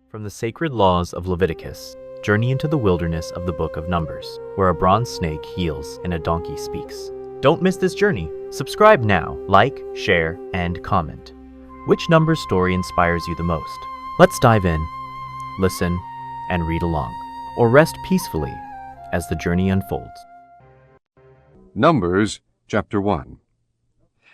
From the Sacred Laws of Leviticus, journey into the wilderness of the Book of Numbers, where a bronze snake heals and a donkey speaks. Don't miss this journey. Subscribe now, like, share, and comment. Which Numbers story inspires you the most? Let's dive in, listen, and read along, or rest peacefully as the journey unfolds. Numbers chapter 1.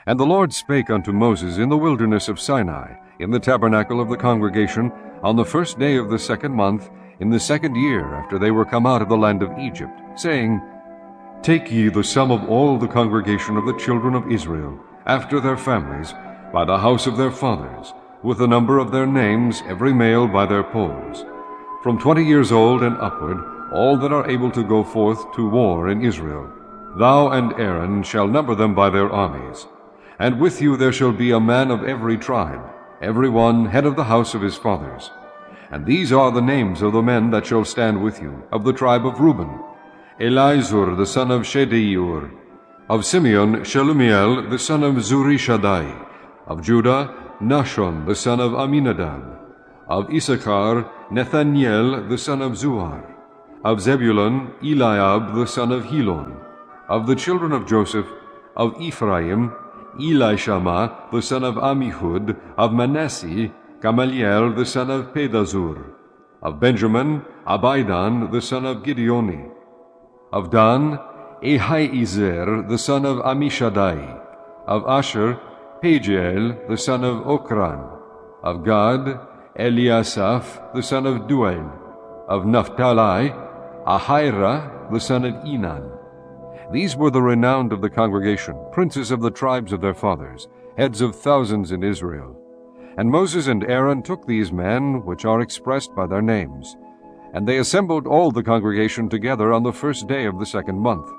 And the Lord spake unto Moses in the wilderness of Sinai, in the tabernacle of the congregation, on the first day of the second month, in the second year after they were come out of the land of Egypt, saying, Take ye the sum of all the congregation of the children of Israel, after their families, by the house of their fathers, with the number of their names, every male by their polls. From 20 years old and upward, all that are able to go forth to war in Israel. Thou and Aaron shall number them by their armies. And with you there shall be a man of every tribe, every one head of the house of his fathers. And these are the names of the men that shall stand with you, of the tribe of Reuben: Elizur the son of Shedeur; of Simeon, Shelumiel the son of Zurishaddai; of Judah, Nahshon the son of Aminadab; of Issachar, Nethaniel the son of Zuar; of Zebulun, Eliab the son of Helon; of the children of Joseph, of Ephraim, Elishama the son of Ammihud; of Manasseh, Gamaliel the son of Pedazur; of Benjamin, Abidan the son of Gideoni; of Dan, Ahiezer the son of Ammishaddai; of Asher, Pagiel the son of Okran; of Gad, Eliasaph the son of Duel; of Naphtali, Ahira the son of Enan. These were the renowned of the congregation, princes of the tribes of their fathers, heads of thousands in Israel. And Moses and Aaron took these men, which are expressed by their names. And they assembled all the congregation together on the first day of the second month.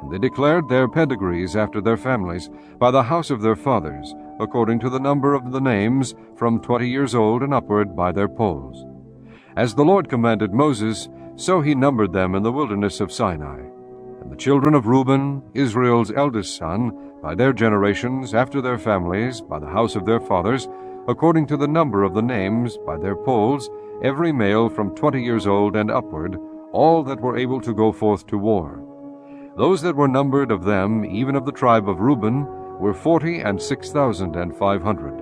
And they declared their pedigrees after their families, by the house of their fathers, according to the number of the names, from 20 years old and upward, by their polls. As the Lord commanded Moses, so he numbered them in the wilderness of Sinai. And the children of Reuben, Israel's eldest son, by their generations, after their families, by the house of their fathers, according to the number of the names, by their polls, every male from 20 years old and upward, all that were able to go forth to war. Those that were numbered of them, even of the tribe of Reuben, were 46,500.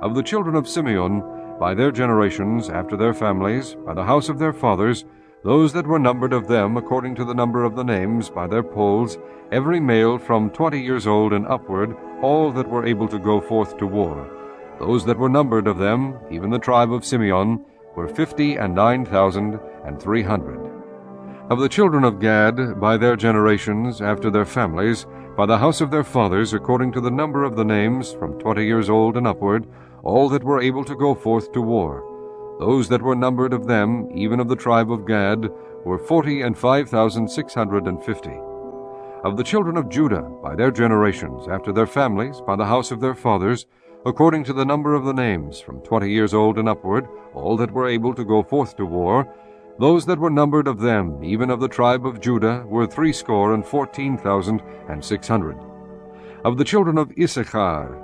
Of the children of Simeon, by their generations, after their families, by the house of their fathers, those that were numbered of them, according to the number of the names, by their polls, every male from 20 years old and upward, all that were able to go forth to war. Those that were numbered of them, even the tribe of Simeon, were 59,300. Of the children of Gad, by their generations, after their families, by the house of their fathers, according to the number of the names, from 20 years old and upward, all that were able to go forth to war. Those that were numbered of them, even of the tribe of Gad, were 45,650. Of the children of Judah, by their generations, after their families, by the house of their fathers, according to the number of the names, from 20 years old and upward, all that were able to go forth to war, those that were numbered of them, even of the tribe of Judah, were 314,600. Of the children of Issachar,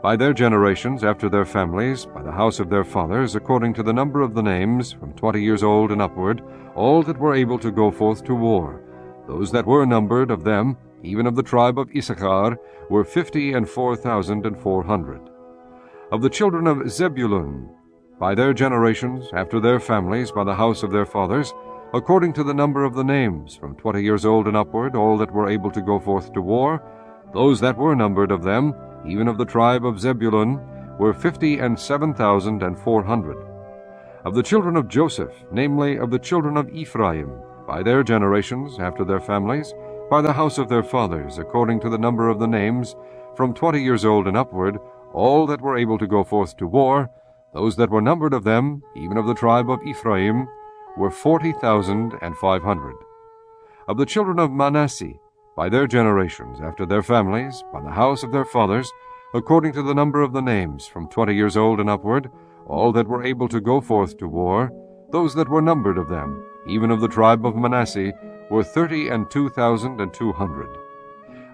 by their generations, after their families, by the house of their fathers, according to the number of the names, from 20 years old and upward, all that were able to go forth to war, those that were numbered of them, even of the tribe of Issachar, were 54,400. Of the children of Zebulun, by their generations, after their families, by the house of their fathers, according to the number of the names, from 20 years old and upward, all that were able to go forth to war, those that were numbered of them, even of the tribe of Zebulun, were 57,400. Of the children of Joseph, namely of the children of Ephraim, by their generations, after their families, by the house of their fathers, according to the number of the names, from 20 years old and upward, all that were able to go forth to war, those that were numbered of them, even of the tribe of Ephraim, were 40,500. Of the children of Manasseh, by their generations, after their families, by the house of their fathers, according to the number of the names, from 20 years old and upward, all that were able to go forth to war, those that were numbered of them, even of the tribe of Manasseh, were 32,200.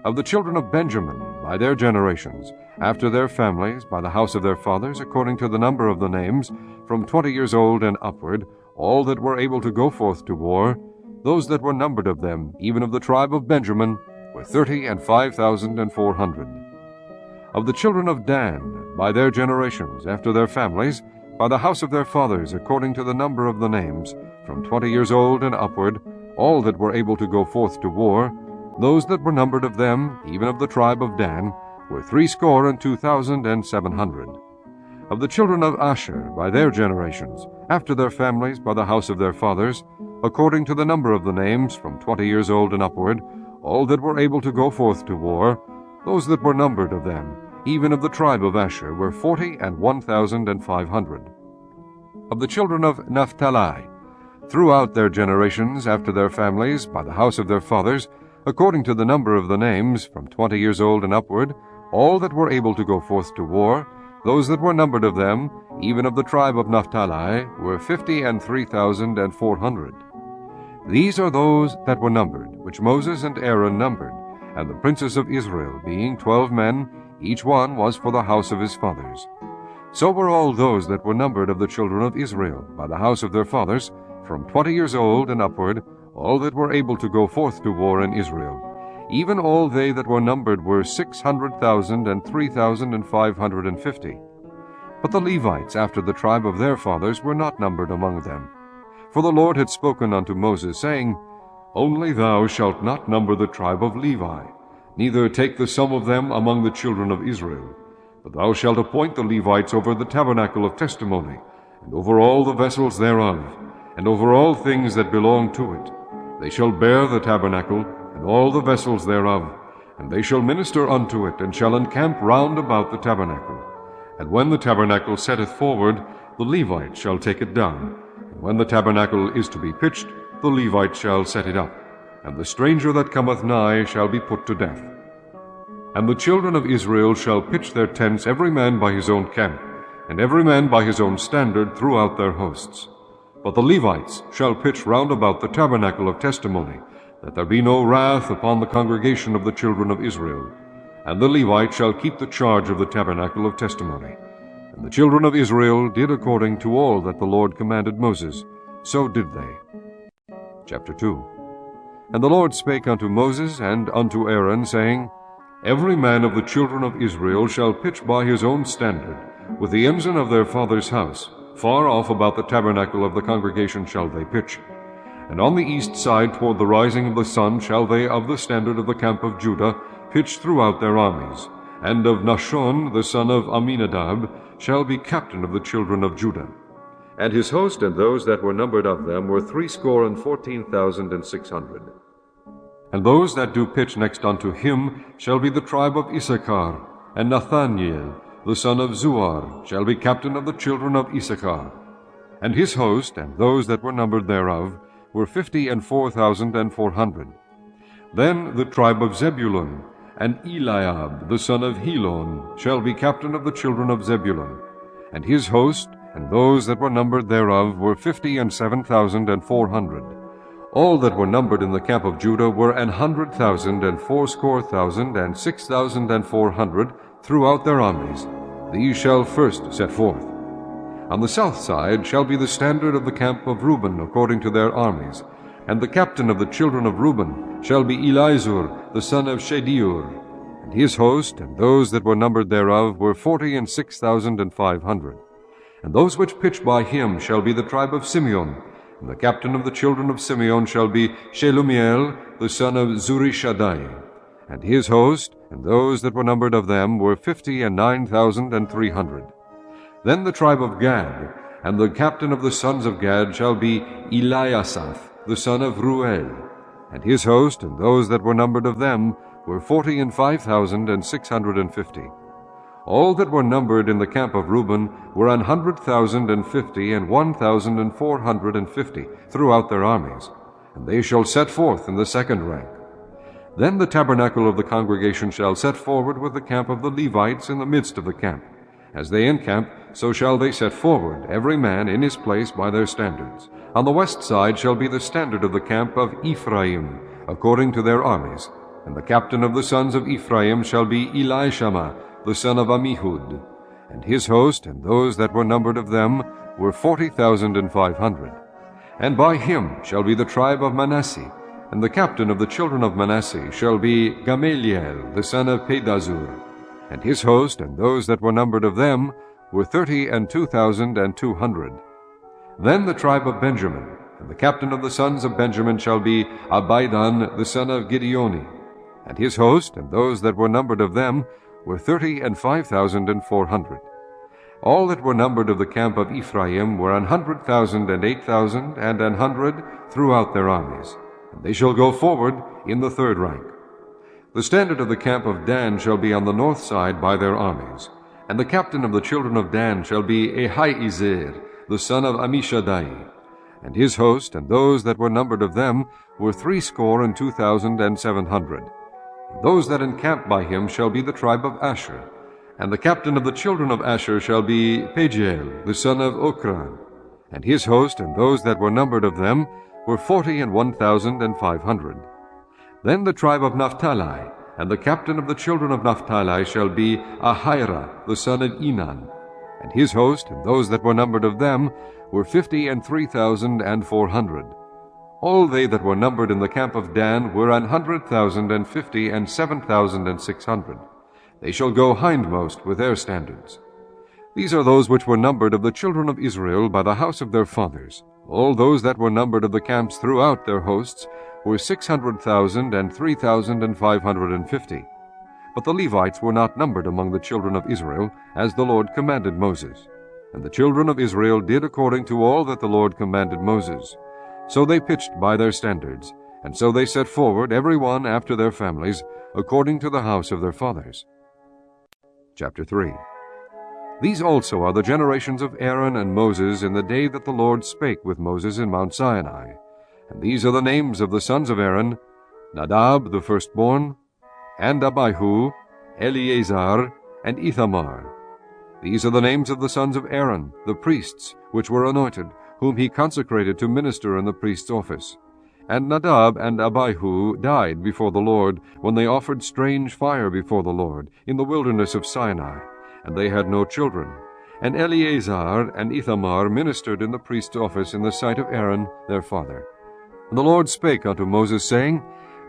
Of the children of Benjamin, by their generations, after their families, by the house of their fathers, according to the number of the names, from 20 years old and upward, all that were able to go forth to war, those that were numbered of them, even of the tribe of Benjamin, were 30,005,400. Of the children of Dan, by their generations, after their families, by the house of their fathers, according to the number of the names, from 20 years old and upward, all that were able to go forth to war, those that were numbered of them, even of the tribe of Dan, were 62,700. Of the children of Asher, by their generations, after their families, by the house of their fathers, according to the number of the names, from 20 years old and upward, all that were able to go forth to war, those that were numbered of them, even of the tribe of Asher, were 41,500. Of the children of Naphtali, throughout their generations, after their families, by the house of their fathers, according to the number of the names, from 20 years old and upward, all that were able to go forth to war, those that were numbered of them, even of the tribe of Naphtali, were 53,400. These are those that were numbered, which Moses and Aaron numbered, and the princes of Israel, being 12 men, each one was for the house of his fathers. So were all those that were numbered of the children of Israel, by the house of their fathers, from 20 years old and upward, all that were able to go forth to war in Israel. Even all they that were numbered were 600,003,550. But the Levites after the tribe of their fathers were not numbered among them. For the Lord had spoken unto Moses, saying, Only thou shalt not number the tribe of Levi, neither take the sum of them among the children of Israel. But thou shalt appoint the Levites over the tabernacle of testimony, and over all the vessels thereof, and over all things that belong to it. They shall bear the tabernacle, and all the vessels thereof, and they shall minister unto it, and shall encamp round about the tabernacle. And when the tabernacle setteth forward, the Levites shall take it down. And when the tabernacle is to be pitched, the Levites shall set it up. And the stranger that cometh nigh shall be put to death. And the children of Israel shall pitch their tents every man by his own camp, and every man by his own standard throughout their hosts. But the Levites shall pitch round about the tabernacle of testimony, that there be no wrath upon the congregation of the children of Israel. And the Levites shall keep the charge of the tabernacle of testimony. And the children of Israel did according to all that the Lord commanded Moses, so did they. Chapter 2. And the Lord spake unto Moses and unto Aaron, saying, Every man of the children of Israel shall pitch by his own standard, with the ensign of their father's house. Far off about the tabernacle of the congregation shall they pitch. And on the east side toward the rising of the sun shall they of the standard of the camp of Judah pitch throughout their armies. And of Nahshon the son of Amminadab shall be captain of the children of Judah. And his host and those that were numbered of them were 614,600. And those that do pitch next unto him shall be the tribe of Issachar, and Nathaniel the son of Zuar shall be captain of the children of Issachar. And his host, and those that were numbered thereof, were 54,400. Then the tribe of Zebulun, and Eliab the son of Helon shall be captain of the children of Zebulun. And his host, and those that were numbered thereof, were 57,400. All that were numbered in the camp of Judah were 100,000 and 6,400 throughout their armies. These shall first set forth. On the south side shall be the standard of the camp of Reuben according to their armies. And the captain of the children of Reuben shall be Elizur the son of Shedeur. And his host, and those that were numbered thereof, were 46,500. And those which pitch by him shall be the tribe of Simeon. And the captain of the children of Simeon shall be Shelumiel the son of Zurishaddai. And his host, and those that were numbered of them, were 59,300. Then the tribe of Gad, and the captain of the sons of Gad shall be Eliasaph the son of Ruel. And his host, and those that were numbered of them, were 45,650. All that were numbered in the camp of Reuben were 100,050 and 1,450 throughout their armies, and they shall set forth in the second rank. Then the tabernacle of the congregation shall set forward with the camp of the Levites in the midst of the camp. As they encamp, so shall they set forward, every man in his place by their standards. On the west side shall be the standard of the camp of Ephraim, according to their armies. And the captain of the sons of Ephraim shall be Elishama, the son of Ammihud. And his host, and those that were numbered of them, were 40,500. And by him shall be the tribe of Manasseh, and the captain of the children of Manasseh shall be Gamaliel, the son of Pedazur. And his host, and those that were numbered of them, were 32,200. Then the tribe of Benjamin, and the captain of the sons of Benjamin shall be Abidan, the son of Gideoni. And his host, and those that were numbered of them, were 35,400. All that were numbered of the camp of Ephraim were 100,000 and 8,000 and 100 throughout their armies. And they shall go forward in the third rank. The standard of the camp of Dan shall be on the north side by their armies. And the captain of the children of Dan shall be Ahiezer, the son of Ammishaddai. And his host, and those that were numbered of them, were 62,700. Those that encamp by him shall be the tribe of Asher. And the captain of the children of Asher shall be Pagiel, the son of Okran. And his host, and those that were numbered of them, were 41,500. Then the tribe of Naphtali, and the captain of the children of Naphtali shall be Ahira, the son of Enan. And his host, and those that were numbered of them, were 53,400. All they that were numbered in the camp of Dan were 100,050 and 7,600. They shall go hindmost with their standards. These are those which were numbered of the children of Israel by the house of their fathers. All those that were numbered of the camps throughout their hosts were 600,000 and 3,550. But the Levites were not numbered among the children of Israel, as the Lord commanded Moses. And the children of Israel did according to all that the Lord commanded Moses. So they pitched by their standards, and so they set forward every one after their families, according to the house of their fathers. Chapter 3. These also are the generations of Aaron and Moses in the day that the Lord spake with Moses in Mount Sinai. And these are the names of the sons of Aaron: Nadab the firstborn, and Abihu, Eleazar, and Ithamar. These are the names of the sons of Aaron, the priests, which were anointed, whom he consecrated to minister in the priest's office. And Nadab and Abihu died before the Lord, when they offered strange fire before the Lord, in the wilderness of Sinai, and they had no children. And Eleazar and Ithamar ministered in the priest's office in the sight of Aaron their father. And the Lord spake unto Moses, saying,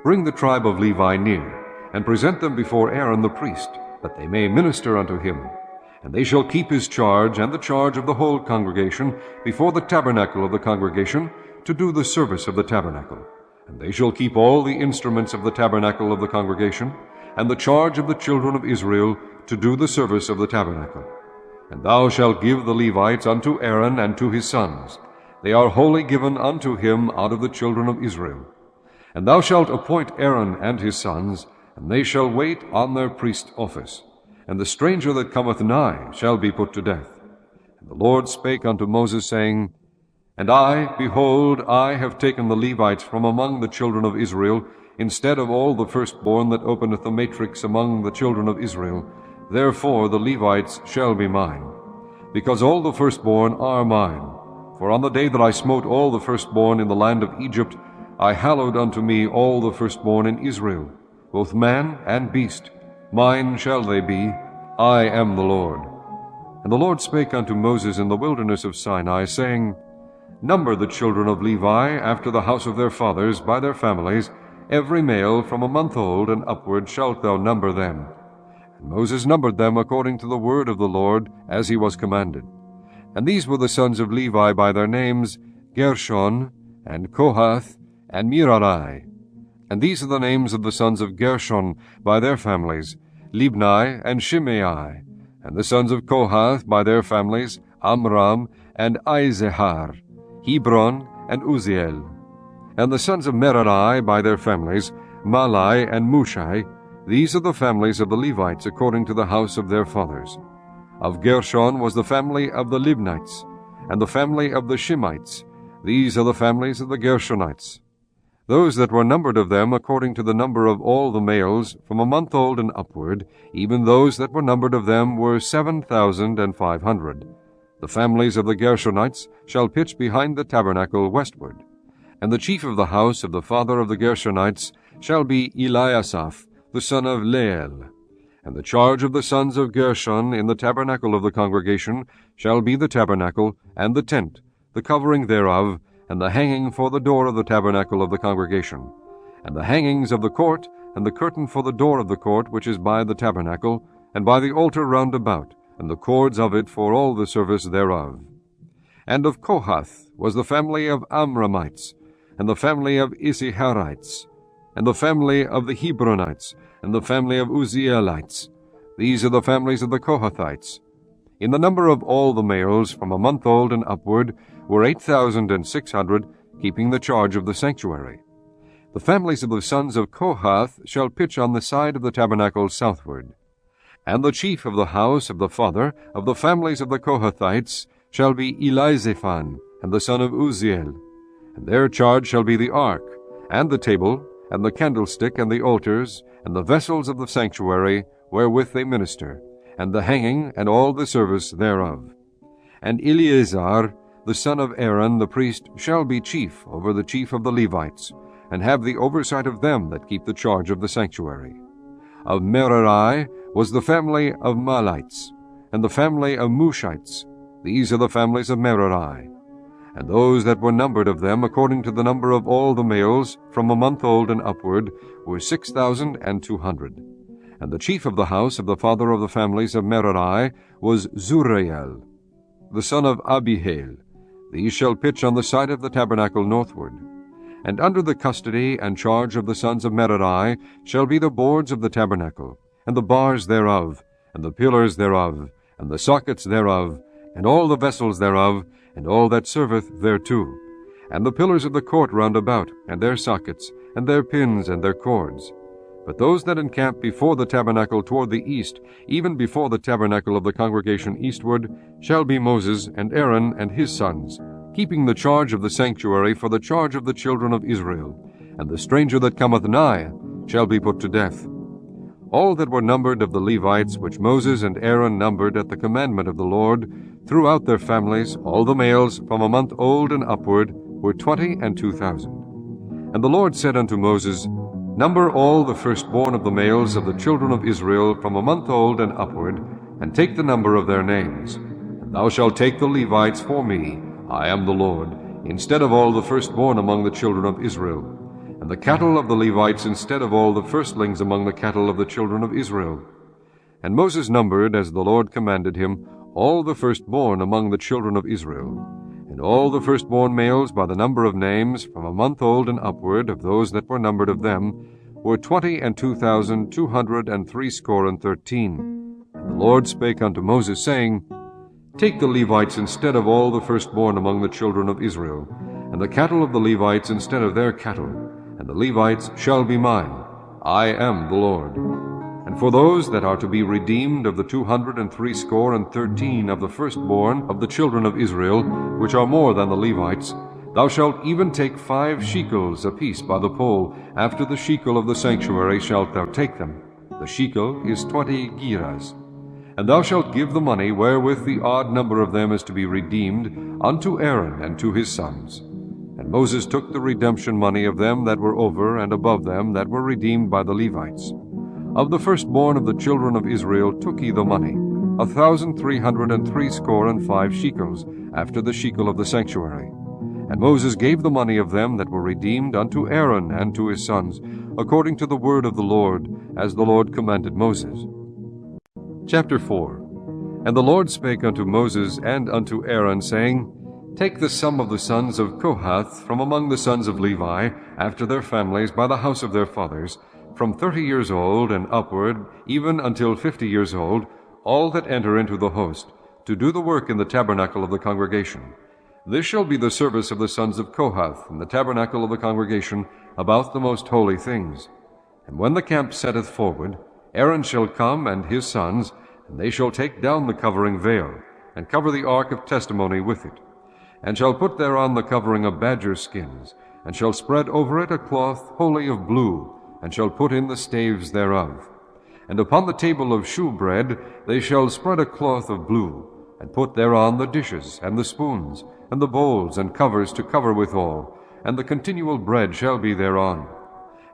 Bring the tribe of Levi near, and present them before Aaron the priest, that they may minister unto him. And they shall keep his charge and the charge of the whole congregation before the tabernacle of the congregation, to do the service of the tabernacle. And they shall keep all the instruments of the tabernacle of the congregation, and the charge of the children of Israel, to do the service of the tabernacle. And thou shalt give the Levites unto Aaron and to his sons. They are wholly given unto him out of the children of Israel. And thou shalt appoint Aaron and his sons, and they shall wait on their priest office. And the stranger that cometh nigh shall be put to death. And the Lord spake unto Moses, saying, And I, behold, I have taken the Levites from among the children of Israel, instead of all the firstborn that openeth the matrix among the children of Israel. Therefore the Levites shall be mine, because all the firstborn are mine. For on the day that I smote all the firstborn in the land of Egypt, I hallowed unto me all the firstborn in Israel, both man and beast. Mine shall they be, I am the Lord. And the Lord spake unto Moses in the wilderness of Sinai, saying, Number the children of Levi after the house of their fathers by their families, every male from a month old and upward shalt thou number them. And Moses numbered them according to the word of the Lord, as he was commanded. And these were the sons of Levi by their names, Gershon, and Kohath, and Merari. And these are the names of the sons of Gershon by their families, Libni and Shimei. And the sons of Kohath by their families, Amram and Izehar, Hebron and Uzziel. And the sons of Merari by their families, Malai and Mushai. These are the families of the Levites according to the house of their fathers. Of Gershon was the family of the Libnites, and the family of the Shimites. These are the families of the Gershonites. Those that were numbered of them according to the number of all the males, from a month old and upward, even those that were numbered of them were 7,500. The families of the Gershonites shall pitch behind the tabernacle westward. And the chief of the house of the father of the Gershonites shall be Eliasaph, the son of Leel. And the charge of the sons of Gershon in the tabernacle of the congregation shall be the tabernacle, and the tent, the covering thereof, and the hanging for the door of the tabernacle of the congregation, and the hangings of the court, and the curtain for the door of the court which is by the tabernacle, and by the altar round about, and the cords of it for all the service thereof. And of Kohath was the family of Amramites, and the family of Issacharites, and the family of the Hebronites, and the family of Uzzielites. These are the families of the Kohathites. In the number of all the males from a month old and upward were 8,600, keeping the charge of the sanctuary. The families of the sons of Kohath shall pitch on the side of the tabernacle southward. And the chief of the house of the father of the families of the Kohathites shall be Elizaphan, and the son of Uzziel. And their charge shall be the ark, and the table, and the candlestick, and the altars, and the vessels of the sanctuary, wherewith they minister, and the hanging, and all the service thereof. And Eleazar, the son of Aaron the priest, shall be chief over the chief of the Levites, and have the oversight of them that keep the charge of the sanctuary. Of Merari was the family of Mahlites, and the family of Mushites. These are the families of Merari. And those that were numbered of them, according to the number of all the males, from a month old and upward, were 6,200. And the chief of the house of the father of the families of Merari was Zuriel, the son of Abihail. These shall pitch on the side of the tabernacle northward. And under the custody and charge of the sons of Merari shall be the boards of the tabernacle, and the bars thereof, and the pillars thereof, and the sockets thereof, and all the vessels thereof, and all that serveth thereto, and the pillars of the court round about, and their sockets, and their pins, and their cords. But those that encamp before the tabernacle toward the east, even before the tabernacle of the congregation eastward, shall be Moses and Aaron and his sons, keeping the charge of the sanctuary for the charge of the children of Israel. And the stranger that cometh nigh shall be put to death. All that were numbered of the Levites, which Moses and Aaron numbered at the commandment of the Lord, throughout their families, all the males from a month old and upward, were 22,000. And the Lord said unto Moses, Number all the firstborn of the males of the children of Israel from a month old and upward, and take the number of their names. And thou shalt take the Levites for me, I am the Lord, instead of all the firstborn among the children of Israel, and the cattle of the Levites instead of all the firstlings among the cattle of the children of Israel. And Moses numbered, as the Lord commanded him, all the firstborn among the children of Israel, and all the firstborn males by the number of names, from a month old and upward, of those that were numbered of them, were 22,213. And the Lord spake unto Moses, saying, Take the Levites instead of all the firstborn among the children of Israel, and the cattle of the Levites instead of their cattle, and the Levites shall be mine. I am the Lord. And for those that are to be redeemed of the 213 of the firstborn of the children of Israel, which are more than the Levites, thou shalt even take 5 shekels apiece by the poll. After the shekel of the sanctuary shalt thou take them. The shekel is 20 gerahs. And thou shalt give the money wherewith the odd number of them is to be redeemed unto Aaron and to his sons. And Moses took the redemption money of them that were over and above them that were redeemed by the Levites. Of the firstborn of the children of Israel took he the money, 1,365 shekels, after the shekel of the sanctuary. And Moses gave the money of them that were redeemed unto Aaron and to his sons, according to the word of the Lord, as the Lord commanded Moses. Chapter 4. And the Lord spake unto Moses and unto Aaron, saying, Take the sum of the sons of Kohath from among the sons of Levi, after their families, by the house of their fathers, from 30 years old and upward, even until 50 years old, all that enter into the host, to do the work in the tabernacle of the congregation. This shall be the service of the sons of Kohath in the tabernacle of the congregation, about the most holy things. And when the camp setteth forward, Aaron shall come and his sons, and they shall take down the covering veil, and cover the ark of testimony with it, and shall put thereon the covering of badger skins, and shall spread over it a cloth wholly of blue, and shall put in the staves thereof. And upon the table of shewbread they shall spread a cloth of blue, and put thereon the dishes, and the spoons, and the bowls, and covers to cover withal, and the continual bread shall be thereon.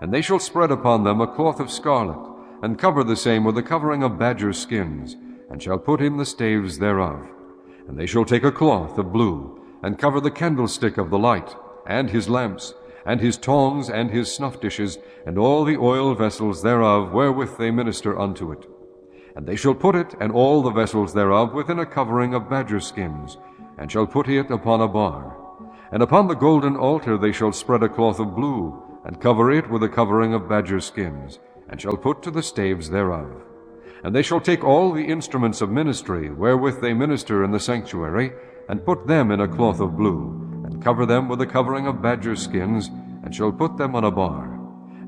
And they shall spread upon them a cloth of scarlet, and cover the same with a covering of badger skins, and shall put in the staves thereof. And they shall take a cloth of blue, and cover the candlestick of the light, and his lamps, and his tongs, and his snuff dishes, and all the oil vessels thereof, wherewith they minister unto it. And they shall put it, and all the vessels thereof, within a covering of badger skins, and shall put it upon a bar. And upon the golden altar they shall spread a cloth of blue, and cover it with a covering of badger skins, and shall put to the staves thereof. And they shall take all the instruments of ministry, wherewith they minister in the sanctuary, and put them in a cloth of blue, and cover them with a covering of badger skins, and shall put them on a bar.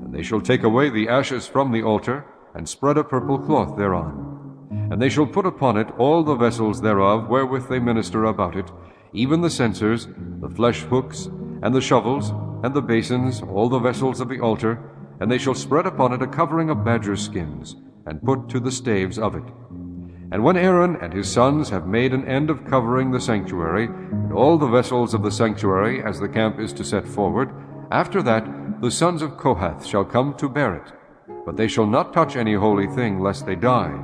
And they shall take away the ashes from the altar, and spread a purple cloth thereon. And they shall put upon it all the vessels thereof, wherewith they minister about it, even the censers, the flesh hooks, and the shovels, and the basins, all the vessels of the altar, and they shall spread upon it a covering of badger skins, and put to the staves of it. And when Aaron and his sons have made an end of covering the sanctuary, and all the vessels of the sanctuary, as the camp is to set forward, after that the sons of Kohath shall come to bear it. But they shall not touch any holy thing, lest they die.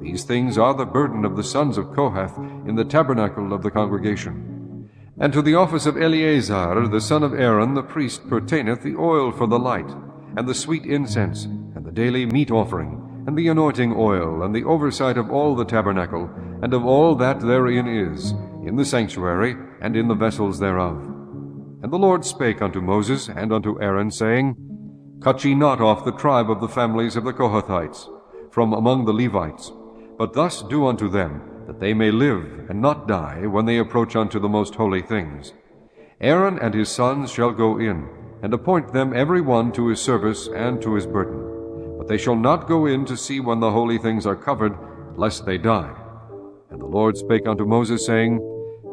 These things are the burden of the sons of Kohath in the tabernacle of the congregation. And to the office of Eleazar, the son of Aaron, the priest, pertaineth the oil for the light, and the sweet incense, and the daily meat offering, and the anointing oil, and the oversight of all the tabernacle, and of all that therein is, in the sanctuary, and in the vessels thereof. And the Lord spake unto Moses and unto Aaron, saying, Cut ye not off the tribe of the families of the Kohathites from among the Levites, but thus do unto them, that they may live and not die when they approach unto the most holy things. Aaron and his sons shall go in, and appoint them every one to his service and to his burden. But they shall not go in to see when the holy things are covered, lest they die. And the Lord spake unto Moses, saying,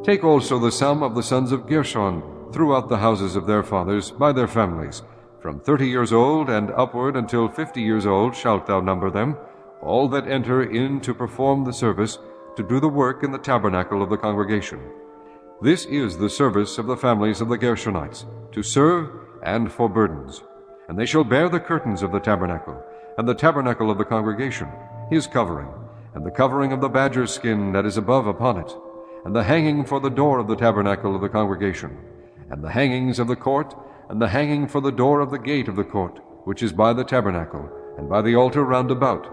Take also the sum of the sons of Gershon throughout the houses of their fathers, by their families. From 30 years old and upward until 50 years old shalt thou number them, all that enter in to perform the service, to do the work in the tabernacle of the congregation. This is the service of the families of the Gershonites, to serve and for burdens. And they shall bear the curtains of the tabernacle, and the tabernacle of the congregation, his covering, and the covering of the badger skin that is above upon it, and the hanging for the door of the tabernacle of the congregation, and the hangings of the court, and the hanging for the door of the gate of the court, which is by the tabernacle, and by the altar round about,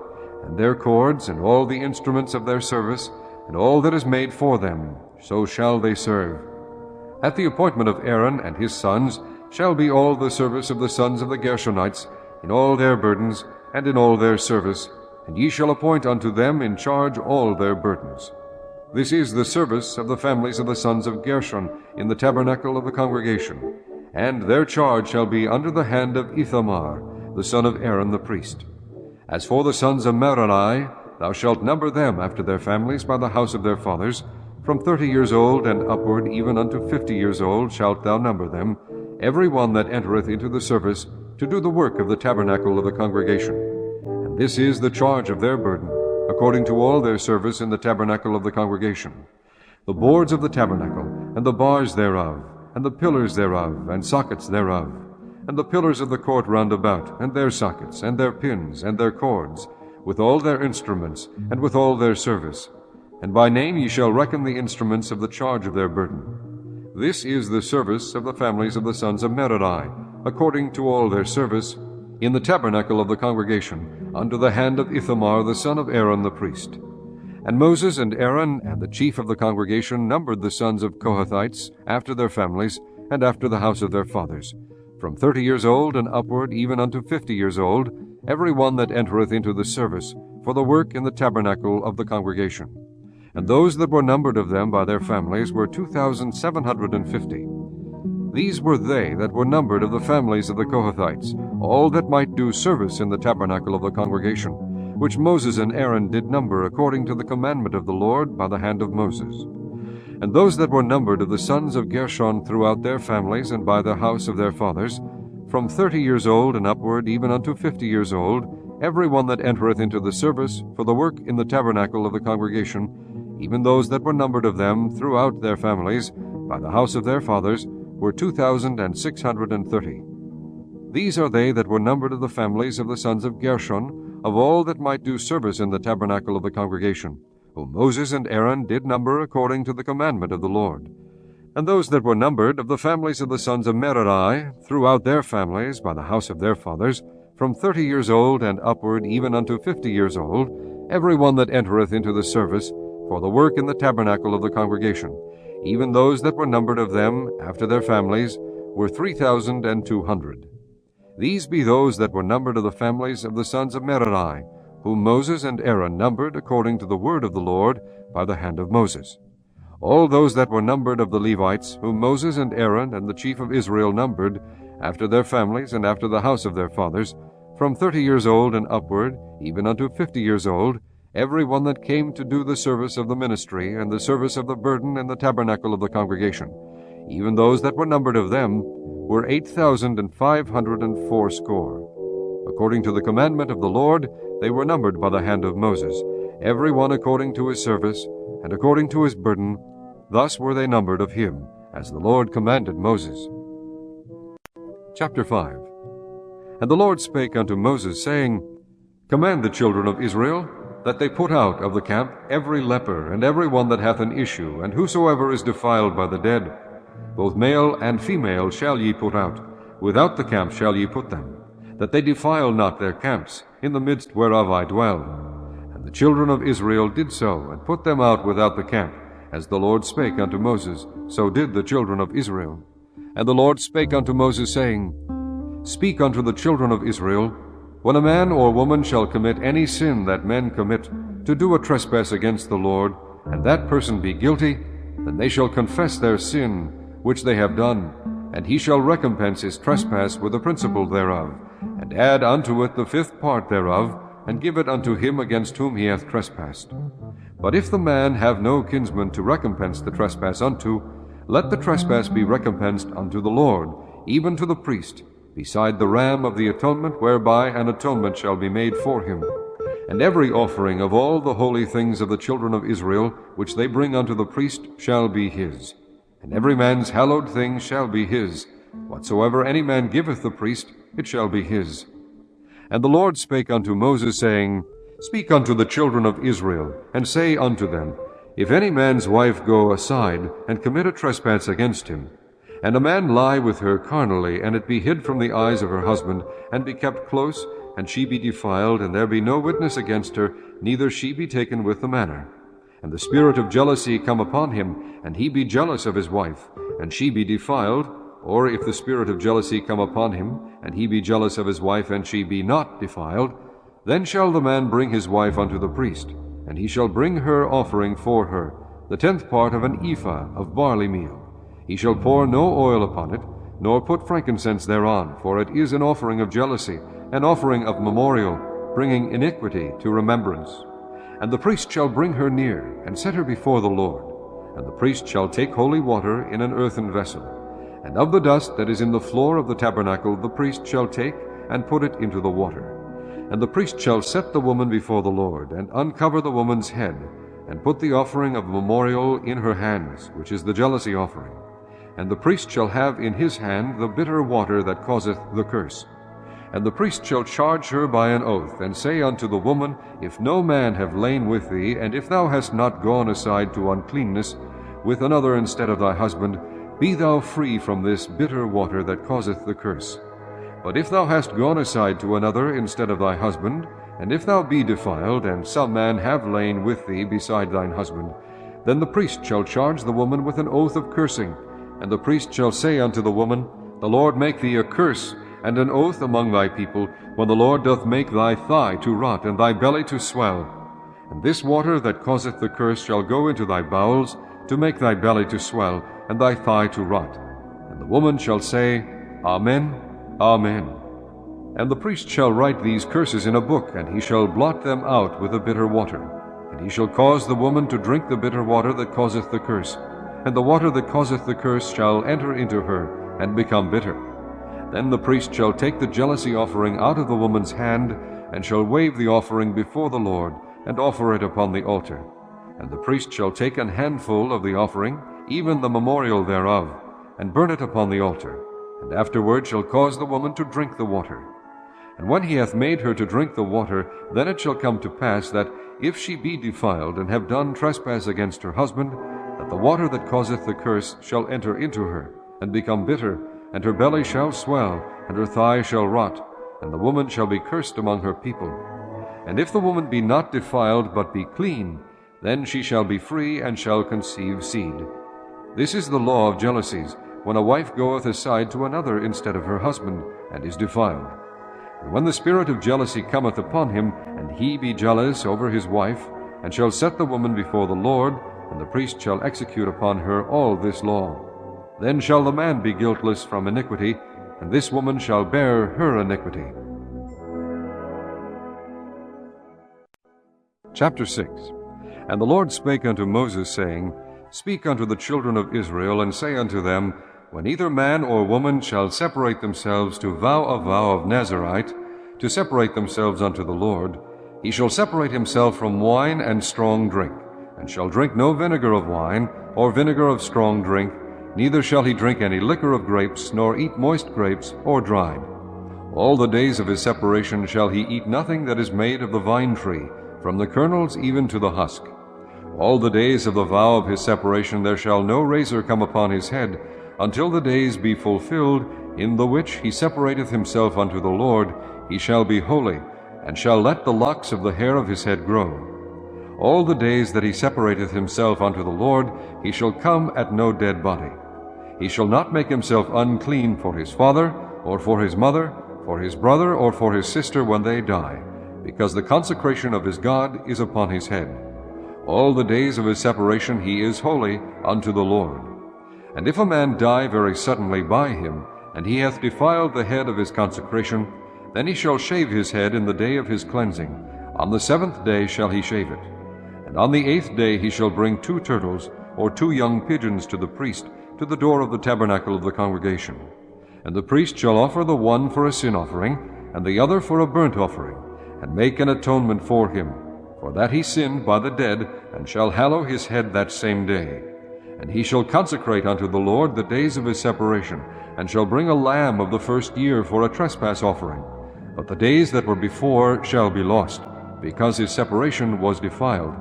and their cords, and all the instruments of their service, and all that is made for them, so shall they serve. At the appointment of Aaron and his sons shall be all the service of the sons of the Gershonites, in all their burdens, and in all their service, and ye shall appoint unto them in charge all their burdens. This is the service of the families of the sons of Gershon in the tabernacle of the congregation, and their charge shall be under the hand of Ithamar, the son of Aaron the priest. As for the sons of Merari, thou shalt number them after their families by the house of their fathers. From 30 years old and upward, even unto 50 years old, shalt thou number them, every one that entereth into the service, to do the work of the tabernacle of the congregation. And this is the charge of their burden, according to all their service in the tabernacle of the congregation. The boards of the tabernacle, and the bars thereof, and the pillars thereof, and sockets thereof, and the pillars of the court round about, and their sockets, and their pins, and their cords, with all their instruments, and with all their service. And by name ye shall reckon the instruments of the charge of their burden. This is the service of the families of the sons of Merari, according to all their service, in the tabernacle of the congregation, under the hand of Ithamar the son of Aaron the priest. And Moses and Aaron and the chief of the congregation numbered the sons of Kohathites after their families, and after the house of their fathers, from 30 years old and upward, even unto 50 years old, every one that entereth into the service, for the work in the tabernacle of the congregation. And those that were numbered of them by their families were 2,750. These were they that were numbered of the families of the Kohathites, all that might do service in the tabernacle of the congregation, which Moses and Aaron did number according to the commandment of the Lord by the hand of Moses. And those that were numbered of the sons of Gershon throughout their families and by the house of their fathers, from 30 years old and upward, even unto 50 years old, every one that entereth into the service for the work in the tabernacle of the congregation, even those that were numbered of them throughout their families by the house of their fathers, were 2,630. These are they that were numbered of the families of the sons of Gershon, of all that might do service in the tabernacle of the congregation, whom Moses and Aaron did number according to the commandment of the Lord. And those that were numbered of the families of the sons of Merari, throughout their families, by the house of their fathers, from 30 years old and upward, even unto 50 years old, every one that entereth into the service, for the work in the tabernacle of the congregation, even those that were numbered of them, after their families, were 3,200. These be those that were numbered of the families of the sons of Merari, whom Moses and Aaron numbered according to the word of the Lord by the hand of Moses. All those that were numbered of the Levites, whom Moses and Aaron and the chief of Israel numbered, after their families and after the house of their fathers, from 30 years old and upward, even unto 50 years old, every one that came to do the service of the ministry and the service of the burden in the tabernacle of the congregation, even those that were numbered of them, were 8,504 score. According to the commandment of the Lord, they were numbered by the hand of Moses, every one according to his service, and according to his burden. Thus were they numbered of him, as the Lord commanded Moses. Chapter 5. And the Lord spake unto Moses, saying, Command the children of Israel, that they put out of the camp every leper, and every one that hath an issue, and whosoever is defiled by the dead. Both male and female shall ye put out, without the camp shall ye put them, that they defile not their camps, in the midst whereof I dwell. And the children of Israel did so, and put them out without the camp, as the Lord spake unto Moses, so did the children of Israel. And the Lord spake unto Moses, saying, Speak unto the children of Israel, when a man or woman shall commit any sin that men commit, to do a trespass against the Lord, and that person be guilty, then they shall confess their sin which they have done, and he shall recompense his trespass with the principal thereof, and add unto it the 5th part thereof, and give it unto him against whom he hath trespassed. But if the man have no kinsman to recompense the trespass unto, let the trespass be recompensed unto the Lord, even to the priest, beside the ram of the atonement, whereby an atonement shall be made for him. And every offering of all the holy things of the children of Israel, which they bring unto the priest, shall be his. And every man's hallowed thing shall be his. Whatsoever any man giveth the priest, it shall be his. And the Lord spake unto Moses, saying, Speak unto the children of Israel, and say unto them, If any man's wife go aside, and commit a trespass against him, and a man lie with her carnally, and it be hid from the eyes of her husband, and be kept close, and she be defiled, and there be no witness against her, neither she be taken with the manner, and the spirit of jealousy come upon him, and he be jealous of his wife, and she be defiled, or if the spirit of jealousy come upon him, and he be jealous of his wife, and she be not defiled, then shall the man bring his wife unto the priest, and he shall bring her offering for her, the 10th part of an ephah of barley meal. He shall pour no oil upon it, nor put frankincense thereon, for it is an offering of jealousy, an offering of memorial, bringing iniquity to remembrance. And the priest shall bring her near, and set her before the Lord. And the priest shall take holy water in an earthen vessel. And of the dust that is in the floor of the tabernacle the priest shall take, and put it into the water. And the priest shall set the woman before the Lord, and uncover the woman's head, and put the offering of memorial in her hands, which is the jealousy offering. And the priest shall have in his hand the bitter water that causeth the curse. And the priest shall charge her by an oath, and say unto the woman, If no man have lain with thee, and if thou hast not gone aside to uncleanness with another instead of thy husband, be thou free from this bitter water that causeth the curse. But if thou hast gone aside to another instead of thy husband, and if thou be defiled, and some man have lain with thee beside thine husband, then the priest shall charge the woman with an oath of cursing. And the priest shall say unto the woman, The Lord make thee a curse, and an oath among thy people, when the Lord doth make thy thigh to rot, and thy belly to swell. And this water that causeth the curse shall go into thy bowels, to make thy belly to swell, and thy thigh to rot. And the woman shall say, Amen, Amen. And the priest shall write these curses in a book, and he shall blot them out with the bitter water. And he shall cause the woman to drink the bitter water that causeth the curse. And the water that causeth the curse shall enter into her, and become bitter. Then the priest shall take the jealousy offering out of the woman's hand, and shall wave the offering before the Lord, and offer it upon the altar. And the priest shall take an handful of the offering, even the memorial thereof, and burn it upon the altar. and afterward shall cause the woman to drink the water. And when he hath made her to drink the water, then it shall come to pass that, if she be defiled, and have done trespass against her husband, that the water that causeth the curse shall enter into her, and become bitter, and her belly shall swell, and her thigh shall rot, and the woman shall be cursed among her people. And if the woman be not defiled, but be clean, then she shall be free, and shall conceive seed. This is the law of jealousies, when a wife goeth aside to another instead of her husband, and is defiled. And when the spirit of jealousy cometh upon him, and he be jealous over his wife, and shall set the woman before the Lord, and the priest shall execute upon her all this law. Then shall the man be guiltless from iniquity, and this woman shall bear her iniquity. Chapter 6. And the Lord spake unto Moses, saying, Speak unto the children of Israel, and say unto them, When either man or woman shall separate themselves to vow a vow of Nazirite, to separate themselves unto the Lord, he shall separate himself from wine and strong drink, and shall drink no vinegar of wine, or vinegar of strong drink, neither shall he drink any liquor of grapes, nor eat moist grapes, or dried. All the days of his separation shall he eat nothing that is made of the vine tree, from the kernels even to the husk. All the days of the vow of his separation there shall no razor come upon his head, until the days be fulfilled, in the which he separateth himself unto the Lord. He shall be holy, and shall let the locks of the hair of his head grow. All the days that he separateth himself unto the Lord, he shall come at no dead body. He shall not make himself unclean for his father, or for his mother, for his brother, or for his sister when they die, because the consecration of his God is upon his head. All the days of his separation he is holy unto the Lord. And if a man die very suddenly by him, and he hath defiled the head of his consecration, then he shall shave his head in the day of his cleansing. On the 7th day shall he shave it. And on the 8th day he shall bring 2 turtles, or 2 young pigeons to the priest, to the door of the tabernacle of the congregation. And the priest shall offer the one for a sin offering, and the other for a burnt offering, and make an atonement for him, for that he sinned by the dead, and shall hallow his head that same day. And he shall consecrate unto the Lord the days of his separation, and shall bring a lamb of the first year for a trespass offering. But the days that were before shall be lost, because his separation was defiled.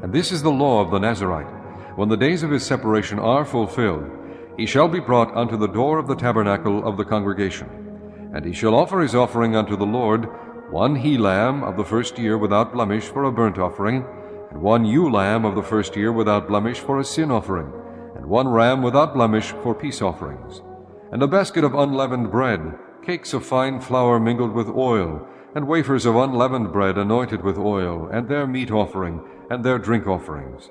And this is the law of the Nazirite. When the days of his separation are fulfilled, he shall be brought unto the door of the tabernacle of the congregation. And he shall offer his offering unto the Lord, 1 he-lamb of the first year without blemish for a burnt offering, and 1 ewe-lamb of the first year without blemish for a sin offering, and 1 ram without blemish for peace offerings. And a basket of unleavened bread, cakes of fine flour mingled with oil, and wafers of unleavened bread anointed with oil, and their meat offering, and their drink offerings.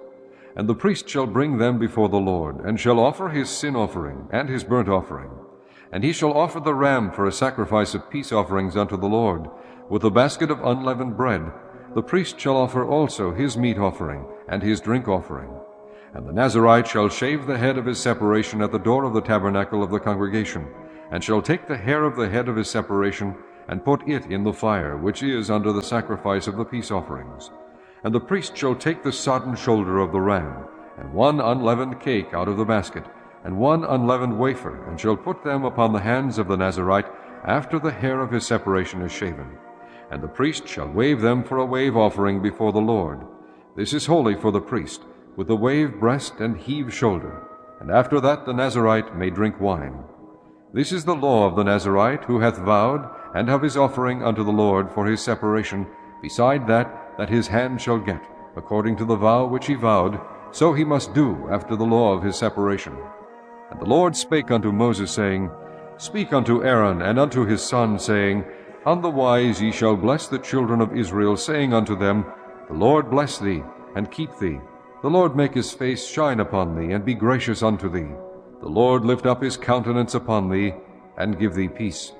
And the priest shall bring them before the Lord, and shall offer his sin offering, and his burnt offering. And he shall offer the ram for a sacrifice of peace offerings unto the Lord, with the basket of unleavened bread. The priest shall offer also his meat offering, and his drink offering. And the Nazirite shall shave the head of his separation at the door of the tabernacle of the congregation, and shall take the hair of the head of his separation, and put it in the fire, which is under the sacrifice of the peace offerings. And the priest shall take the sodden shoulder of the ram, and 1 unleavened cake out of the basket, and 1 unleavened wafer, and shall put them upon the hands of the Nazirite, after the hair of his separation is shaven. And the priest shall wave them for a wave offering before the Lord. This is holy for the priest, with the wave breast and heave shoulder. And after that the Nazirite may drink wine. This is the law of the Nazirite, who hath vowed, and of his offering unto the Lord for his separation, beside that his hand shall get, according to the vow which he vowed, so he must do after the law of his separation. And the Lord spake unto Moses, saying, Speak unto Aaron and unto his son, saying, On the wise ye shall bless the children of Israel, saying unto them, The Lord bless thee, and keep thee. The Lord make his face shine upon thee, and be gracious unto thee. The Lord lift up his countenance upon thee, and give thee peace.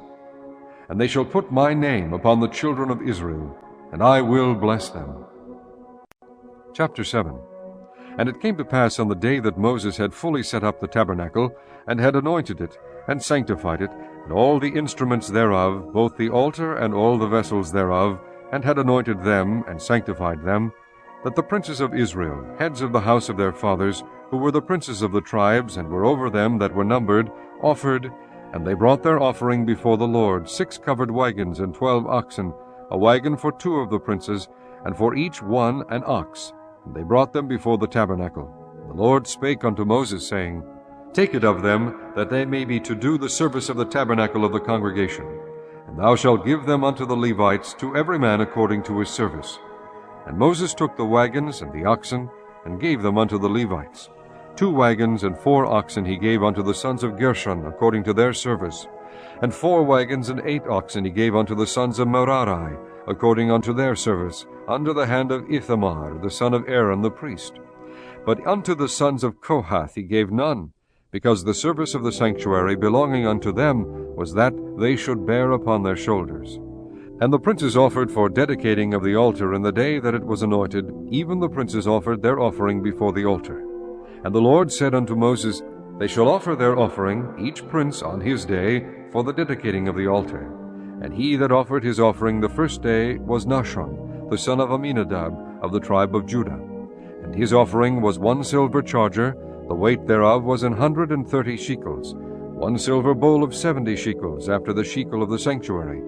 And they shall put my name upon the children of Israel, and I will bless them. Chapter 7. And it came to pass on the day that Moses had fully set up the tabernacle, and had anointed it, and sanctified it, and all the instruments thereof, both the altar and all the vessels thereof, and had anointed them, and sanctified them, that the princes of Israel, heads of the house of their fathers, who were the princes of the tribes, and were over them that were numbered, offered, And they brought their offering before the Lord, 6 covered wagons and 12 oxen, a wagon for 2 of the princes, and for each one an ox. And they brought them before the tabernacle. The Lord spake unto Moses, saying, Take it of them, that they may be to do the service of the tabernacle of the congregation. And thou shalt give them unto the Levites, to every man according to his service. And Moses took the wagons and the oxen, and gave them unto the Levites. 2 wagons and 4 oxen he gave unto the sons of Gershon according to their service. And 4 wagons and 8 oxen he gave unto the sons of Merari according unto their service, under the hand of Ithamar the son of Aaron the priest. But unto the sons of Kohath he gave none, because the service of the sanctuary belonging unto them was that they should bear upon their shoulders. And the princes offered for dedicating of the altar in the day that it was anointed, even the princes offered their offering before the altar. And the Lord said unto Moses, They shall offer their offering, each prince on his day, for the dedicating of the altar. And he that offered his offering the first day was Nahshon, the son of Amminadab, of the tribe of Judah. And his offering was 1 silver charger, the weight thereof was 130 shekels, 1 silver bowl of 70 shekels, after the shekel of the sanctuary.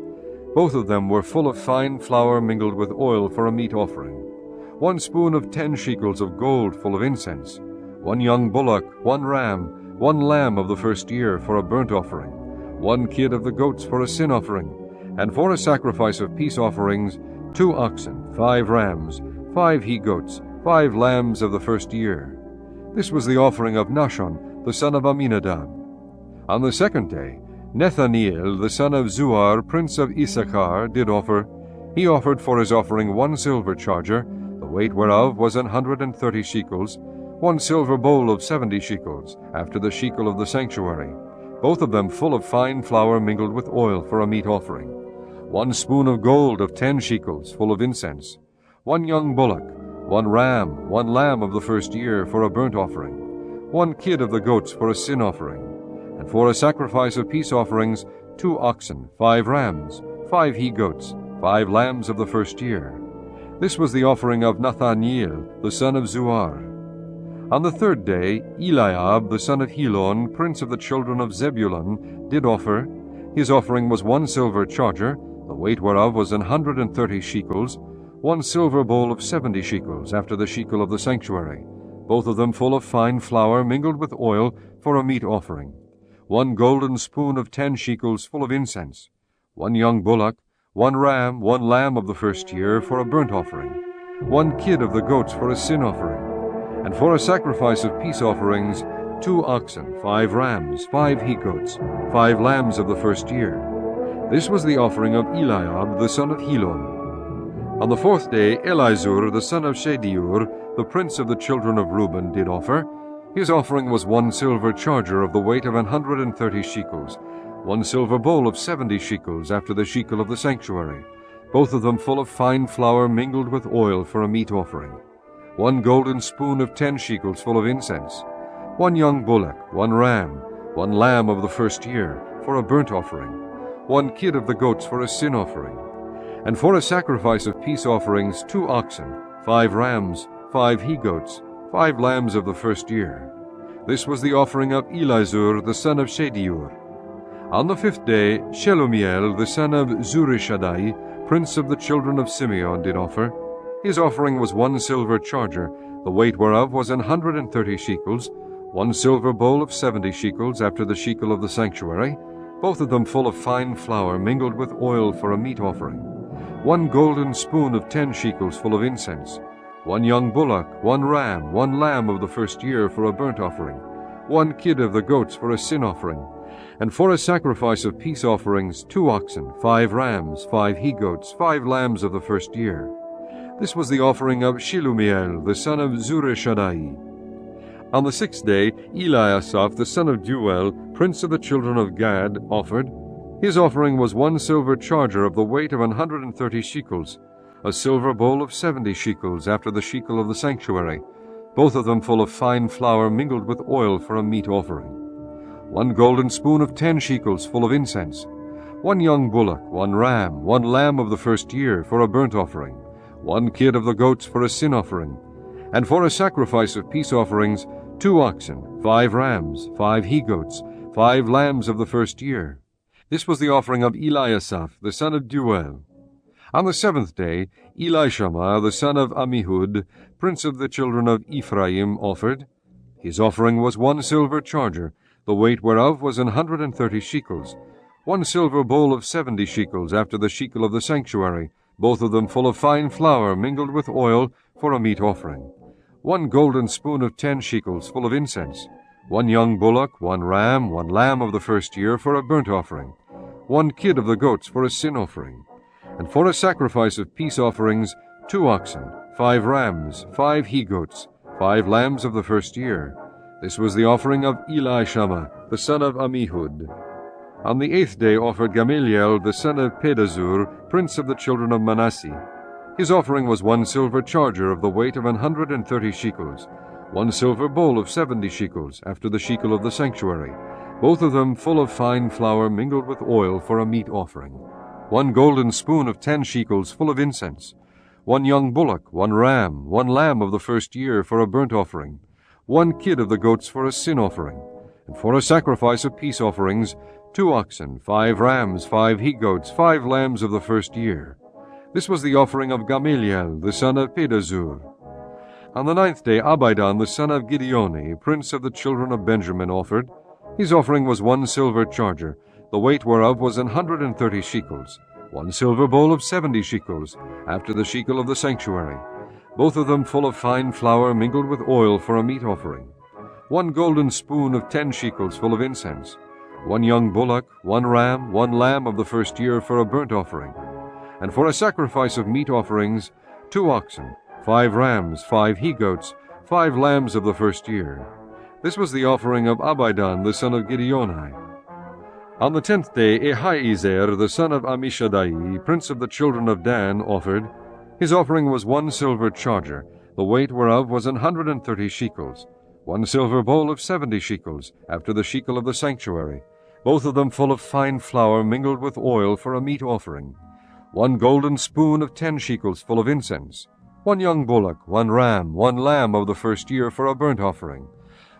Both of them were full of fine flour mingled with oil for a meat offering. 1 spoon of 10 shekels of gold full of incense, 1 young bullock, 1 ram, 1 lamb of the first year for a burnt offering, 1 kid of the goats for a sin offering, and for a sacrifice of peace offerings, 2 oxen, 5 rams, 5 he-goats, 5 lambs of the first year. This was the offering of Nahshon, the son of Amminadab. On the second day, Nethaneel, the son of Zuar, prince of Issachar, did offer. He offered for his offering 1 silver charger, the weight whereof was 130 shekels, 1 silver bowl of 70 shekels, after the shekel of the sanctuary, both of them full of fine flour mingled with oil for a meat offering. 1 spoon of gold of 10 shekels, full of incense. 1 young bullock, 1 ram, 1 lamb of the first year for a burnt offering. 1 kid of the goats for a sin offering. And for a sacrifice of peace offerings, 2 oxen, 5 rams, 5 he-goats, 5 lambs of the first year. This was the offering of Nethaneel, the son of Zuar. On the third day, Eliab, the son of Helon, prince of the children of Zebulun, did offer. His offering was 1 silver charger, the weight whereof was 130 shekels, 1 silver bowl of 70 shekels, after the shekel of the sanctuary, both of them full of fine flour mingled with oil for a meat offering. 1 golden spoon of 10 shekels, full of incense. 1 young bullock, 1 ram, 1 lamb of the first year for a burnt offering. 1 kid of the goats for a sin offering. And for a sacrifice of peace offerings, 2 oxen, 5 rams, 5 he-goats, 5 lambs of the first year. This was the offering of Eliab, the son of Helon. On the fourth day, Elizur, the son of Shedeur, the prince of the children of Reuben, did offer. His offering was 1 silver charger of the weight of 130 shekels, 1 silver bowl of 70 shekels, after the shekel of the sanctuary, both of them full of fine flour mingled with oil for a meat offering. 1 golden spoon of 10 shekels full of incense, 1 young bullock, 1 ram, 1 lamb of the first year, for a burnt offering, 1 kid of the goats for a sin offering, and for a sacrifice of peace offerings 2 oxen, 5 rams, 5 he-goats, 5 lambs of the first year. This was the offering of Elizur, the son of Shedeur. On the fifth day, Shelumiel, the son of Zurishaddai, prince of the children of Simeon, did offer. His offering was 1 silver charger, the weight whereof was 130 shekels, 1 silver bowl of 70 shekels, after the shekel of the sanctuary, both of them full of fine flour mingled with oil for a meat offering. 1 golden spoon of 10 shekels full of incense, 1 young bullock, 1 ram, 1 lamb of the first year for a burnt offering, 1 kid of the goats for a sin offering, and for a sacrifice of peace offerings 2 oxen, 5 rams, 5 he-goats, 5 lambs of the first year. This was the offering of Shelumiel, the son of Zurishaddai. On the sixth day, Eliasaph, the son of Deuel, prince of the children of Gad, offered. His offering was 1 silver charger of the weight of 130 shekels, a silver bowl of 70 shekels, after the shekel of the sanctuary, both of them full of fine flour mingled with oil for a meat offering. 1 golden spoon of 10 shekels full of incense, 1 young bullock, 1 ram, 1 lamb of the first year for a burnt offering, 1 kid of the goats for a sin offering, and for a sacrifice of peace offerings 2 oxen, 5 rams, 5 he-goats, 5 lambs of the first year. This was the offering of Eliasaph, the son of Deuel. On the 7th day, Elishama, the son of Ammihud, prince of the children of Ephraim, offered. His offering was 1 silver charger, the weight whereof was 130 shekels, 1 silver bowl of 70 shekels after the shekel of the sanctuary, both of them full of fine flour mingled with oil for a meat offering, 1 golden spoon of 10 shekels full of incense, 1 young bullock, 1 ram, 1 lamb of the first year for a burnt offering, 1 kid of the goats for a sin offering, and for a sacrifice of peace offerings 2 oxen, 5 rams, 5 he-goats, 5 lambs of the first year. This was the offering of Elishama, the son of Ammihud. On the 8th day offered Gamaliel, the son of Pedazur, prince of the children of Manasseh. His offering was 1 silver charger of the weight of 130 shekels, 1 silver bowl of 70 shekels after the shekel of the sanctuary, both of them full of fine flour mingled with oil for a meat offering, 1 golden spoon of 10 shekels full of incense, 1 young bullock, 1 ram, 1 lamb of the first year for a burnt offering, 1 kid of the goats for a sin offering, and for a sacrifice of peace offerings 2 oxen, 5 rams, 5 he-goats, 5 lambs of the first year. This was the offering of Gamaliel, the son of Pedazur. On the 9th day Abidan, the son of Gideoni, prince of the children of Benjamin, offered. His offering was 1 silver charger, the weight whereof was 130 shekels, 1 silver bowl of 70 shekels, after the shekel of the sanctuary, both of them full of fine flour mingled with oil for a meat offering, 1 golden spoon of 10 shekels full of incense, 1 young bullock, 1 ram, 1 lamb of the first year for a burnt offering, and for a sacrifice of meat offerings 2 oxen, 5 rams, 5 he-goats, 5 lambs of the first year. This was the offering of Abidan, the son of Gideoni. On the 10th day Ahiezer, the son of Ammishaddai, prince of the children of Dan, offered. His offering was 1 silver charger, the weight whereof was 130 shekels, 1 silver bowl of 70 shekels, after the shekel of the sanctuary, both of them full of fine flour mingled with oil for a meat offering, 1 golden spoon of 10 shekels full of incense, 1 young bullock, 1 ram, 1 lamb of the first year for a burnt offering,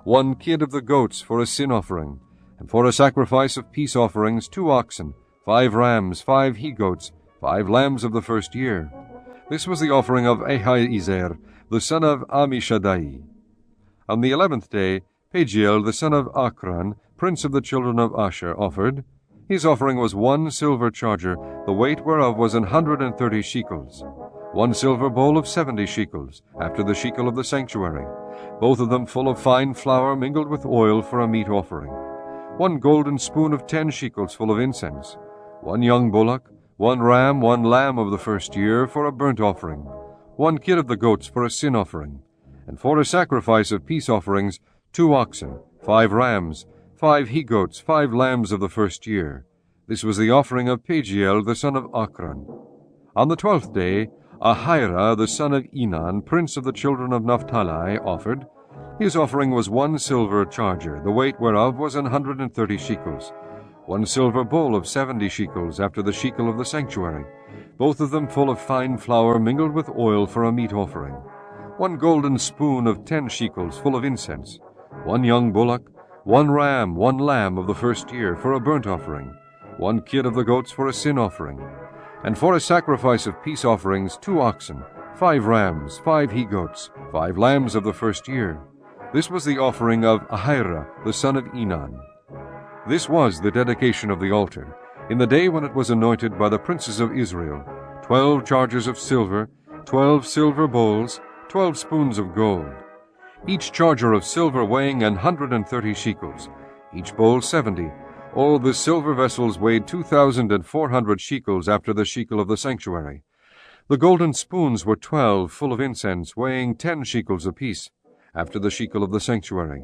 1 kid of the goats for a sin offering, and for a sacrifice of peace offerings 2 oxen, 5 rams, 5 he-goats, 5 lambs of the first year. This was the offering of Ahiezer, the son of Ammishaddai. On the 11th day Pagiel, the son of Achran, prince of the children of Asher, offered. His offering was 1 silver charger, the weight whereof was 130 shekels, 1 silver bowl of 70 shekels, after the shekel of the sanctuary, both of them full of fine flour mingled with oil for a meat offering, 1 golden spoon of 10 shekels full of incense, 1 young bullock, 1 ram, 1 lamb of the first year for a burnt offering, 1 kid of the goats for a sin offering, and for a sacrifice of peace offerings 2 oxen, 5 rams, 5 he-goats, 5 lambs of the first year. This was the offering of Pagiel, the son of Achran. On the 12th day Ahira, the son of Enan, prince of the children of Naphtali, offered. His offering was 1 silver charger, the weight whereof was 130 shekels, 1 silver bowl of 70 shekels after the shekel of the sanctuary, both of them full of fine flour mingled with oil for a meat offering, 1 golden spoon of 10 shekels full of incense, 1 young bullock, 1 ram, 1 lamb of the first year for a burnt offering, 1 kid of the goats for a sin offering, and for a sacrifice of peace offerings 2 oxen, 5 rams, 5 he-goats, 5 lambs of the first year. This was the offering of Ahira, the son of Enan. This was the dedication of the altar, in the day when it was anointed by the princes of Israel, 12 chargers of silver, 12 silver bowls, 12 spoons of gold, each charger of silver weighing 130 shekels, each bowl 70. All the silver vessels weighed 2,400 shekels after the shekel of the sanctuary. The golden spoons were 12, full of incense, weighing 10 shekels apiece, after the shekel of the sanctuary.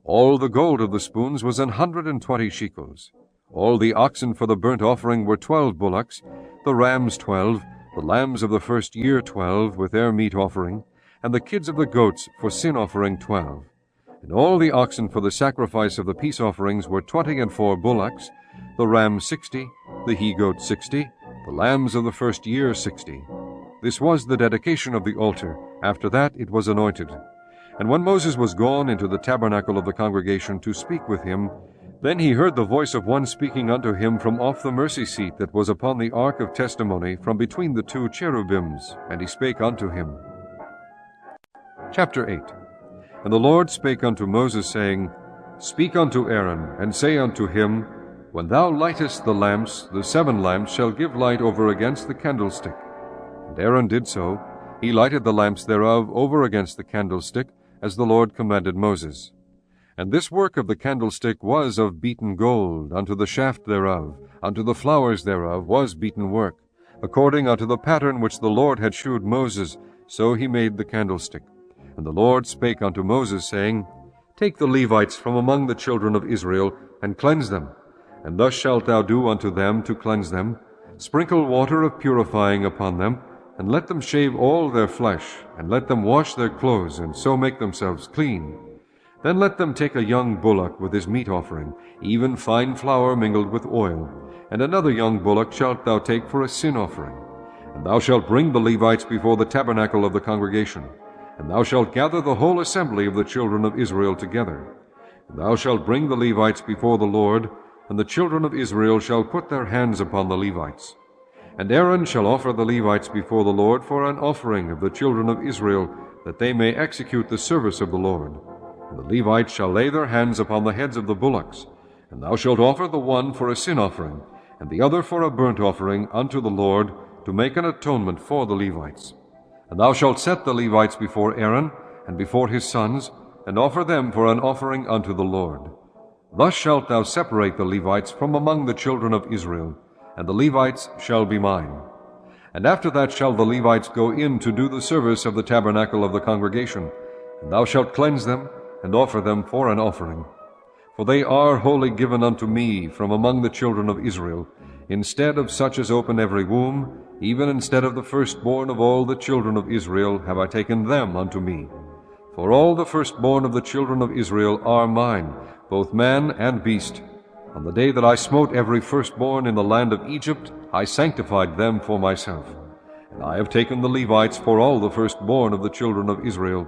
All the gold of the spoons was 120 shekels. All the oxen for the burnt offering were 12 bullocks, the rams 12, the lambs of the first year 12, with their meat offering, and the kids of the goats for sin offering 12. And all the oxen for the sacrifice of the peace offerings were 24 bullocks, the rams 60, the he-goat 60, the lambs of the first year 60. This was the dedication of the altar. After that it was anointed. And when Moses was gone into the tabernacle of the congregation to speak with him, Then he heard the voice of one speaking unto him from off the mercy seat that was upon the ark of testimony, from between the two cherubims, and he spake unto him. Chapter 8. And the Lord spake unto Moses, saying, Speak unto Aaron, and say unto him, When thou lightest the lamps, the 7 lamps shall give light over against the candlestick. And Aaron did so. He lighted the lamps thereof over against the candlestick, as the Lord commanded Moses. And this work of the candlestick was of beaten gold, unto the shaft thereof, unto the flowers thereof was beaten work. According unto the pattern which the Lord had shewed Moses, so he made the candlestick. And the Lord spake unto Moses, saying, Take the Levites from among the children of Israel, and cleanse them. And thus shalt thou do unto them to cleanse them. Sprinkle water of purifying upon them, and let them shave all their flesh, and let them wash their clothes, and so make themselves clean. Then let them take a young bullock with his meat offering, even fine flour mingled with oil, and another young bullock shalt thou take for a sin offering. And thou shalt bring the Levites before the tabernacle of the congregation. And thou shalt gather the whole assembly of the children of Israel together. And thou shalt bring the Levites before the Lord, and the children of Israel shall put their hands upon the Levites. And Aaron shall offer the Levites before the Lord for an offering of the children of Israel, that they may execute the service of the Lord. And the Levites shall lay their hands upon the heads of the bullocks. And thou shalt offer the one for a sin offering, and the other for a burnt offering unto the Lord, to make an atonement for the Levites. And thou shalt set the Levites before Aaron, and before his sons, and offer them for an offering unto the Lord. Thus shalt thou separate the Levites from among the children of Israel, and the Levites shall be mine. And after that shall the Levites go in to do the service of the tabernacle of the congregation, and thou shalt cleanse them, and offer them for an offering. For they are wholly given unto me from among the children of Israel, instead of such as open every womb, even instead of the firstborn of all the children of Israel have I taken them unto me. For all the firstborn of the children of Israel are mine, both man and beast. On the day that I smote every firstborn in the land of Egypt, I sanctified them for myself. And I have taken the Levites for all the firstborn of the children of Israel.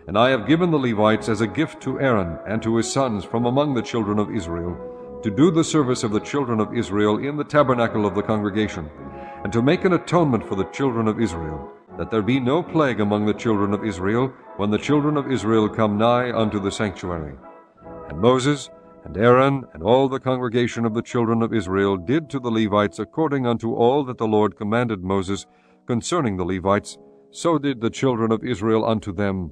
And I have given the Levites as a gift to Aaron and to his sons from among the children of Israel, to do the service of the children of Israel in the tabernacle of the congregation, and to make an atonement for the children of Israel, that there be no plague among the children of Israel, when the children of Israel come nigh unto the sanctuary. And Moses, and Aaron, and all the congregation of the children of Israel did to the Levites according unto all that the Lord commanded Moses concerning the Levites, so did the children of Israel unto them.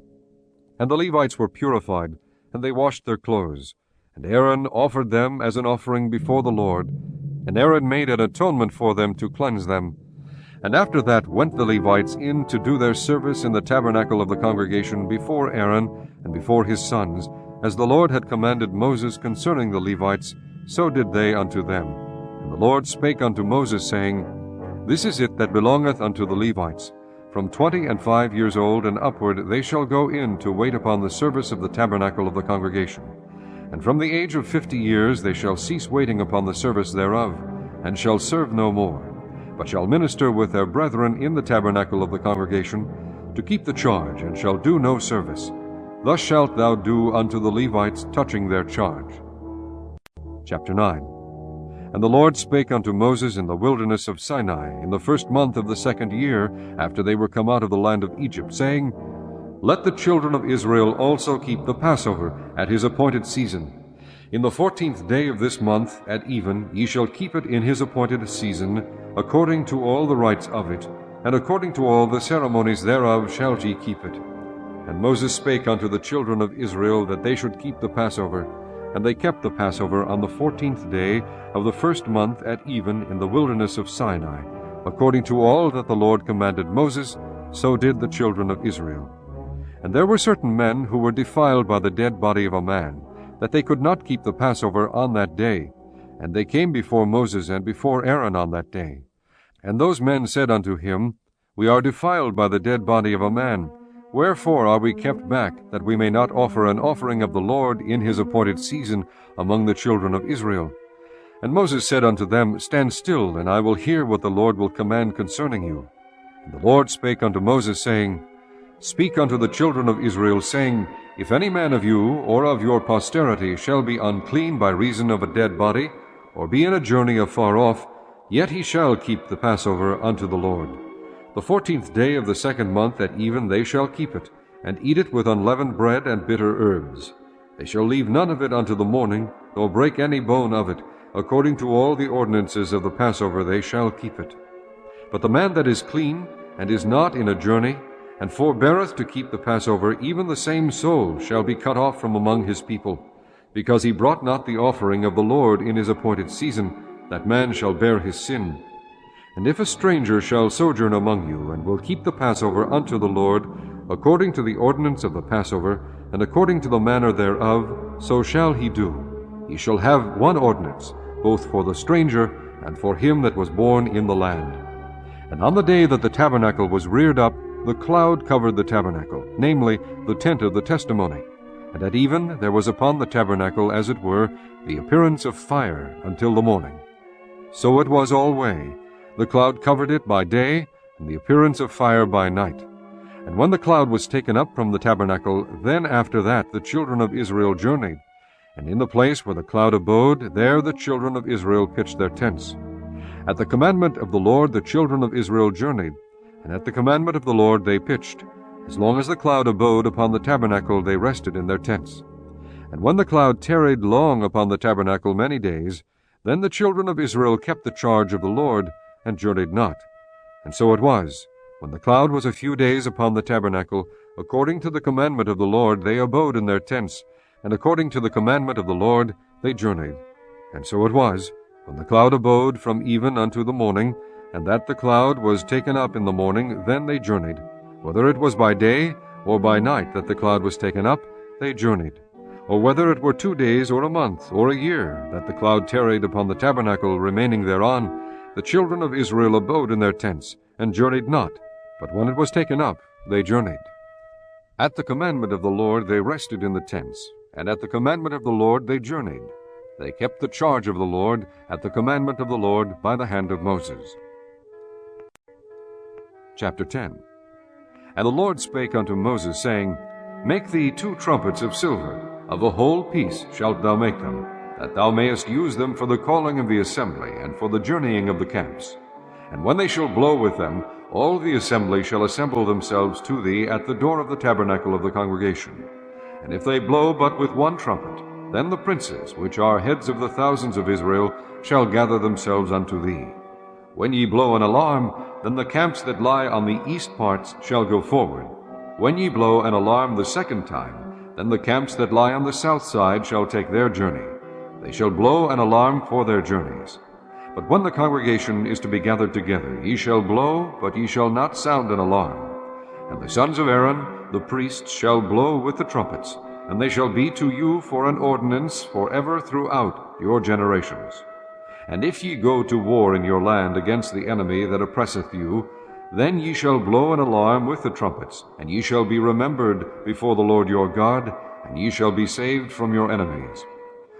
And the Levites were purified, and they washed their clothes. And Aaron offered them as an offering before the Lord, and Aaron made an atonement for them to cleanse them. And after that went the Levites in to do their service in the tabernacle of the congregation before Aaron and before his sons, as the Lord had commanded Moses concerning the Levites, so did they unto them. And the Lord spake unto Moses, saying, This is it that belongeth unto the Levites. From 25 years old and upward they shall go in to wait upon the service of the tabernacle of the congregation. And from the age of 50 years they shall cease waiting upon the service thereof, and shall serve no more, but shall minister with their brethren in the tabernacle of the congregation, to keep the charge, and shall do no service. Thus shalt thou do unto the Levites touching their charge. Chapter 9. And the Lord spake unto Moses in the wilderness of Sinai, in the 1st month of the 2nd year, after they were come out of the land of Egypt, saying, Let the children of Israel also keep the Passover at his appointed season. In the 14th day of this month, at even, ye shall keep it in his appointed season, according to all the rites of it, and according to all the ceremonies thereof shall ye keep it. And Moses spake unto the children of Israel that they should keep the Passover. And they kept the Passover on the 14th day of the 1st month at even in the wilderness of Sinai. According to all that the Lord commanded Moses, so did the children of Israel. And there were certain men who were defiled by the dead body of a man, that they could not keep the Passover on that day. And they came before Moses and before Aaron on that day. And those men said unto him, We are defiled by the dead body of a man. Wherefore are we kept back, that we may not offer an offering of the Lord in his appointed season among the children of Israel? And Moses said unto them, Stand still, and I will hear what the Lord will command concerning you. And the Lord spake unto Moses, saying, Speak unto the children of Israel, saying, If any man of you or of your posterity shall be unclean by reason of a dead body, or be in a journey afar off, yet he shall keep the Passover unto the Lord. The 14th day of the 2nd month at even they shall keep it, and eat it with unleavened bread and bitter herbs. They shall leave none of it unto the morning, nor break any bone of it. According to all the ordinances of the Passover they shall keep it. But the man that is clean, and is not in a journey, and forbeareth to keep the Passover, even the same soul shall be cut off from among his people, because he brought not the offering of the Lord in his appointed season. That man shall bear his sin. And if a stranger shall sojourn among you, and will keep the Passover unto the Lord, according to the ordinance of the Passover, and according to the manner thereof, so shall he do. He shall have one ordinance, both for the stranger and for him that was born in the land. And on the day that the tabernacle was reared up, the cloud covered the tabernacle, namely, the tent of the testimony. And at even there was upon the tabernacle, as it were, the appearance of fire until the morning. So it was alway. The cloud covered it by day, and the appearance of fire by night. And when the cloud was taken up from the tabernacle, then after that the children of Israel journeyed. And in the place where the cloud abode, there the children of Israel pitched their tents. At the commandment of the Lord the children of Israel journeyed, and at the commandment of the Lord they pitched. As long as the cloud abode upon the tabernacle, they rested in their tents. And when the cloud tarried long upon the tabernacle many days, then the children of Israel kept the charge of the Lord, and journeyed not. And so it was, when the cloud was a few days upon the tabernacle, according to the commandment of the Lord they abode in their tents, and according to the commandment of the Lord they journeyed. And so it was, when the cloud abode from even unto the morning, and that the cloud was taken up in the morning, then they journeyed. Whether it was by day or by night that the cloud was taken up, they journeyed. Or whether it were 2 days or a month or a year that the cloud tarried upon the tabernacle remaining thereon, the children of Israel abode in their tents, and journeyed not. But when it was taken up, they journeyed. At the commandment of the Lord they rested in the tents, and at the commandment of the Lord they journeyed. They kept the charge of the Lord at the commandment of the Lord by the hand of Moses. Chapter 10. And the Lord spake unto Moses, saying, Make thee 2 trumpets of silver, of a whole piece shalt thou make them, that thou mayest use them for the calling of the assembly, and for the journeying of the camps. And when they shall blow with them, all the assembly shall assemble themselves to thee at the door of the tabernacle of the congregation. And if they blow but with 1 trumpet, then the princes, which are heads of the thousands of Israel, shall gather themselves unto thee. When ye blow an alarm, then the camps that lie on the east parts shall go forward. When ye blow an alarm the 2nd time, then the camps that lie on the south side shall take their journey. They shall blow an alarm for their journeys. But when the congregation is to be gathered together, ye shall blow, but ye shall not sound an alarm. And the sons of Aaron, the priests, shall blow with the trumpets, and they shall be to you for an ordinance forever throughout your generations. And if ye go to war in your land against the enemy that oppresseth you, then ye shall blow an alarm with the trumpets, and ye shall be remembered before the Lord your God, and ye shall be saved from your enemies.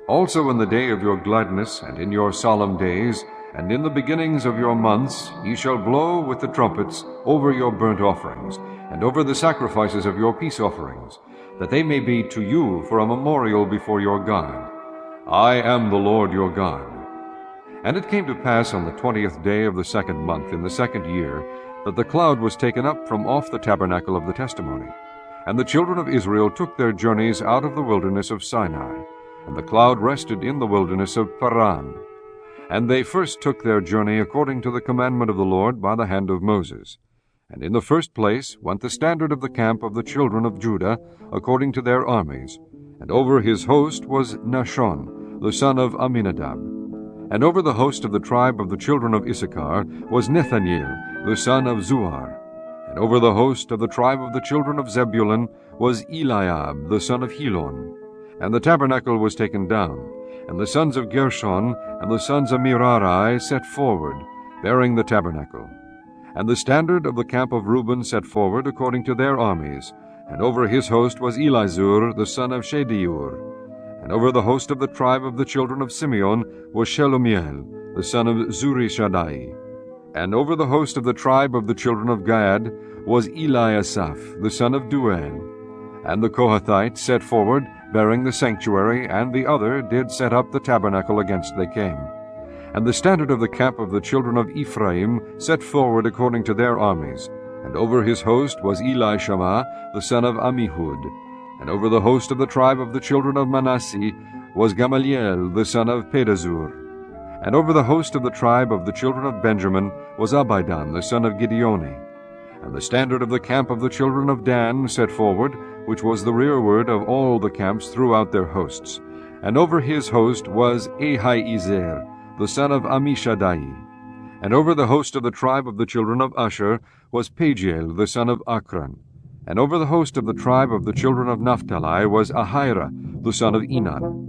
Also in the day of your gladness, and in your solemn days, and in the beginnings of your months, ye shall blow with the trumpets over your burnt offerings, and over the sacrifices of your peace offerings, that they may be to you for a memorial before your God. I am the Lord your God. And it came to pass on the 20th day of the 2nd month in the 2nd year, that the cloud was taken up from off the tabernacle of the testimony. And the children of Israel took their journeys out of the wilderness of Sinai, and the cloud rested in the wilderness of Paran. And they first took their journey according to the commandment of the Lord by the hand of Moses. And in the first place went the standard of the camp of the children of Judah, according to their armies. And over his host was Nahshon, the son of Amminadab. And over the host of the tribe of the children of Issachar was Nethaniel, the son of Zuar. And over the host of the tribe of the children of Zebulun was Eliab, the son of Helon. And the tabernacle was taken down, and the sons of Gershon and the sons of Merari set forward, bearing the tabernacle. And the standard of the camp of Reuben set forward according to their armies, and over his host was Elizur, the son of Shedeur. And over the host of the tribe of the children of Simeon was Shelumiel, the son of Zurishaddai. And over the host of the tribe of the children of Gad was Eliasaph, the son of Duel. And the Kohathites set forward, bearing the sanctuary, and the other did set up the tabernacle against they came. And the standard of the camp of the children of Ephraim set forward according to their armies. And over his host was Elishama, the son of Ammihud. And over the host of the tribe of the children of Manasseh was Gamaliel, the son of Pedazur. And over the host of the tribe of the children of Benjamin was Abidan, the son of Gideoni. And the standard of the camp of the children of Dan set forward, which was the rearward of all the camps throughout their hosts. And over his host was Ahiezer, the son of Ammishaddai. And over the host of the tribe of the children of Asher was Pagiel, the son of Akran. And over the host of the tribe of the children of Naphtali was Ahira, the son of Enan.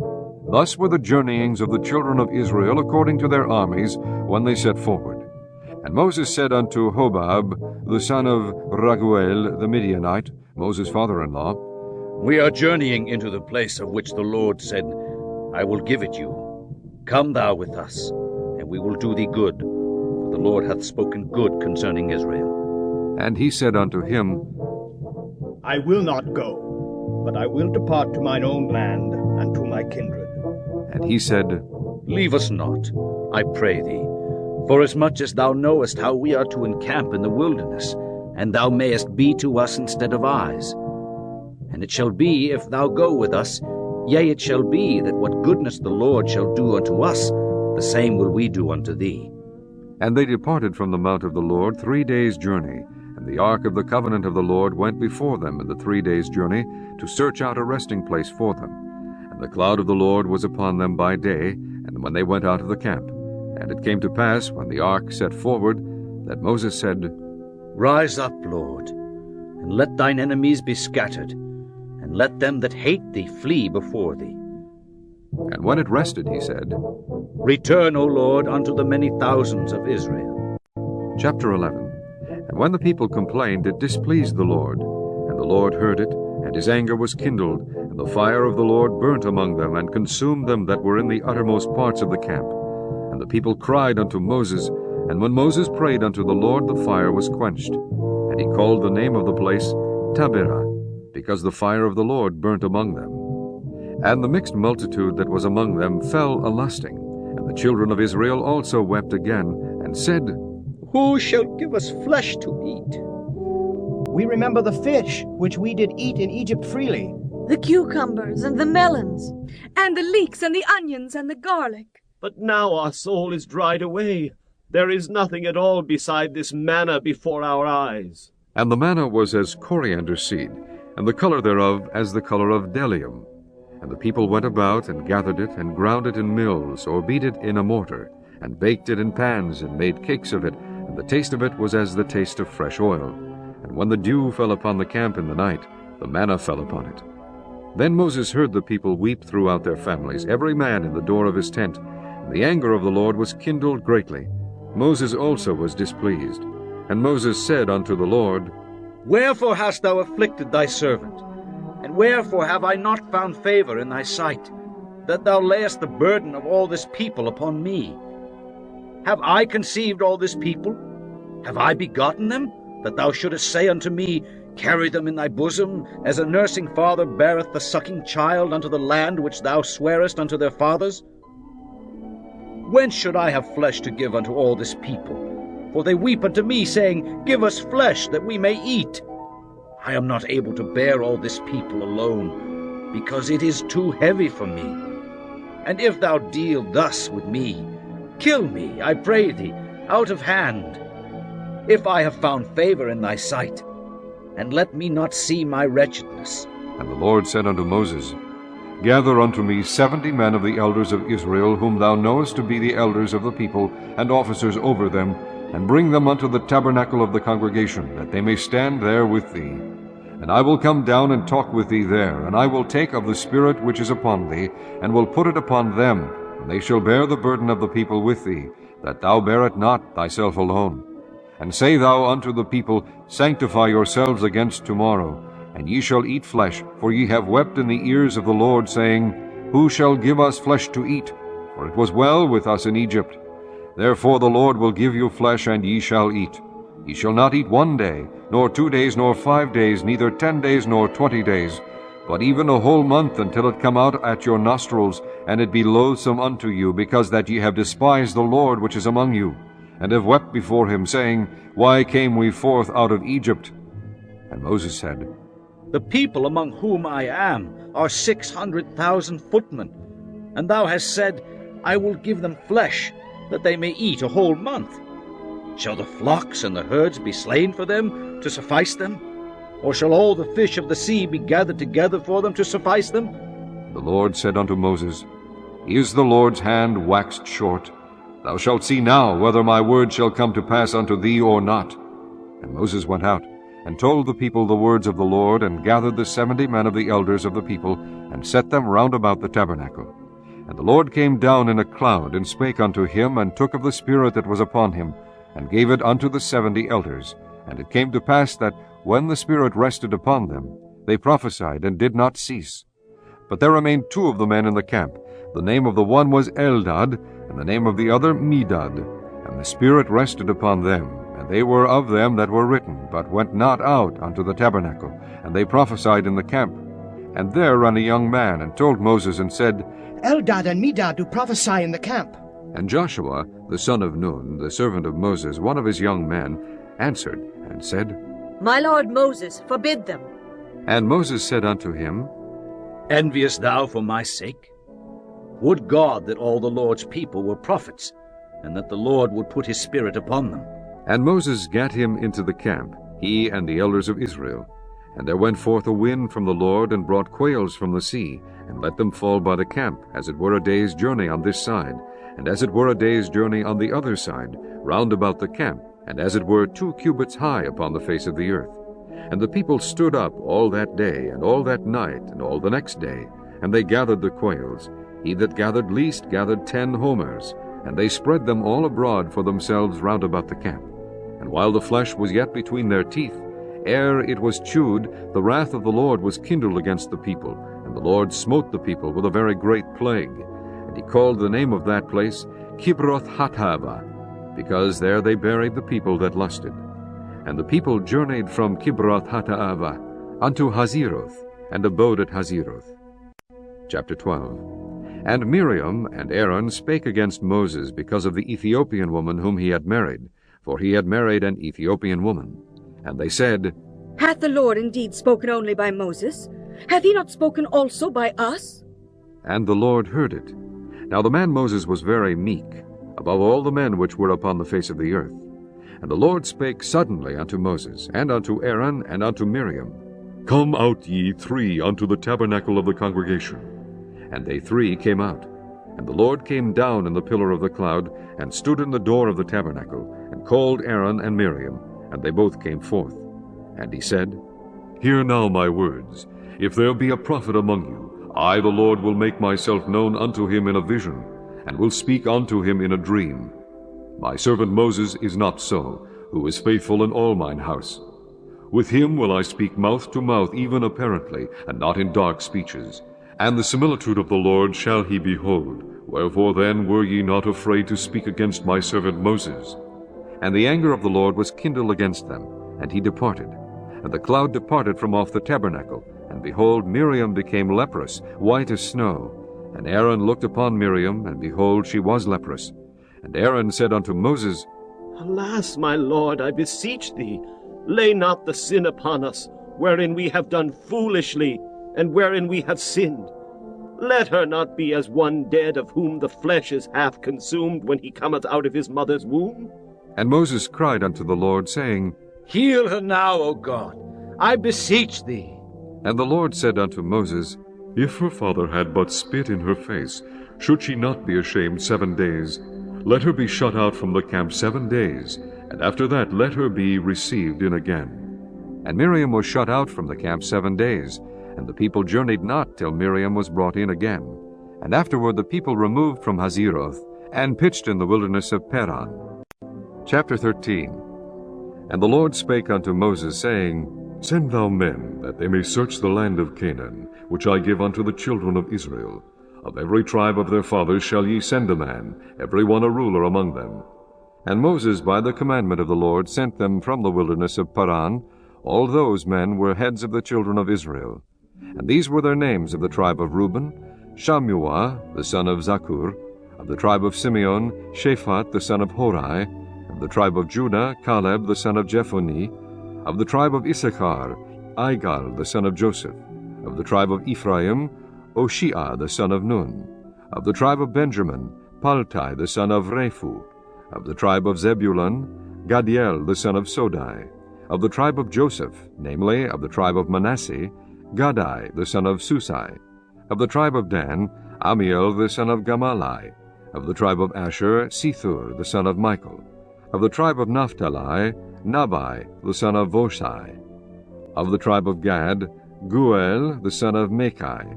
Thus were the journeyings of the children of Israel according to their armies when they set forward. And Moses said unto Hobab, the son of Raguel the Midianite, Moses' father-in-law, We are journeying into the place of which the Lord said, I will give it you. Come thou with us, and we will do thee good, for the Lord hath spoken good concerning Israel. And he said unto him, I will not go, but I will depart to mine own land and to my kindred. And he said, Leave us not, I pray thee, forasmuch as thou knowest how we are to encamp in the wilderness, and thou mayest be to us instead of eyes. And it shall be, if thou go with us, yea, it shall be, that what goodness the Lord shall do unto us, the same will we do unto thee. And they departed from the mount of the Lord 3 days' journey, and the ark of the covenant of the Lord went before them in the 3 days' journey, to search out a resting place for them. And the cloud of the Lord was upon them by day, and when they went out of the camp. And it came to pass, when the ark set forward, that Moses said, Rise up, Lord, and let thine enemies be scattered, and let them that hate thee flee before thee. And when it rested, he said, Return, O Lord, unto the many thousands of Israel. Chapter 11. And when the people complained, it displeased the Lord. And the Lord heard it, and his anger was kindled, and the fire of the Lord burnt among them, and consumed them that were in the uttermost parts of the camp. And the people cried unto Moses, and when Moses prayed unto the Lord, the fire was quenched. And he called the name of the place Taberah, because the fire of the Lord burnt among them. And the mixed multitude that was among them fell a-lusting. And the children of Israel also wept again, and said, Who shall give us flesh to eat? We remember the fish which we did eat in Egypt freely, the cucumbers and the melons, and the leeks and the onions and the garlic. But now our soul is dried away. There is nothing at all beside this manna before our eyes. And the manna was as coriander seed, and the color thereof as the color of bdellium. And the people went about, and gathered it, and ground it in mills, or beat it in a mortar, and baked it in pans, and made cakes of it, and the taste of it was as the taste of fresh oil. And when the dew fell upon the camp in the night, the manna fell upon it. Then Moses heard the people weep throughout their families, every man in the door of his tent. And the anger of the Lord was kindled greatly. Moses also was displeased. And Moses said unto the Lord, Wherefore hast thou afflicted thy servant? And wherefore have I not found favor in thy sight, that thou layest the burden of all this people upon me? Have I conceived all this people? Have I begotten them, that thou shouldest say unto me, Carry them in thy bosom, as a nursing father beareth the sucking child unto the land which thou swarest unto their fathers? Whence should I have flesh to give unto all this people? For they weep unto me, saying, Give us flesh, that we may eat. I am not able to bear all this people alone, because it is too heavy for me. And if thou deal thus with me, kill me, I pray thee, out of hand, if I have found favor in thy sight, and let me not see my wretchedness. And the Lord said unto Moses, Gather unto me 70 men of the elders of Israel, whom thou knowest to be the elders of the people, and officers over them, and bring them unto the tabernacle of the congregation, that they may stand there with thee. And I will come down and talk with thee there, and I will take of the Spirit which is upon thee, and will put it upon them, and they shall bear the burden of the people with thee, that thou bear it not thyself alone. And say thou unto the people, Sanctify yourselves against tomorrow, and ye shall eat flesh, for ye have wept in the ears of the Lord, saying, Who shall give us flesh to eat? For it was well with us in Egypt. Therefore the Lord will give you flesh, and ye shall eat. Ye shall not eat 1 day, nor 2 days, nor 5 days, neither 10 days, nor 20 days, but even a whole month, until it come out at your nostrils, and it be loathsome unto you, because that ye have despised the Lord which is among you, and have wept before him, saying, Why came we forth out of Egypt? And Moses said, The people among whom I am are 600,000 footmen, and thou hast said, I will give them flesh, that they may eat a whole month. Shall the flocks and the herds be slain for them, to suffice them? Or shall all the fish of the sea be gathered together for them, to suffice them? The Lord said unto Moses, Is the Lord's hand waxed short? Thou shalt see now whether my word shall come to pass unto thee or not. And Moses went out, and told the people the words of the Lord, and gathered the 70 men of the elders of the people, and set them round about the tabernacle. And the Lord came down in a cloud, and spake unto him, and took of the Spirit that was upon him, and gave it unto the 70 elders. And it came to pass that, when the Spirit rested upon them, they prophesied, and did not cease. But there remained 2 of the men in the camp. The name of the one was Eldad, and the name of the other Medad. And the Spirit rested upon them, and they were of them that were written, but went not out unto the tabernacle, and they prophesied in the camp. And there ran a young man, and told Moses, and said, Eldad and Medad do prophesy in the camp. And Joshua, the son of Nun, the servant of Moses, one of his young men, answered, and said, My lord Moses, forbid them. And Moses said unto him, Enviest thou for my sake? Would God that all the Lord's people were prophets, and that the Lord would put his Spirit upon them. And Moses gat him into the camp, he and the elders of Israel. And there went forth a wind from the Lord, and brought quails from the sea, and let them fall by the camp, as it were a day's journey on this side, and as it were a day's journey on the other side, round about the camp, and as it were 2 cubits high upon the face of the earth. And the people stood up all that day, and all that night, and all the next day, and they gathered the quails. He that gathered least gathered 10 homers, and they spread them all abroad for themselves round about the camp. And while the flesh was yet between their teeth, ere it was chewed, the wrath of the Lord was kindled against the people, and the Lord smote the people with a very great plague. And he called the name of that place Kibroth-Hattaavah, because there they buried the people that lusted. And the people journeyed from Kibroth-Hattaavah unto Hazeroth, and abode at Hazeroth. Chapter 12. And Miriam and Aaron spake against Moses because of the Ethiopian woman whom he had married, for he had married an Ethiopian woman. And they said, Hath the Lord indeed spoken only by Moses? Hath he not spoken also by us? And the Lord heard it. Now the man Moses was very meek, above all the men which were upon the face of the earth. And the Lord spake suddenly unto Moses, and unto Aaron, and unto Miriam, Come out ye 3 unto the tabernacle of the congregation. And they 3 came out. And the Lord came down in the pillar of the cloud, and stood in the door of the tabernacle, and called Aaron and Miriam, and they both came forth. And he said, Hear now my words. If there be a prophet among you, I the Lord will make myself known unto him in a vision, and will speak unto him in a dream. My servant Moses is not so, who is faithful in all mine house. With him will I speak mouth to mouth, even apparently, and not in dark speeches. And the similitude of the Lord shall he behold. Wherefore then were ye not afraid to speak against my servant Moses? And the anger of the Lord was kindled against them, and he departed. And the cloud departed from off the tabernacle, and behold, Miriam became leprous, white as snow. And Aaron looked upon Miriam, and behold, she was leprous. And Aaron said unto Moses, Alas, my lord, I beseech thee, lay not the sin upon us, wherein we have done foolishly, and wherein we have sinned. Let her not be as one dead, of whom the flesh is half consumed when he cometh out of his mother's womb. And Moses cried unto the Lord, saying, Heal her now, O God, I beseech thee. And the Lord said unto Moses, If her father had but spit in her face, should she not be ashamed 7 days? Let her be shut out from the camp 7 days, and after that let her be received in again. And Miriam was shut out from the camp 7 days, and the people journeyed not till Miriam was brought in again. And afterward the people removed from Hazeroth, and pitched in the wilderness of Paran. Chapter 13. And the Lord spake unto Moses, saying, Send thou men, that they may search the land of Canaan, which I give unto the children of Israel. Of every tribe of their fathers shall ye send a man, every one a ruler among them. And Moses, by the commandment of the Lord, sent them from the wilderness of Paran. All those men were heads of the children of Israel. And these were their names: of the tribe of Reuben, Shammua the son of Zakur; of the tribe of Simeon, Shaphat the son of Hori; of the tribe of Judah, Caleb the son of Jephunneh; of the tribe of Issachar, Igal the son of Joseph; of the tribe of Ephraim, Oshea the son of Nun; of the tribe of Benjamin, Paltai the son of Rephu; of the tribe of Zebulun, Gadiel the son of Sodai; of the tribe of Joseph, namely, of the tribe of Manasseh, Gadai the son of Susai; of the tribe of Dan, Amiel the son of Gamalai; of the tribe of Asher, Sethur the son of Michael; of the tribe of Naphtali, Nabai the son of Voshai; of the tribe of Gad, Guel the son of Machai.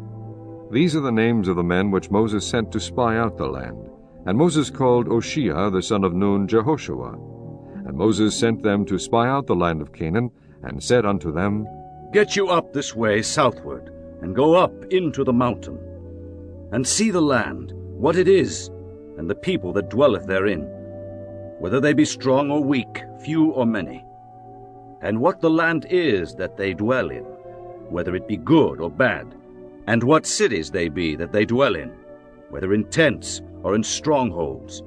These are the names of the men which Moses sent to spy out the land. And Moses called Oshea the son of Nun Jehoshua. And Moses sent them to spy out the land of Canaan, and said unto them, Get you up this way southward, and go up into the mountain, and see the land, what it is, and the people that dwelleth therein, whether they be strong or weak, few or many, and what the land is that they dwell in, whether it be good or bad, and what cities they be that they dwell in, whether in tents or in strongholds,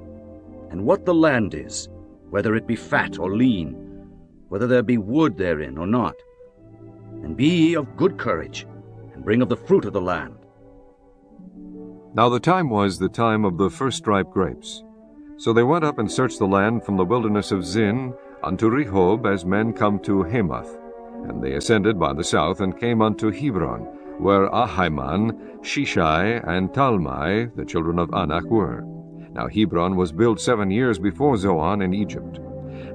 and what the land is, whether it be fat or lean, whether there be wood therein or not. And be ye of good courage, and bring of the fruit of the land. Now the time was the time of the first ripe grapes. So they went up and searched the land from the wilderness of Zin unto Rehob, as men come to Hamath. And they ascended by the south, and came unto Hebron, where Ahiman, Shishai, and Talmai, the children of Anak, were. Now Hebron was built 7 years before Zoan in Egypt.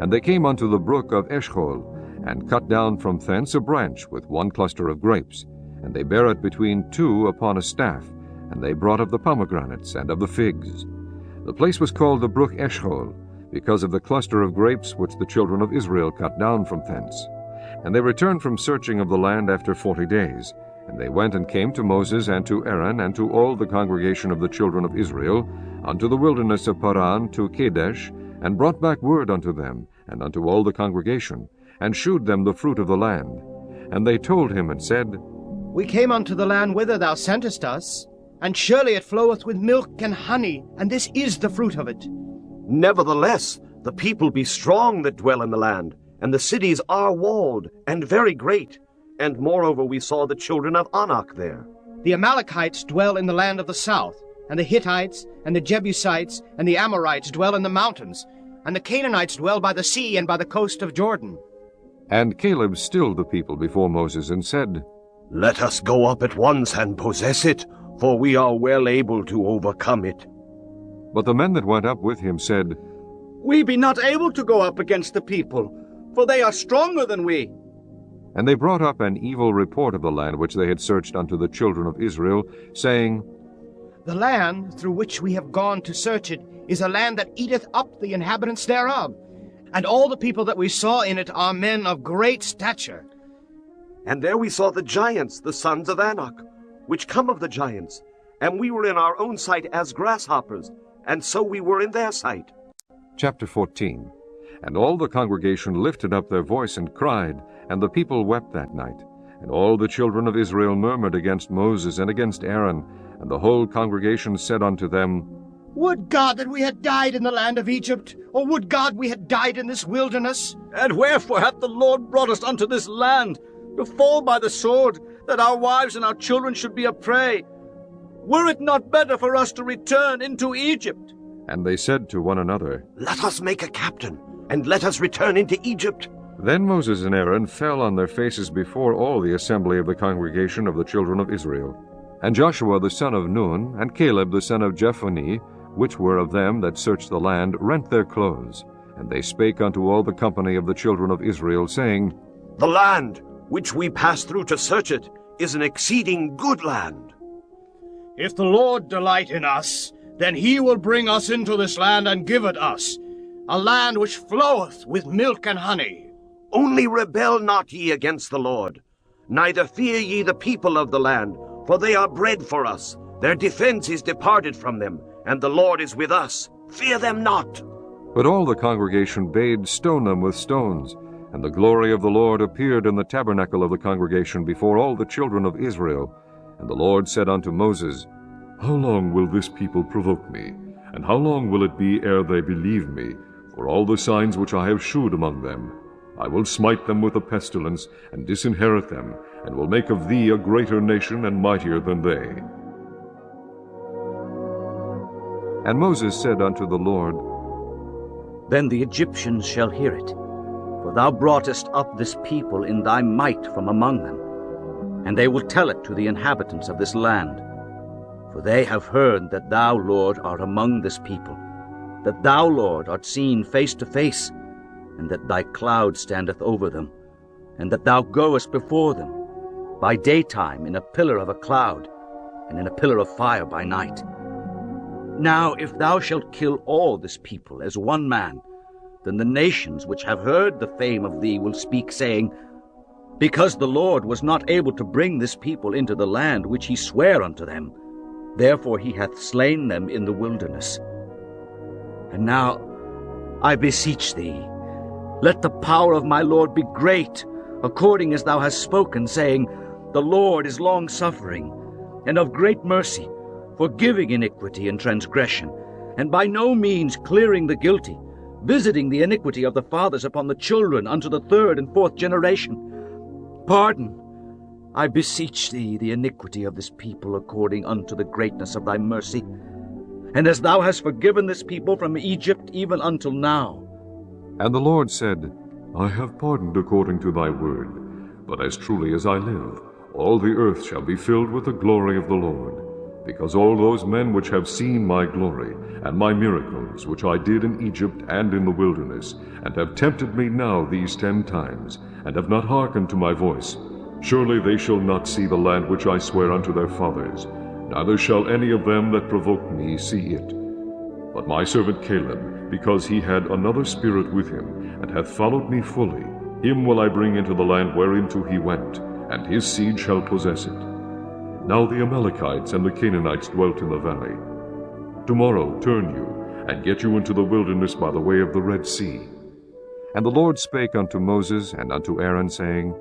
And they came unto the brook of Eshcol, and cut down from thence a branch with one cluster of grapes. And they bare it between two upon a staff, and they brought of the pomegranates and of the figs. The place was called the brook Eshcol, because of the cluster of grapes which the children of Israel cut down from thence. And they returned from searching of the land after 40 days. And they went and came to Moses and to Aaron and to all the congregation of the children of Israel unto the wilderness of Paran to Kadesh, and brought back word unto them and unto all the congregation, and shewed them the fruit of the land. And they told him and said, We came unto the land whither thou sentest us, and surely it floweth with milk and honey, and this is the fruit of it. Nevertheless, the people be strong that dwell in the land, and the cities are walled, and very great. And moreover we saw the children of Anak there. The Amalekites dwell in the land of the south, and the Hittites, and the Jebusites, and the Amorites dwell in the mountains, and the Canaanites dwell by the sea and by the coast of Jordan. And Caleb stilled the people before Moses, and said, Let us go up at once and possess it, for we are well able to overcome it. But the men that went up with him said, We be not able to go up against the people, for they are stronger than we. And they brought up an evil report of the land which they had searched unto the children of Israel, saying, The land through which we have gone to search it is a land that eateth up the inhabitants thereof, and all the people that we saw in it are men of great stature. And there we saw the giants, the sons of Anak, which come of the giants, and we were in our own sight as grasshoppers, and so we were in their sight. Chapter 14. And all the congregation lifted up their voice and cried, and the people wept that night. And all the children of Israel murmured against Moses and against Aaron, and the whole congregation said unto them, Would God that we had died in the land of Egypt, or would God we had died in this wilderness? And wherefore hath the Lord brought us unto this land, to fall by the sword, that our wives and our children should be a prey? Were it not better for us to return into Egypt? And they said to one another, Let us make a captain, and let us return into Egypt. Then Moses and Aaron fell on their faces before all the assembly of the congregation of the children of Israel. And Joshua the son of Nun, and Caleb the son of Jephunneh, which were of them that searched the land, rent their clothes. And they spake unto all the company of the children of Israel, saying, The land which we passed through to search it is an exceeding good land. If the Lord delight in us, then he will bring us into this land and give it us, a land which floweth with milk and honey. Only rebel not ye against the Lord, neither fear ye the people of the land, for they are bread for us. Their defense is departed from them, and the Lord is with us. Fear them not. But all the congregation bade stone them with stones. And the glory of the Lord appeared in the tabernacle of the congregation before all the children of Israel. And the Lord said unto Moses, How long will this people provoke me? And how long will it be ere they believe me, for all the signs which I have shewed among them? I will smite them with a pestilence, and disinherit them, and will make of thee a greater nation and mightier than they. And Moses said unto the Lord, Then the Egyptians shall hear it, for thou broughtest up this people in thy might from among them, and they will tell it to the inhabitants of this land. For they have heard that thou, Lord, art among this people, that thou, Lord, art seen face to face, and that thy cloud standeth over them, and that thou goest before them, by daytime in a pillar of a cloud, and in a pillar of fire by night. Now if thou shalt kill all this people as one man, then the nations which have heard the fame of thee will speak, saying, Because the Lord was not able to bring this people into the land which he sware unto them, therefore he hath slain them in the wilderness. And now, I beseech thee, let the power of my Lord be great, according as thou hast spoken, saying, The Lord is long-suffering, and of great mercy, forgiving iniquity and transgression, and by no means clearing the guilty, visiting the iniquity of the fathers upon the children unto the third and fourth generation. Pardon, I beseech thee, the iniquity of this people according unto the greatness of thy mercy, and as thou hast forgiven this people from Egypt even until now. And the Lord said, I have pardoned according to thy word, but as truly as I live, all the earth shall be filled with the glory of the Lord. Because all those men which have seen my glory, and my miracles, which I did in Egypt and in the wilderness, and have tempted me now these 10 times, and have not hearkened to my voice, surely they shall not see the land which I swear unto their fathers, neither shall any of them that provoke me see it. But my servant Caleb, because he had another spirit with him, and hath followed me fully, him will I bring into the land whereinto he went, and his seed shall possess it. Now the Amalekites and the Canaanites dwelt in the valley. Tomorrow turn you, and get you into the wilderness by the way of the Red Sea. And the Lord spake unto Moses and unto Aaron, saying,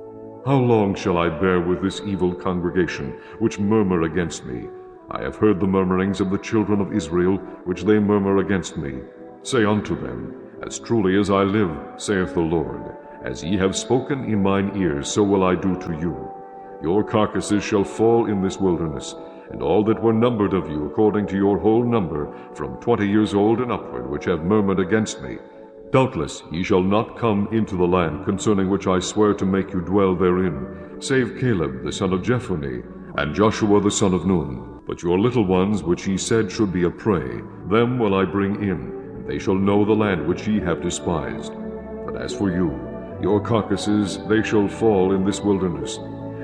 How long shall I bear with this evil congregation, which murmur against me? I have heard the murmurings of the children of Israel, which they murmur against me. Say unto them, As truly as I live, saith the Lord, as ye have spoken in mine ears, so will I do to you. Your carcasses shall fall in this wilderness, and all that were numbered of you according to your whole number, from 20 years old and upward, which have murmured against me. Doubtless ye shall not come into the land concerning which I swear to make you dwell therein, save Caleb the son of Jephunneh, and Joshua the son of Nun. But your little ones which ye said should be a prey, them will I bring in, and they shall know the land which ye have despised. But as for you, your carcasses, they shall fall in this wilderness,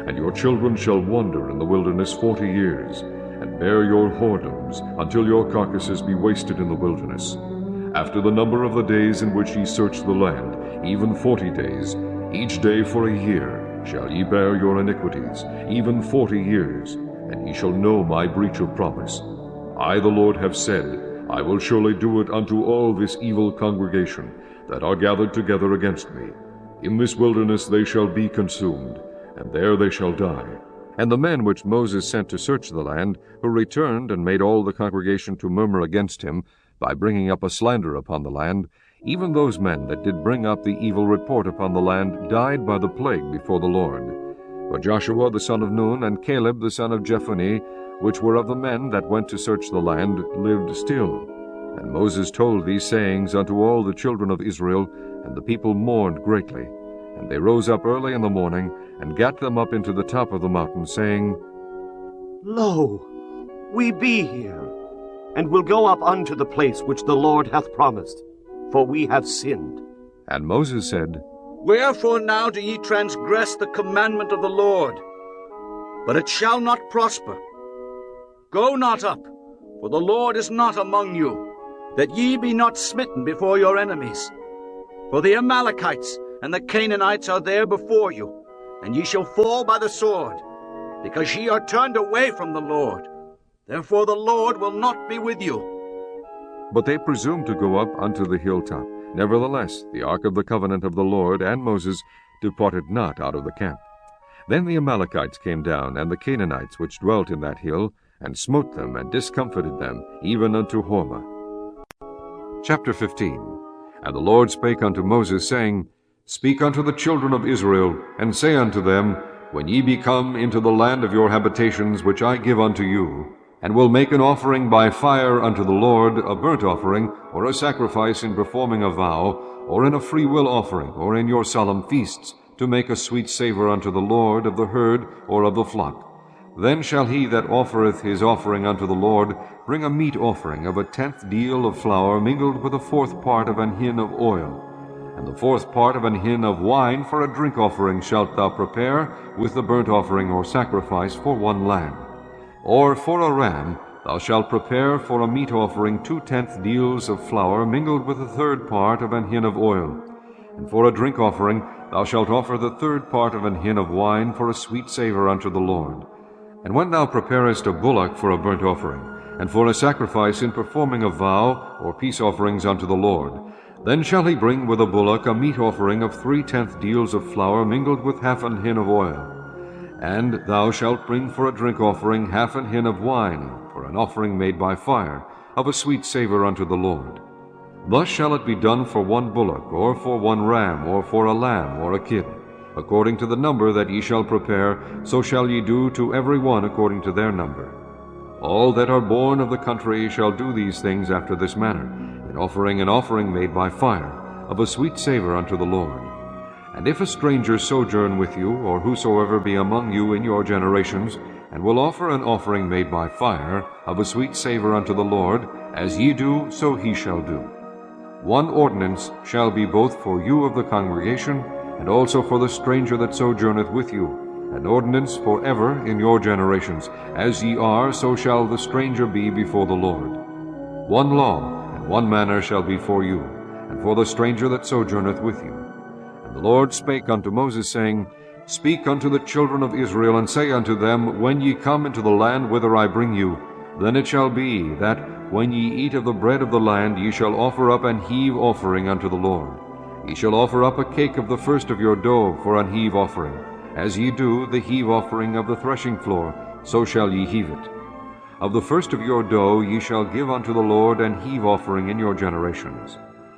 and your children shall wander in the wilderness 40 years, and bear your whoredoms, until your carcasses be wasted in the wilderness. After the number of the days in which ye search the land, even 40 days, each day for a year, shall ye bear your iniquities, even 40 years, and ye shall know my breach of promise. I the Lord have said, I will surely do it unto all this evil congregation, that are gathered together against me. In this wilderness they shall be consumed, and there they shall die. And the men which Moses sent to search the land, who returned and made all the congregation to murmur against him, by bringing up a slander upon the land, even those men that did bring up the evil report upon the land died by the plague before the Lord. But Joshua the son of Nun and Caleb the son of Jephunneh, which were of the men that went to search the land, lived still. And Moses told these sayings unto all the children of Israel, and the people mourned greatly. And they rose up early in the morning, and gat them up into the top of the mountain, saying, Lo, we be here, and will go up unto the place which the Lord hath promised, for we have sinned. And Moses said, Wherefore now do ye transgress the commandment of the Lord? But it shall not prosper. Go not up, for the Lord is not among you, that ye be not smitten before your enemies. For the Amalekites and the Canaanites are there before you, and ye shall fall by the sword, because ye are turned away from the Lord. Therefore the Lord will not be with you. But they presumed to go up unto the hilltop. Nevertheless, the ark of the covenant of the Lord and Moses departed not out of the camp. Then the Amalekites came down, and the Canaanites which dwelt in that hill, and smote them, and discomfited them, even unto Hormah. Chapter 15. And the Lord spake unto Moses, saying, Speak unto the children of Israel, and say unto them, When ye be come into the land of your habitations, which I give unto you, and will make an offering by fire unto the Lord, a burnt offering, or a sacrifice in performing a vow, or in a freewill offering, or in your solemn feasts, to make a sweet savour unto the Lord of the herd or of the flock. Then shall he that offereth his offering unto the Lord bring a meat offering of a 10th deal of flour mingled with a 4th part of an hin of oil. And the 4th part of an hin of wine for a drink offering shalt thou prepare with the burnt offering or sacrifice for one lamb. Or for a ram thou shalt prepare for a meat offering 2 10th deals of flour mingled with the 3rd part of an hin of oil. And for a drink offering thou shalt offer the 3rd part of an hin of wine for a sweet savour unto the Lord. And when thou preparest a bullock for a burnt offering, and for a sacrifice in performing a vow or peace offerings unto the Lord, then shall he bring with a bullock a meat offering of 3 10th deals of flour mingled with half an hin of oil. And thou shalt bring for a drink offering half an hin of wine, for an offering made by fire, of a sweet savour unto the Lord. Thus shall it be done for one bullock, or for one ram, or for a lamb, or a kid. According to the number that ye shall prepare, so shall ye do to every one according to their number. All that are born of the country shall do these things after this manner, in offering an offering made by fire, of a sweet savour unto the Lord. And if a stranger sojourn with you, or whosoever be among you in your generations, and will offer an offering made by fire, of a sweet savour unto the Lord, as ye do, so he shall do. One ordinance shall be both for you of the congregation, and also for the stranger that sojourneth with you, an ordinance for ever in your generations. As ye are, so shall the stranger be before the Lord. One law and one manner shall be for you, and for the stranger that sojourneth with you. And the Lord spake unto Moses, saying, Speak unto the children of Israel, and say unto them, When ye come into the land whither I bring you, then it shall be that, when ye eat of the bread of the land, ye shall offer up an heave offering unto the Lord. Ye shall offer up a cake of the first of your dough for an heave offering. As ye do the heave offering of the threshing floor, so shall ye heave it. Of the first of your dough ye shall give unto the Lord an heave offering in your generations.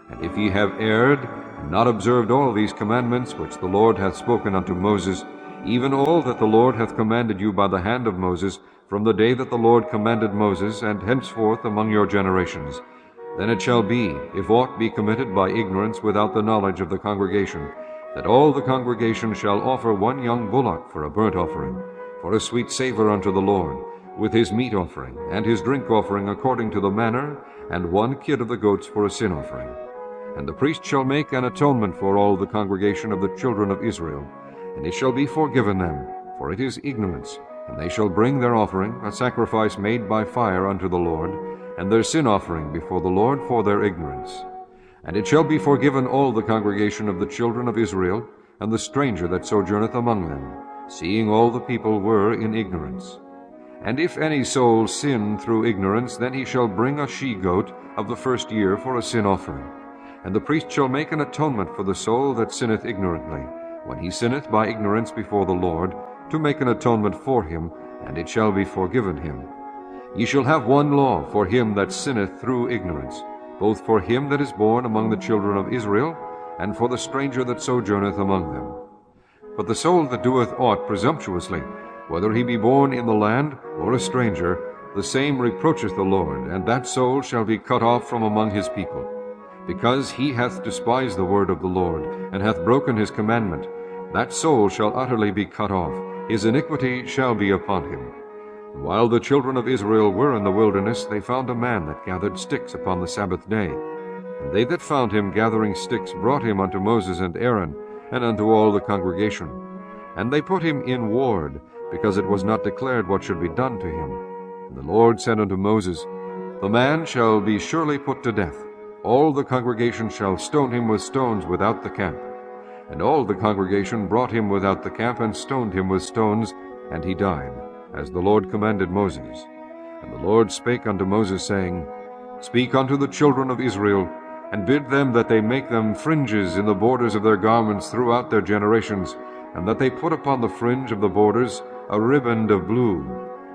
And if ye have erred, and not observed all these commandments which the Lord hath spoken unto Moses, even all that the Lord hath commanded you by the hand of Moses, from the day that the Lord commanded Moses, and henceforth among your generations, then it shall be, if aught be committed by ignorance without the knowledge of the congregation, that all the congregation shall offer one young bullock for a burnt offering, for a sweet savour unto the Lord, with his meat offering, and his drink offering according to the manner, and one kid of the goats for a sin offering. And the priest shall make an atonement for all the congregation of the children of Israel, and it shall be forgiven them, for it is ignorance. And they shall bring their offering, a sacrifice made by fire unto the Lord, and their sin offering before the Lord for their ignorance. And it shall be forgiven all the congregation of the children of Israel, and the stranger that sojourneth among them, seeing all the people were in ignorance. And if any soul sin through ignorance, then he shall bring a she-goat of the first year for a sin offering. And the priest shall make an atonement for the soul that sinneth ignorantly, when he sinneth by ignorance before the Lord, to make an atonement for him, and it shall be forgiven him. Ye shall have one law for him that sinneth through ignorance, both for him that is born among the children of Israel, and for the stranger that sojourneth among them. But the soul that doeth aught presumptuously, whether he be born in the land or a stranger, the same reproacheth the Lord, and that soul shall be cut off from among his people. Because he hath despised the word of the Lord, and hath broken his commandment, that soul shall utterly be cut off, his iniquity shall be upon him. And while the children of Israel were in the wilderness, they found a man that gathered sticks upon the Sabbath day. And they that found him gathering sticks brought him unto Moses and Aaron, and unto all the congregation. And they put him in ward, because it was not declared what should be done to him. And the Lord said unto Moses, The man shall be surely put to death. All the congregation shall stone him with stones without the camp. And all the congregation brought him without the camp, and stoned him with stones, and he died, as the Lord commanded Moses. And the Lord spake unto Moses, saying, Speak unto the children of Israel, and bid them that they make them fringes in the borders of their garments throughout their generations, and that they put upon the fringe of the borders a riband of blue.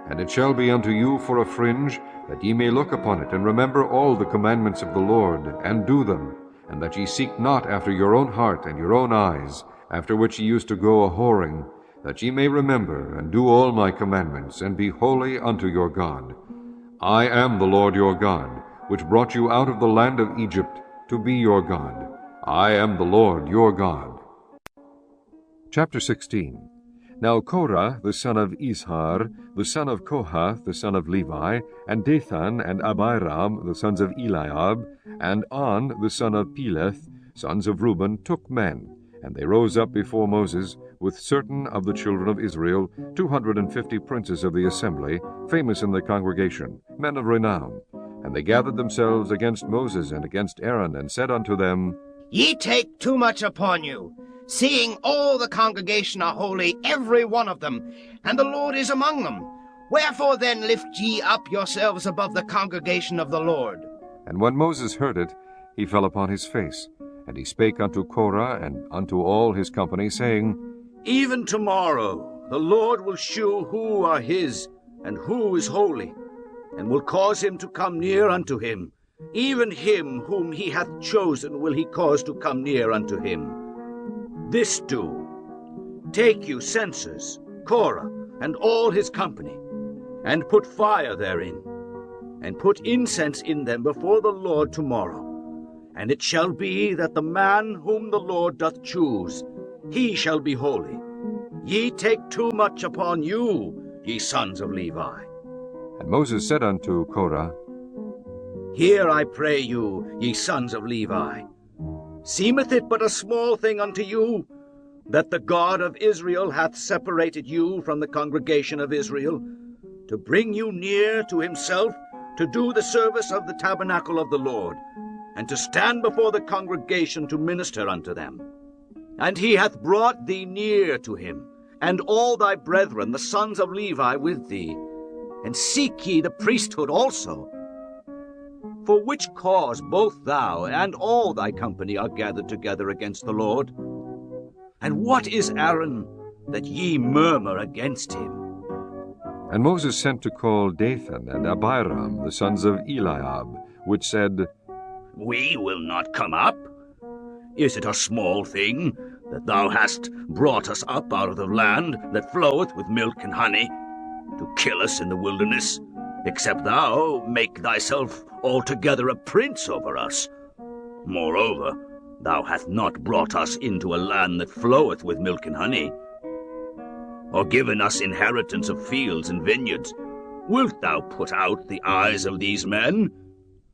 And it shall be unto you for a fringe, that ye may look upon it, and remember all the commandments of the Lord, and do them, and that ye seek not after your own heart and your own eyes, after which ye used to go a-whoring, that ye may remember and do all my commandments, and be holy unto your God. I am the Lord your God, which brought you out of the land of Egypt, to be your God. I am the Lord your God. Chapter 16. Now Korah, the son of Izhar, the son of Kohath, the son of Levi, and Dathan and Abiram, the sons of Eliab, and On, the son of Peleth, sons of Reuben, took men, and they rose up before Moses, with certain of the children of Israel, 250 princes of the assembly, famous in the congregation, men of renown. And they gathered themselves against Moses and against Aaron, and said unto them, Ye take too much upon you, seeing all the congregation are holy, every one of them, and the Lord is among them. Wherefore then lift ye up yourselves above the congregation of the Lord? And when Moses heard it, he fell upon his face. And he spake unto Korah and unto all his company, saying, Even tomorrow the Lord will shew who are his, and who is holy, and will cause him to come near unto him. Even him whom he hath chosen will he cause to come near unto him. This do, take you censers, Korah, and all his company, and put fire therein, and put incense in them before the Lord tomorrow. And it shall be that the man whom the Lord doth choose, he shall be holy. Ye take too much upon you, ye sons of Levi. And Moses said unto Korah, Hear, I pray you, ye sons of Levi. Seemeth it but a small thing unto you, that the God of Israel hath separated you from the congregation of Israel, to bring you near to himself, to do the service of the tabernacle of the Lord, and to stand before the congregation to minister unto them? And he hath brought thee near to him, and all thy brethren, the sons of Levi, with thee. And seek ye the priesthood also. For which cause both thou and all thy company are gathered together against the Lord? And what is Aaron, that ye murmur against him? And Moses sent to call Dathan and Abiram, the sons of Eliab, which said, We will not come up. Is it a small thing that thou hast brought us up out of the land that floweth with milk and honey, to kill us in the wilderness, except thou make thyself altogether a prince over us? Moreover, thou hast not brought us into a land that floweth with milk and honey, or given us inheritance of fields and vineyards. Wilt thou put out the eyes of these men?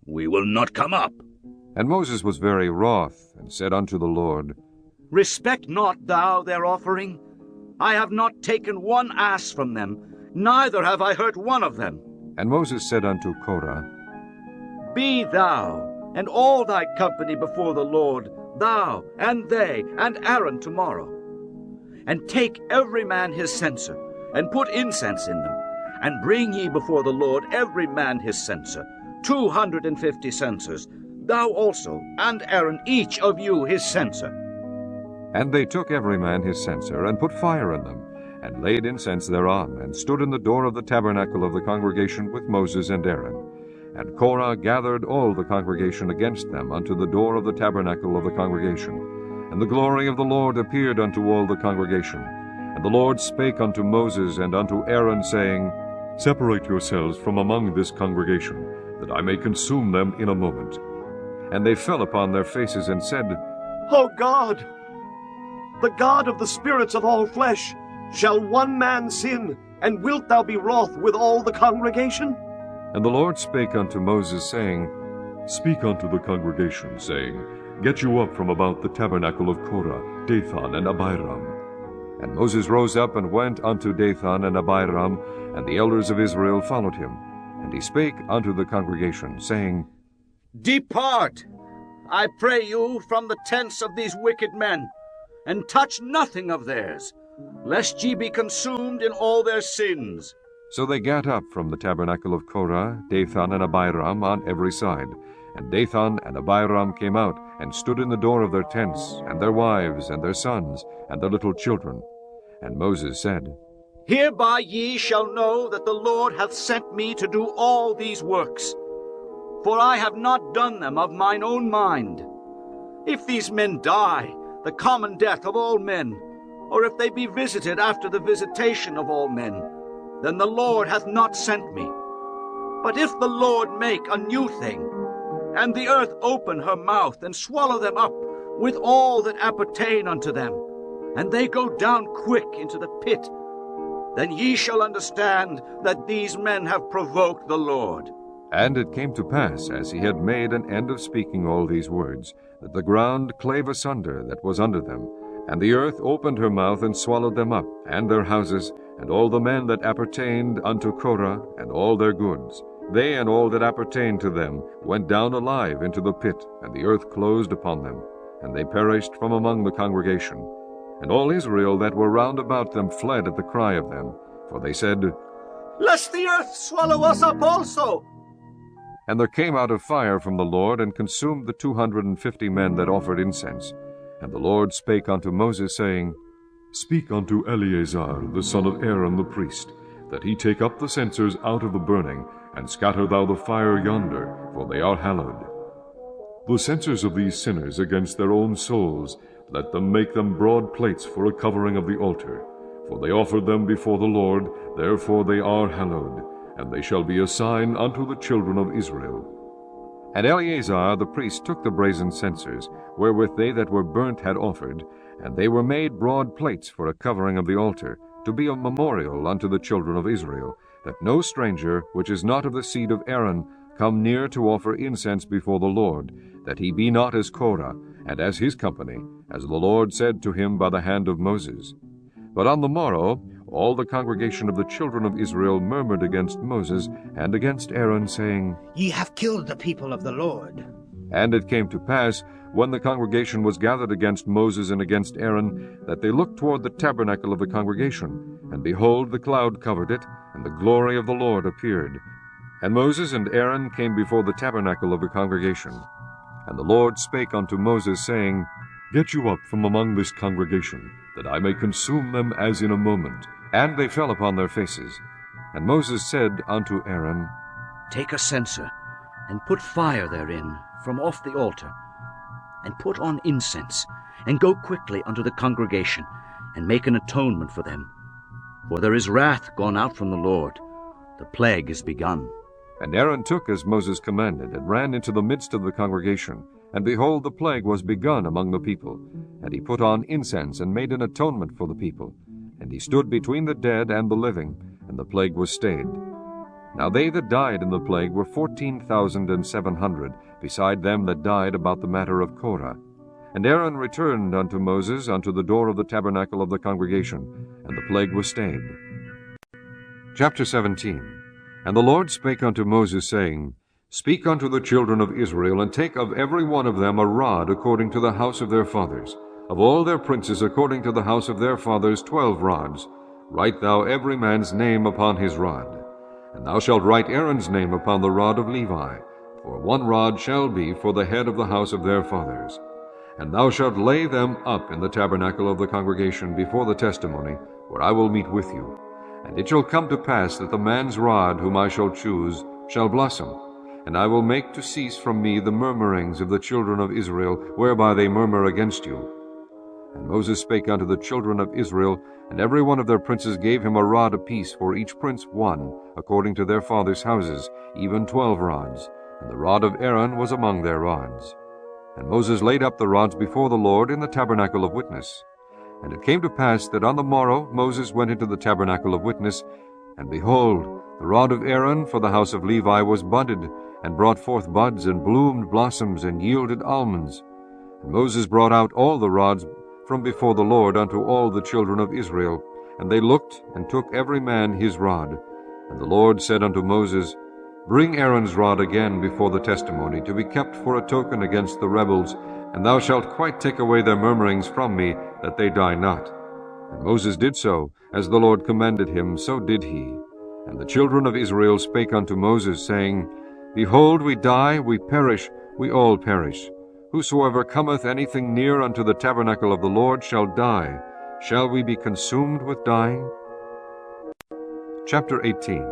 We will not come up. And Moses was very wroth, and said unto the Lord, Respect not thou their offering? I have not taken one ass from them, neither have I hurt one of them. And Moses said unto Korah, Be thou and all thy company before the Lord, thou and they and Aaron tomorrow. And take every man his censer, and put incense in them, and bring ye before the Lord every man his censer, 250 censers, thou also, and Aaron, each of you his censer. And they took every man his censer, and put fire in them, and laid incense thereon, and stood in the door of the tabernacle of the congregation with Moses and Aaron. And Korah gathered all the congregation against them unto the door of the tabernacle of the congregation. And the glory of the Lord appeared unto all the congregation. And the Lord spake unto Moses and unto Aaron, saying, Separate yourselves from among this congregation, that I may consume them in a moment. And they fell upon their faces, and said, O God, the God of the spirits of all flesh, shall one man sin, and wilt thou be wroth with all the congregation? And the Lord spake unto Moses, saying, Speak unto the congregation, saying, Get you up from about the tabernacle of Korah, Dathan, and Abiram. And Moses rose up and went unto Dathan and Abiram, and the elders of Israel followed him. And he spake unto the congregation, saying, Depart, I pray you, from the tents of these wicked men, and touch nothing of theirs, lest ye be consumed in all their sins. So they gat up from the tabernacle of Korah, Dathan and Abiram on every side. And Dathan and Abiram came out, and stood in the door of their tents, and their wives, and their sons, and their little children. And Moses said, Hereby ye shall know that the Lord hath sent me to do all these works. For I have not done them of mine own mind. If these men die, the common death of all men, or if they be visited after the visitation of all men, then the Lord hath not sent me. But if the Lord make a new thing, and the earth open her mouth, and swallow them up with all that appertain unto them, and they go down quick into the pit, then ye shall understand that these men have provoked the Lord. And it came to pass, as he had made an end of speaking all these words, that the ground clave asunder that was under them, and the earth opened her mouth and swallowed them up, and their houses, and all the men that appertained unto Korah, and all their goods. They and all that appertained to them went down alive into the pit, and the earth closed upon them, and they perished from among the congregation. And all Israel that were round about them fled at the cry of them, for they said, Lest the earth swallow us up also. And there came out a fire from the Lord, and consumed the 250 men that offered incense. And the Lord spake unto Moses, saying, Speak unto Eleazar the son of Aaron the priest, that he take up the censers out of the burning, and scatter thou the fire yonder, for they are hallowed. The censers of these sinners against their own souls, let them make them broad plates for a covering of the altar. For they offered them before the Lord, therefore they are hallowed, and they shall be a sign unto the children of Israel. And Eleazar the priest took the brazen censers, wherewith they that were burnt had offered, and they were made broad plates for a covering of the altar, to be a memorial unto the children of Israel, that no stranger, which is not of the seed of Aaron, come near to offer incense before the Lord, that he be not as Korah, and as his company, as the Lord said to him by the hand of Moses. But on the morrow all the congregation of the children of Israel murmured against Moses and against Aaron, saying, Ye have killed the people of the Lord. And it came to pass, when the congregation was gathered against Moses and against Aaron, that they looked toward the tabernacle of the congregation, and behold, the cloud covered it, and the glory of the Lord appeared. And Moses and Aaron came before the tabernacle of the congregation. And the Lord spake unto Moses, saying, Get you up from among this congregation, that I may consume them as in a moment. And they fell upon their faces. And Moses said unto Aaron, Take a censer, and put fire therein from off the altar, and put on incense, and go quickly unto the congregation, and make an atonement for them. For there is wrath gone out from the Lord, the plague is begun. And Aaron took as Moses commanded, and ran into the midst of the congregation. And behold, the plague was begun among the people. And he put on incense, and made an atonement for the people. And he stood between the dead and the living, and the plague was stayed. Now they that died in the plague were 14,700, beside them that died about the matter of Korah. And Aaron returned unto Moses unto the door of the tabernacle of the congregation, and the plague was stayed. Chapter 17. And the Lord spake unto Moses, saying, Speak unto the children of Israel, and take of every one of them a rod according to the house of their fathers. Of all their princes according to the house of their fathers 12 rods. Write thou every man's name upon his rod. And thou shalt write Aaron's name upon the rod of Levi, for 1 rod shall be for the head of the house of their fathers. And thou shalt lay them up in the tabernacle of the congregation before the testimony, where I will meet with you. And it shall come to pass that the man's rod whom I shall choose shall blossom, and I will make to cease from me the murmurings of the children of Israel, whereby they murmur against you. And Moses spake unto the children of Israel, and every one of their princes gave him a rod apiece, for each prince 1, according to their fathers' houses, even 12 rods. And the rod of Aaron was among their rods. And Moses laid up the rods before the Lord in the tabernacle of witness. And it came to pass that on the morrow Moses went into the tabernacle of witness, and behold, the rod of Aaron for the house of Levi was budded, and brought forth buds, and bloomed blossoms, and yielded almonds. And Moses brought out all the rods from before the Lord unto all the children of Israel. And they looked, and took every man his rod. And the Lord said unto Moses, Bring Aaron's rod again before the testimony, to be kept for a token against the rebels, and thou shalt quite take away their murmurings from me, that they die not. And Moses did so, as the Lord commanded him, so did he. And the children of Israel spake unto Moses, saying, Behold, we die, we perish, we all perish. Whosoever cometh anything near unto the tabernacle of the Lord shall die. Shall we be consumed with dying? Chapter 18.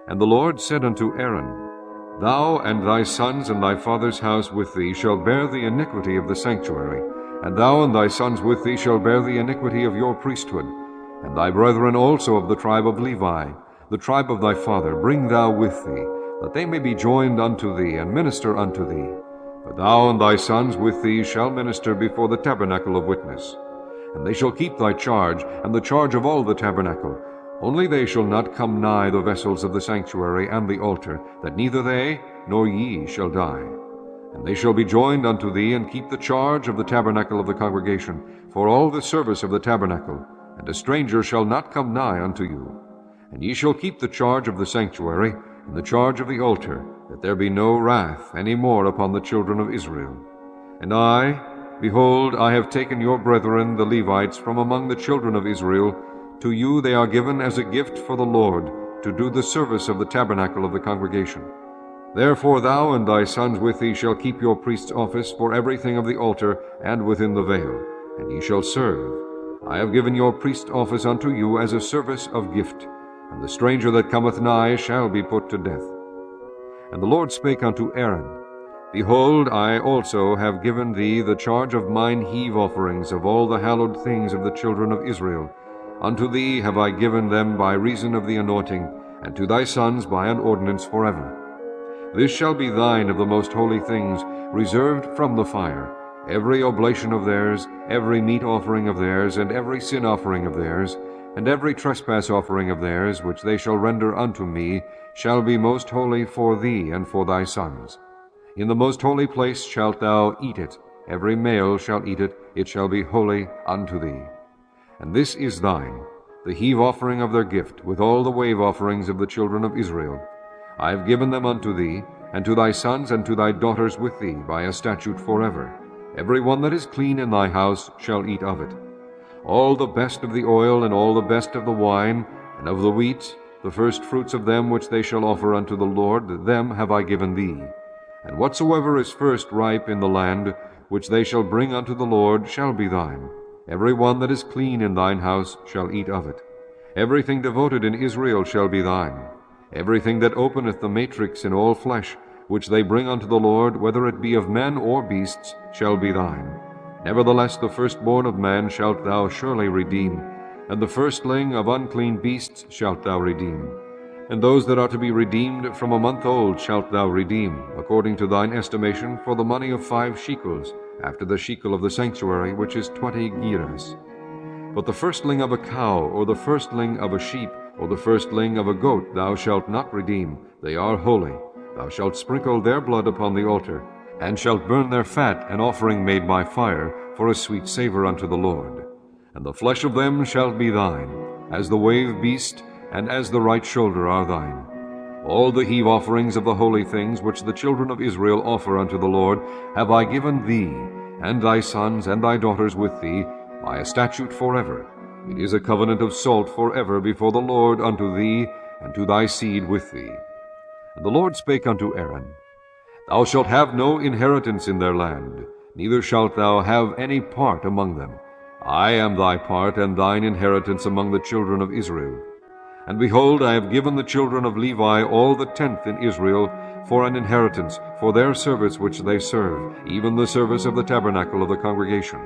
And the Lord said unto Aaron, Thou and thy sons and thy father's house with thee shall bear the iniquity of the sanctuary, and thou and thy sons with thee shall bear the iniquity of your priesthood, and thy brethren also of the tribe of Levi, the tribe of thy father, bring thou with thee, that they may be joined unto thee, and minister unto thee. But thou and thy sons with thee shall minister before the tabernacle of witness. And they shall keep thy charge, and the charge of all the tabernacle. Only they shall not come nigh the vessels of the sanctuary and the altar, that neither they nor ye shall die. And they shall be joined unto thee, and keep the charge of the tabernacle of the congregation, for all the service of the tabernacle, and a stranger shall not come nigh unto you. And ye shall keep the charge of the sanctuary, and the charge of the altar, that there be no wrath any more upon the children of Israel. And I, behold, I have taken your brethren the Levites from among the children of Israel. To you they are given as a gift for the Lord, to do the service of the tabernacle of the congregation. Therefore thou and thy sons with thee shall keep your priest's office for everything of the altar and within the veil, and ye shall serve. I have given your priest's office unto you as a service of gift, and the stranger that cometh nigh shall be put to death. And the Lord spake unto Aaron, Behold, I also have given thee the charge of mine heave offerings of all the hallowed things of the children of Israel. Unto thee have I given them by reason of the anointing, and to thy sons by an ordinance forever. This shall be thine of the most holy things, reserved from the fire, every oblation of theirs, every meat offering of theirs, and every sin offering of theirs, and every trespass offering of theirs, which they shall render unto me, shall be most holy for thee and for thy sons. In the most holy place shalt thou eat it, every male shall eat it, it shall be holy unto thee. And this is thine, the heave offering of their gift, with all the wave offerings of the children of Israel. I have given them unto thee, and to thy sons and to thy daughters with thee, by a statute forever. Every one that is clean in thy house shall eat of it. All the best of the oil, and all the best of the wine, and of the wheat, the first fruits of them which they shall offer unto the Lord, them have I given thee. And whatsoever is first ripe in the land, which they shall bring unto the Lord, shall be thine. Every one that is clean in thine house shall eat of it. Everything devoted in Israel shall be thine. Everything that openeth the matrix in all flesh, which they bring unto the Lord, whether it be of men or beasts, shall be thine. Nevertheless the firstborn of man shalt thou surely redeem, and the firstling of unclean beasts shalt thou redeem. And those that are to be redeemed from a month old shalt thou redeem, according to thine estimation, for the money of 5 shekels, after the shekel of the sanctuary, which is 20 gerahs. But the firstling of a cow, or the firstling of a sheep, or the firstling of a goat thou shalt not redeem, they are holy. Thou shalt sprinkle their blood upon the altar, and shalt burn their fat, an offering made by fire, for a sweet savour unto the Lord. And the flesh of them shall be thine, as the wave beast, and as the right shoulder are thine. All the heave offerings of the holy things which the children of Israel offer unto the Lord have I given thee, and thy sons and thy daughters with thee, by a statute forever. It is a covenant of salt forever before the Lord unto thee, and to thy seed with thee. And the Lord spake unto Aaron, Thou shalt have no inheritance in their land, neither shalt thou have any part among them. I am thy part and thine inheritance among the children of Israel. And behold, I have given the children of Levi all the 10th in Israel for an inheritance, for their service which they serve, even the service of the tabernacle of the congregation.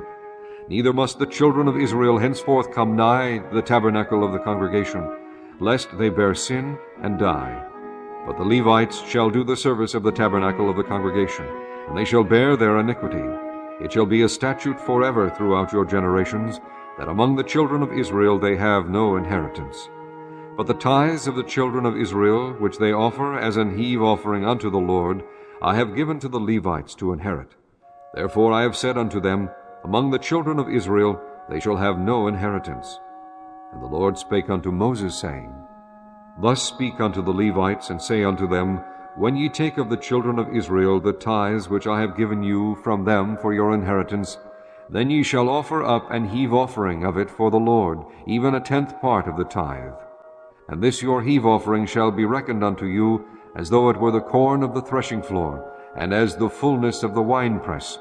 Neither must the children of Israel henceforth come nigh the tabernacle of the congregation, lest they bear sin and die. But the Levites shall do the service of the tabernacle of the congregation, and they shall bear their iniquity. It shall be a statute forever throughout your generations, that among the children of Israel they have no inheritance. But the tithes of the children of Israel, which they offer as an heave offering unto the Lord, I have given to the Levites to inherit. Therefore I have said unto them, Among the children of Israel they shall have no inheritance. And the Lord spake unto Moses, saying, Thus speak unto the Levites, and say unto them, When ye take of the children of Israel the tithes which I have given you from them for your inheritance, then ye shall offer up an heave offering of it for the Lord, even a 10th part of the tithe. and this your heave offering shall be reckoned unto you, as though it were the corn of the threshing floor, and as the fullness of the winepress.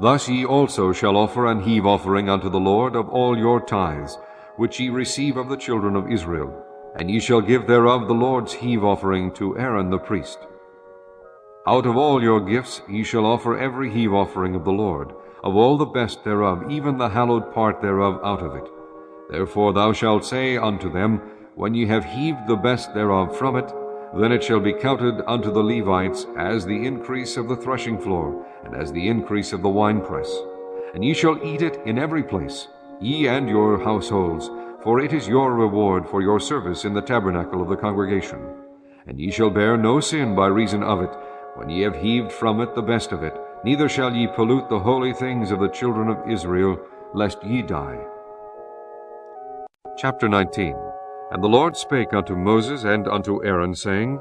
Thus ye also shall offer an heave offering unto the Lord of all your tithes, which ye receive of the children of Israel, and ye shall give thereof the Lord's heave offering to Aaron the priest. Out of all your gifts ye shall offer every heave offering of the Lord, of all the best thereof, even the hallowed part thereof out of it. Therefore thou shalt say unto them, when ye have heaved the best thereof from it, then it shall be counted unto the Levites as the increase of the threshing floor, and as the increase of the winepress. And ye shall eat it in every place, ye and your households, for it is your reward for your service in the tabernacle of the congregation. And ye shall bear no sin by reason of it, when ye have heaved from it the best of it, neither shall ye pollute the holy things of the children of Israel, lest ye die. Chapter 19. And the Lord spake unto Moses and unto Aaron, saying,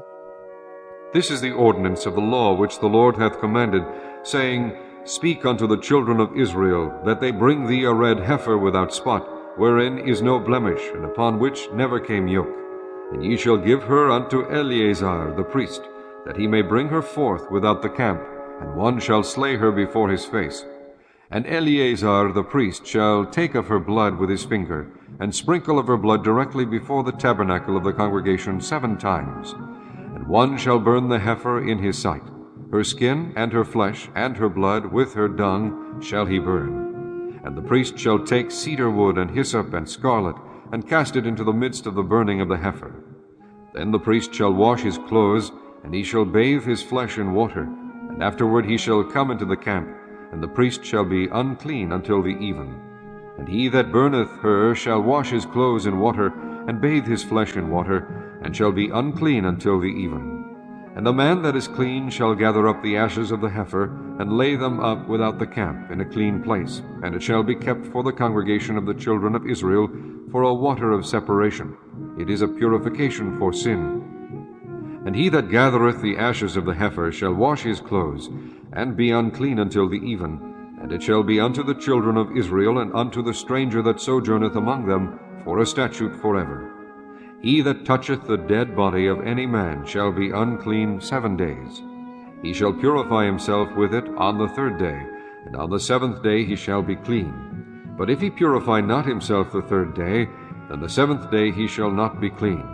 This is the ordinance of the law which the Lord hath commanded, saying, Speak unto the children of Israel, that they bring thee a red heifer without spot, wherein is no blemish, and upon which never came yoke. And ye shall give her unto Eleazar the priest, that he may bring her forth without the camp, and one shall slay her before his face. And Eleazar the priest shall take of her blood with his finger, and sprinkle of her blood directly before the tabernacle of the congregation 7 times. And one shall burn the heifer in his sight. Her skin, and her flesh, and her blood, with her dung, shall he burn. And the priest shall take cedar wood, and hyssop, and scarlet, and cast it into the midst of the burning of the heifer. Then the priest shall wash his clothes, and he shall bathe his flesh in water, and afterward he shall come into the camp, and the priest shall be unclean until the even. And he that burneth her shall wash his clothes in water, and bathe his flesh in water, and shall be unclean until the even. And the man that is clean shall gather up the ashes of the heifer, and lay them up without the camp in a clean place, and it shall be kept for the congregation of the children of Israel for a water of separation. It is a purification for sin. And he that gathereth the ashes of the heifer shall wash his clothes, and be unclean until the even. And it shall be unto the children of Israel, and unto the stranger that sojourneth among them, for a statute forever. He that toucheth the dead body of any man shall be unclean 7 days. He shall purify himself with it on the 3rd day, and on the 7th day he shall be clean. But if he purify not himself the 3rd day, then the 7th day he shall not be clean.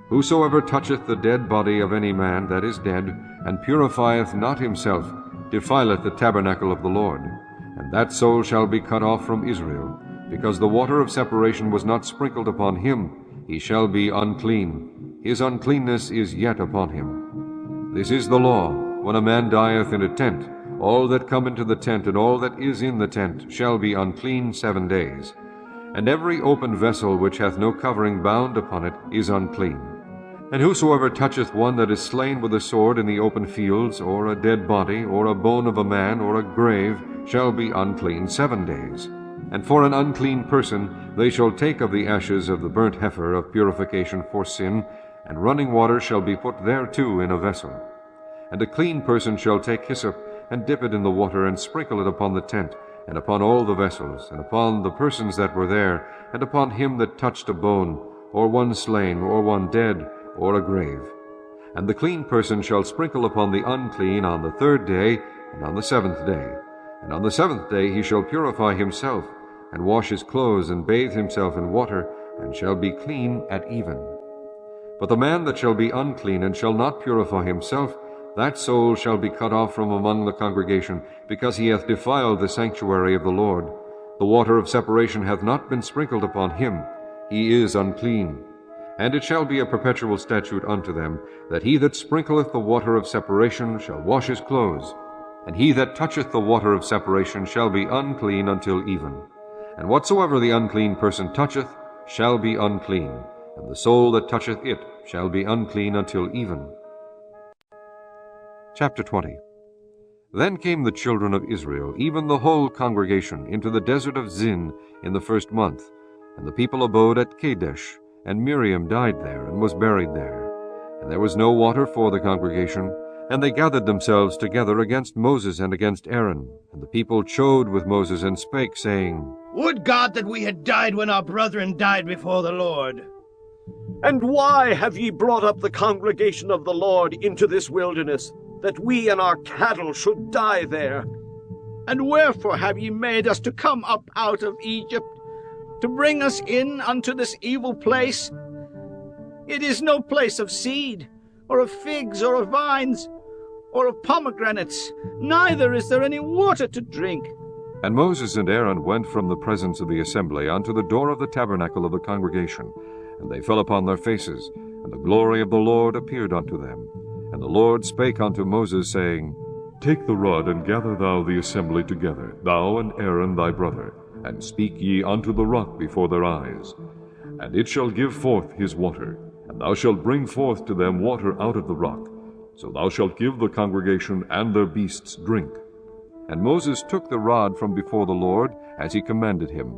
Whosoever toucheth the dead body of any man that is dead, and purifieth not himself, defileth the tabernacle of the Lord, and that soul shall be cut off from Israel, because the water of separation was not sprinkled upon him. He shall be unclean. His uncleanness is yet upon him. This is the law, when a man dieth in a tent. All that come into the tent, and all that is in the tent, shall be unclean 7 days. And every open vessel which hath no covering bound upon it is unclean. And whosoever toucheth one that is slain with a sword in the open fields, or a dead body, or a bone of a man, or a grave, shall be unclean 7 days. And for an unclean person they shall take of the ashes of the burnt heifer of purification for sin, and running water shall be put thereto in a vessel. And a clean person shall take hyssop, and dip it in the water, and sprinkle it upon the tent, and upon all the vessels, and upon the persons that were there, and upon him that touched a bone, or one slain, or one dead, or a grave. And the clean person shall sprinkle upon the unclean on the 3rd day, and on the 7th day. And on the 7th day he shall purify himself, and wash his clothes, and bathe himself in water, and shall be clean at even. But the man that shall be unclean, and shall not purify himself, that soul shall be cut off from among the congregation, because he hath defiled the sanctuary of the Lord. The water of separation hath not been sprinkled upon him. He is unclean. And it shall be a perpetual statute unto them, that he that sprinkleth the water of separation shall wash his clothes. And he that toucheth the water of separation shall be unclean until even. And whatsoever the unclean person toucheth shall be unclean, and the soul that toucheth it shall be unclean until even. Chapter 20. Then came the children of Israel, even the whole congregation, into the desert of Zin in the 1st month. And the people abode at Kadesh, and Miriam died there, and was buried there. And there was no water for the congregation. And they gathered themselves together against Moses and against Aaron. And the people chode with Moses, and spake, saying, Would God that we had died when our brethren died before the Lord! And why have ye brought up the congregation of the Lord into this wilderness, that we and our cattle should die there? And wherefore have ye made us to come up out of Egypt, to bring us in unto this evil place? It is no place of seed, or of figs, or of vines, or of pomegranates, neither is there any water to drink. And Moses and Aaron went from the presence of the assembly unto the door of the tabernacle of the congregation, and they fell upon their faces, and the glory of the Lord appeared unto them. And the Lord spake unto Moses, saying, Take the rod, and gather thou the assembly together, thou and Aaron thy brother, and speak ye unto the rock before their eyes. And it shall give forth his water, and thou shalt bring forth to them water out of the rock. So thou shalt give the congregation and their beasts drink. And Moses took the rod from before the Lord, as he commanded him.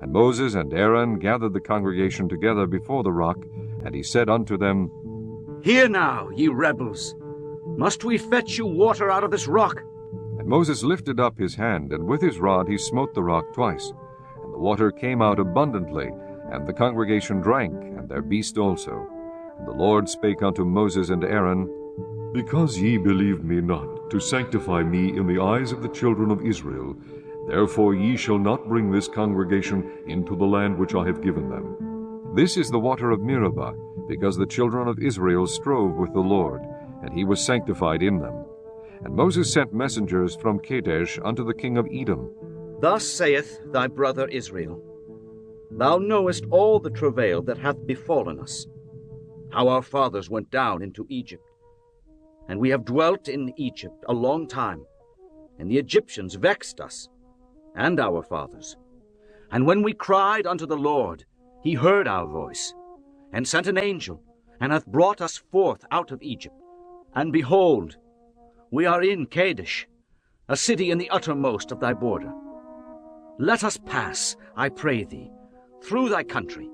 And Moses and Aaron gathered the congregation together before the rock, and he said unto them, Hear now, ye rebels, must we fetch you water out of this rock? And Moses lifted up his hand, and with his rod he smote the rock twice. And the water came out abundantly, and the congregation drank, and their beast also. And the Lord spake unto Moses and Aaron, Because ye believed me not, to sanctify me in the eyes of the children of Israel, therefore ye shall not bring this congregation into the land which I have given them. This is the water of Meribah, because the children of Israel strove with the Lord, and he was sanctified in them. And Moses sent messengers from Kadesh unto the king of Edom. Thus saith thy brother Israel, Thou knowest all the travail that hath befallen us, how our fathers went down into Egypt. And we have dwelt in Egypt a long time, and the Egyptians vexed us, and our fathers. And when we cried unto the Lord, he heard our voice, and sent an angel, and hath brought us forth out of Egypt. And behold, we are in Kadesh, a city in the uttermost of thy border. Let us pass, I pray thee, through thy country.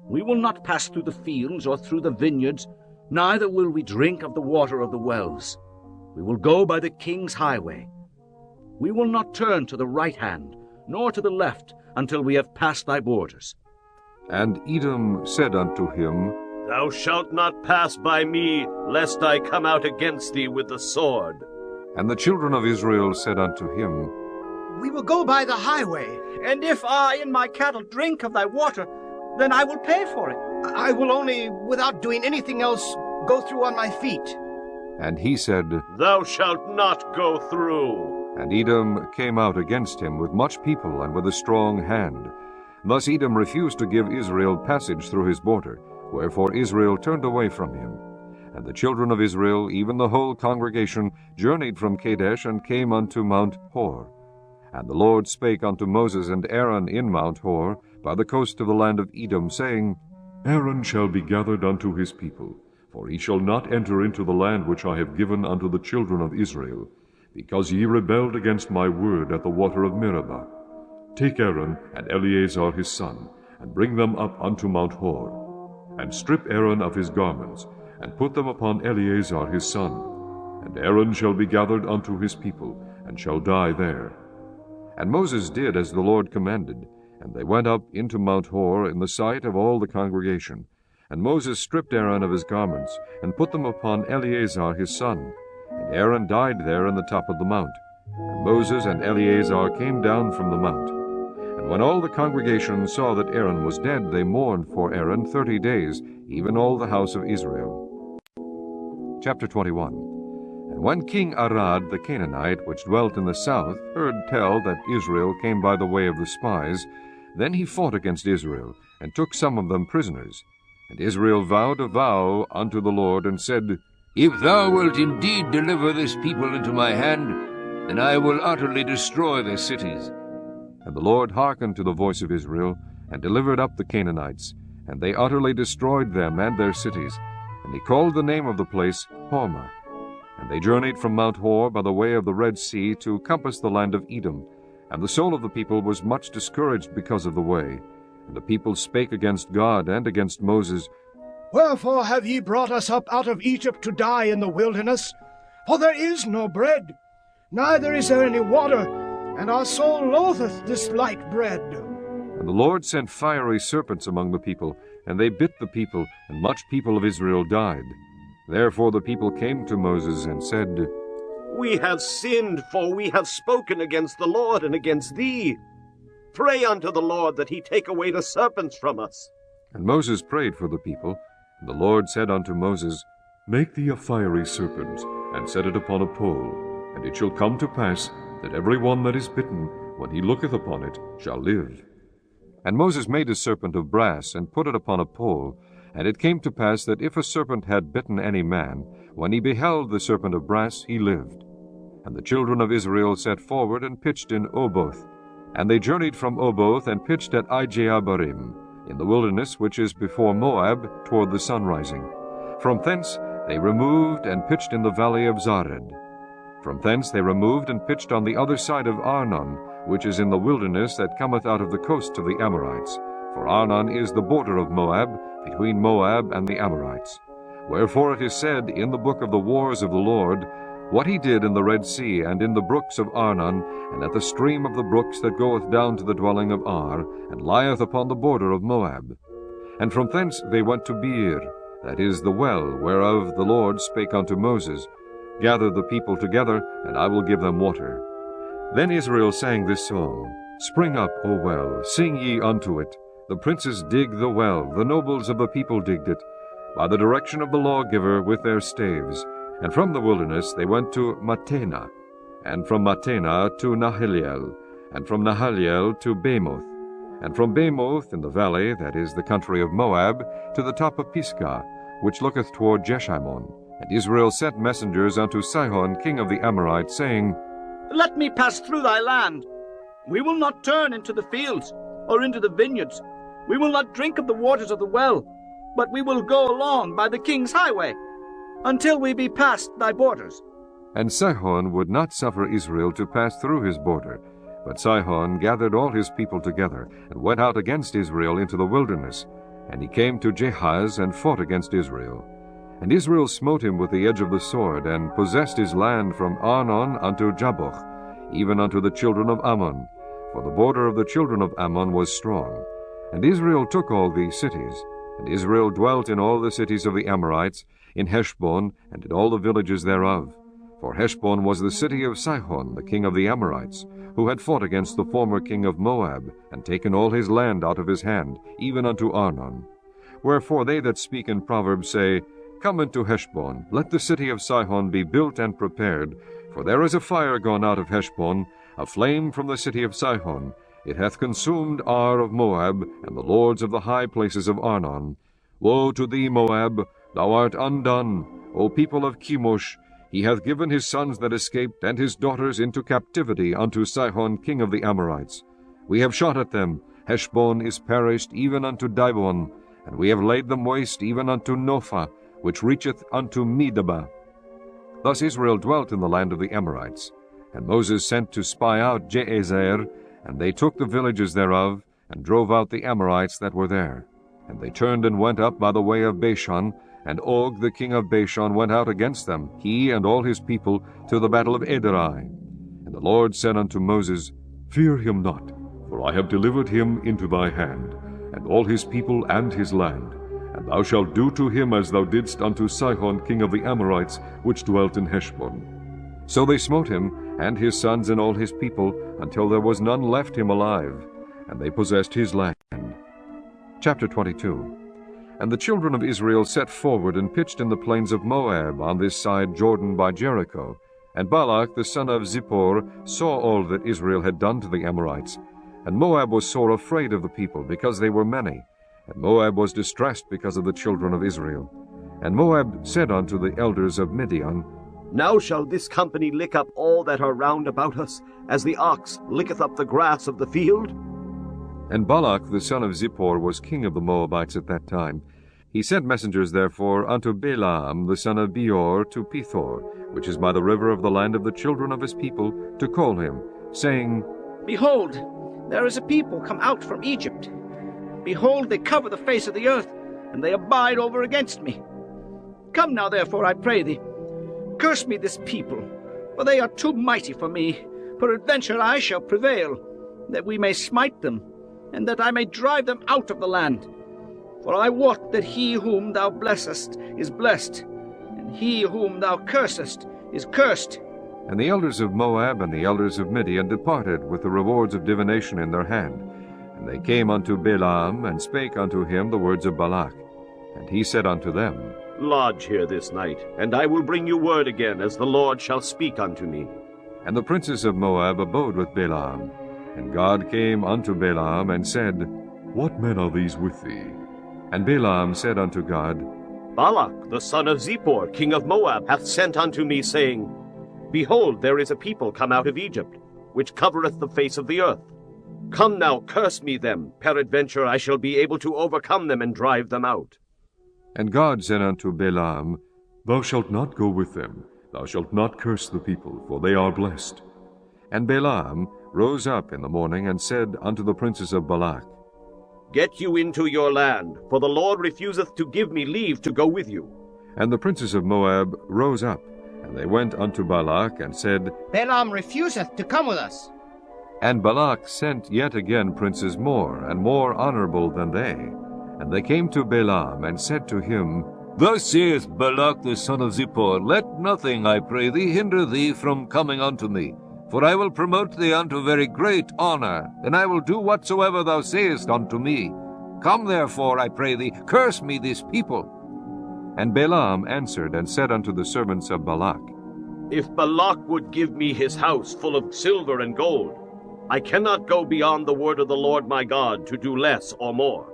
We will not pass through the fields or through the vineyards, neither will we drink of the water of the wells. We will go by the king's highway. We will not turn to the right hand, nor to the left, until we have passed thy borders. And Edom said unto him, Thou shalt not pass by me, lest I come out against thee with the sword. And the children of Israel said unto him, We will go by the highway. And if I and my cattle drink of thy water, then I will pay for it. I will only, without doing anything else, go through on my feet. And he said, Thou shalt not go through. And Edom came out against him with much people and with a strong hand. Thus Edom refused to give Israel passage through his border, wherefore Israel turned away from him. And the children of Israel, even the whole congregation, journeyed from Kadesh and came unto Mount Hor. And the Lord spake unto Moses and Aaron in Mount Hor, by the coast of the land of Edom, saying, Aaron shall be gathered unto his people, for he shall not enter into the land which I have given unto the children of Israel, because ye rebelled against my word at the water of Meribah. Take Aaron and Eleazar his son, and bring them up unto Mount Hor, and strip Aaron of his garments, and put them upon Eleazar his son. And Aaron shall be gathered unto his people, and shall die there. And Moses did as the Lord commanded, and they went up into Mount Hor in the sight of all the congregation. And Moses stripped Aaron of his garments, and put them upon Eleazar his son. And Aaron died there in the top of the mount. And Moses and Eleazar came down from the mount. And when all the congregation saw that Aaron was dead, they mourned for Aaron 30 days, even all the house of Israel. Chapter 21. And when King Arad the Canaanite, which dwelt in the south, heard tell that Israel came by the way of the spies, then he fought against Israel, and took some of them prisoners. And Israel vowed a vow unto the Lord, and said, If thou wilt indeed deliver this people into my hand, then I will utterly destroy their cities. And the Lord hearkened to the voice of Israel, and delivered up the Canaanites, and they utterly destroyed them and their cities. And he called the name of the place Hormah. And they journeyed from Mount Hor by the way of the Red Sea to compass the land of Edom. And the soul of the people was much discouraged because of the way. And the people spake against God and against Moses, Wherefore have ye brought us up out of Egypt to die in the wilderness? For there is no bread, neither is there any water, and our soul loatheth this light bread. And the Lord sent fiery serpents among the people, and they bit the people, and much people of Israel died. Therefore the people came to Moses and said, We have sinned, for we have spoken against the Lord and against thee. Pray unto the Lord that he take away the serpents from us. And Moses prayed for the people, and the Lord said unto Moses, Make thee a fiery serpent, and set it upon a pole, and it shall come to pass that every one that is bitten, when he looketh upon it, shall live. And Moses made a serpent of brass, and put it upon a pole. And it came to pass that if a serpent had bitten any man, when he beheld the serpent of brass, he lived. And the children of Israel set forward and pitched in Oboth. And they journeyed from Oboth and pitched at Ijeabarim, in the wilderness which is before Moab, toward the sunrising. From thence they removed and pitched in the valley of Zared. From thence they removed and pitched on the other side of Arnon, which is in the wilderness that cometh out of the coast of the Amorites. For Arnon is the border of Moab, between Moab and the Amorites. Wherefore it is said in the book of the wars of the Lord, what he did in the Red Sea, and in the brooks of Arnon, and at the stream of the brooks that goeth down to the dwelling of Ar, and lieth upon the border of Moab. And from thence they went to Beer, that is the well, whereof the Lord spake unto Moses, Gather the people together, and I will give them water. Then Israel sang this song, Spring up, O well, sing ye unto it. The princes dig the well, the nobles of the people digged it, by the direction of the lawgiver with their staves. And from the wilderness they went to Matena, and from Matena to Nahaliel, and from Nahaliel to Bamoth, and from Bamoth in the valley, that is the country of Moab, to the top of Pisgah, which looketh toward Jeshimon. And Israel sent messengers unto Sihon king of the Amorites, saying, Let me pass through thy land. We will not turn into the fields, or into the vineyards. We will not drink of the waters of the well, but we will go along by the king's highway, until we be past thy borders. And Sihon would not suffer Israel to pass through his border. But Sihon gathered all his people together, and went out against Israel into the wilderness. And he came to Jahaz, and fought against Israel. And Israel smote him with the edge of the sword, and possessed his land from Arnon unto Jaboch, even unto the children of Ammon. For the border of the children of Ammon was strong. And Israel took all these cities. And Israel dwelt in all the cities of the Amorites, in Heshbon, and in all the villages thereof. For Heshbon was the city of Sihon, the king of the Amorites, who had fought against the former king of Moab, and taken all his land out of his hand, even unto Arnon. Wherefore they that speak in Proverbs say, Come into Heshbon, let the city of Sihon be built and prepared, for there is a fire gone out of Heshbon, a flame from the city of Sihon. It hath consumed Ar of Moab, and the lords of the high places of Arnon. Woe to thee, Moab! Thou art undone, O people of Chemosh! He hath given his sons that escaped, and his daughters into captivity unto Sihon king of the Amorites. We have shot at them. Heshbon is perished even unto Dibon, and we have laid them waste even unto Nophah, which reacheth unto Medeba. Thus Israel dwelt in the land of the Amorites. And Moses sent to spy out Jazer, and they took the villages thereof, and drove out the Amorites that were there. And they turned and went up by the way of Bashan, and Og the king of Bashan went out against them, he and all his people, to the battle of Edrei. And the Lord said unto Moses, Fear him not, for I have delivered him into thy hand, and all his people and his land. And thou shalt do to him as thou didst unto Sihon king of the Amorites, which dwelt in Heshbon. So they smote him, and his sons and all his people, until there was none left him alive, and they possessed his land. Chapter 22. And the children of Israel set forward and pitched in the plains of Moab on this side Jordan by Jericho. And Balak the son of Zippor saw all that Israel had done to the Amorites. And Moab was sore afraid of the people, because they were many. And Moab was distressed because of the children of Israel. And Moab said unto the elders of Midian, Now shall this company lick up all that are round about us, as the ox licketh up the grass of the field? And Balak the son of Zippor was king of the Moabites at that time. He sent messengers therefore unto Balaam the son of Beor to Pethor, which is by the river of the land of the children of his people, to call him, saying, Behold, there is a people come out from Egypt. Behold, they cover the face of the earth, and they abide over against me. Come now, therefore, I pray thee, curse me this people, for they are too mighty for me. Peradventure I shall prevail, that we may smite them. and that I may drive them out of the land. For I wot that he whom thou blessest is blessed, and he whom thou cursest is cursed. And the elders of Moab and the elders of Midian departed with the rewards of divination in their hand. And they came unto Balaam, and spake unto him the words of Balak. And he said unto them, Lodge here this night, and I will bring you word again, as the Lord shall speak unto me. And the princes of Moab abode with Balaam. And God came unto Balaam, and said, What men are these with thee? And Balaam said unto God, Balak, the son of Zippor, king of Moab, hath sent unto me, saying, Behold, there is a people come out of Egypt, which covereth the face of the earth. Come now, curse me them, peradventure I shall be able to overcome them and drive them out. And God said unto Balaam, Thou shalt not go with them, thou shalt not curse the people, for they are blessed. And Balaam rose up in the morning, and said unto the princes of Balak, Get you into your land, for the Lord refuseth to give me leave to go with you. And the princes of Moab rose up, and they went unto Balak, and said, Balaam refuseth to come with us. And Balak sent yet again princes more, and more honorable than they. And they came to Balaam, and said to him, Thus saith Balak the son of Zippor, Let nothing, I pray thee, hinder thee from coming unto me. For I will promote thee unto very great honor, and I will do whatsoever thou sayest unto me. Come therefore, I pray thee, curse me this people. And Balaam answered and said unto the servants of Balak, If Balak would give me his house full of silver and gold, I cannot go beyond the word of the Lord my God to do less or more.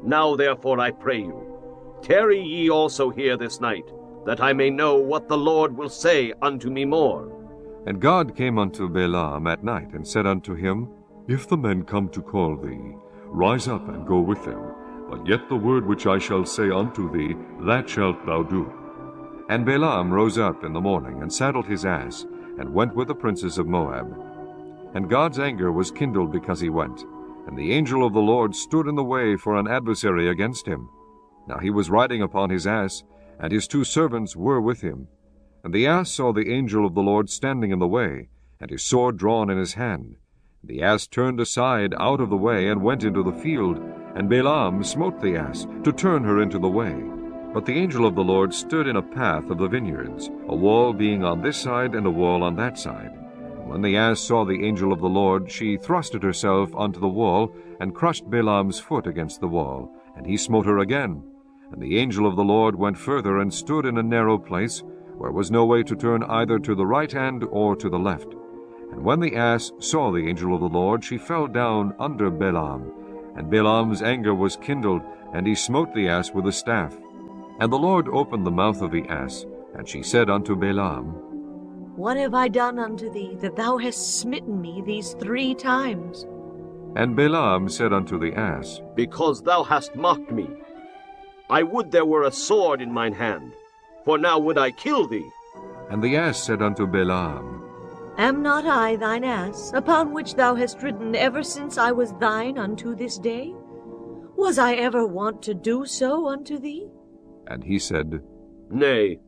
Now therefore I pray you, tarry ye also here this night, that I may know what the Lord will say unto me more. And God came unto Balaam at night, and said unto him, If the men come to call thee, rise up and go with them. But yet the word which I shall say unto thee, that shalt thou do. And Balaam rose up in the morning, and saddled his ass, and went with the princes of Moab. And God's anger was kindled because he went, and the angel of the Lord stood in the way for an adversary against him. Now he was riding upon his ass, and his 2 servants were with him. And the ass saw the angel of the Lord standing in the way, and his sword drawn in his hand. The ass turned aside out of the way, and went into the field, and Balaam smote the ass, to turn her into the way. But the angel of the Lord stood in a path of the vineyards, a wall being on this side, and a wall on that side. And when the ass saw the angel of the Lord, she thrusted herself unto the wall, and crushed Balaam's foot against the wall, and he smote her again. And the angel of the Lord went further, and stood in a narrow place, where was no way to turn either to the right hand or to the left. And when the ass saw the angel of the Lord, she fell down under Balaam. And Balaam's anger was kindled, and he smote the ass with a staff. And the Lord opened the mouth of the ass, and she said unto Balaam, What have I done unto thee, that thou hast smitten me these 3 times? And Balaam said unto the ass, Because thou hast mocked me. I would there were a sword in mine hand, for now would I kill thee. And the ass said unto Balaam, Am not I thine ass, upon which thou hast ridden ever since I was thine unto this day? Was I ever wont to do so unto thee? And he said, Nay.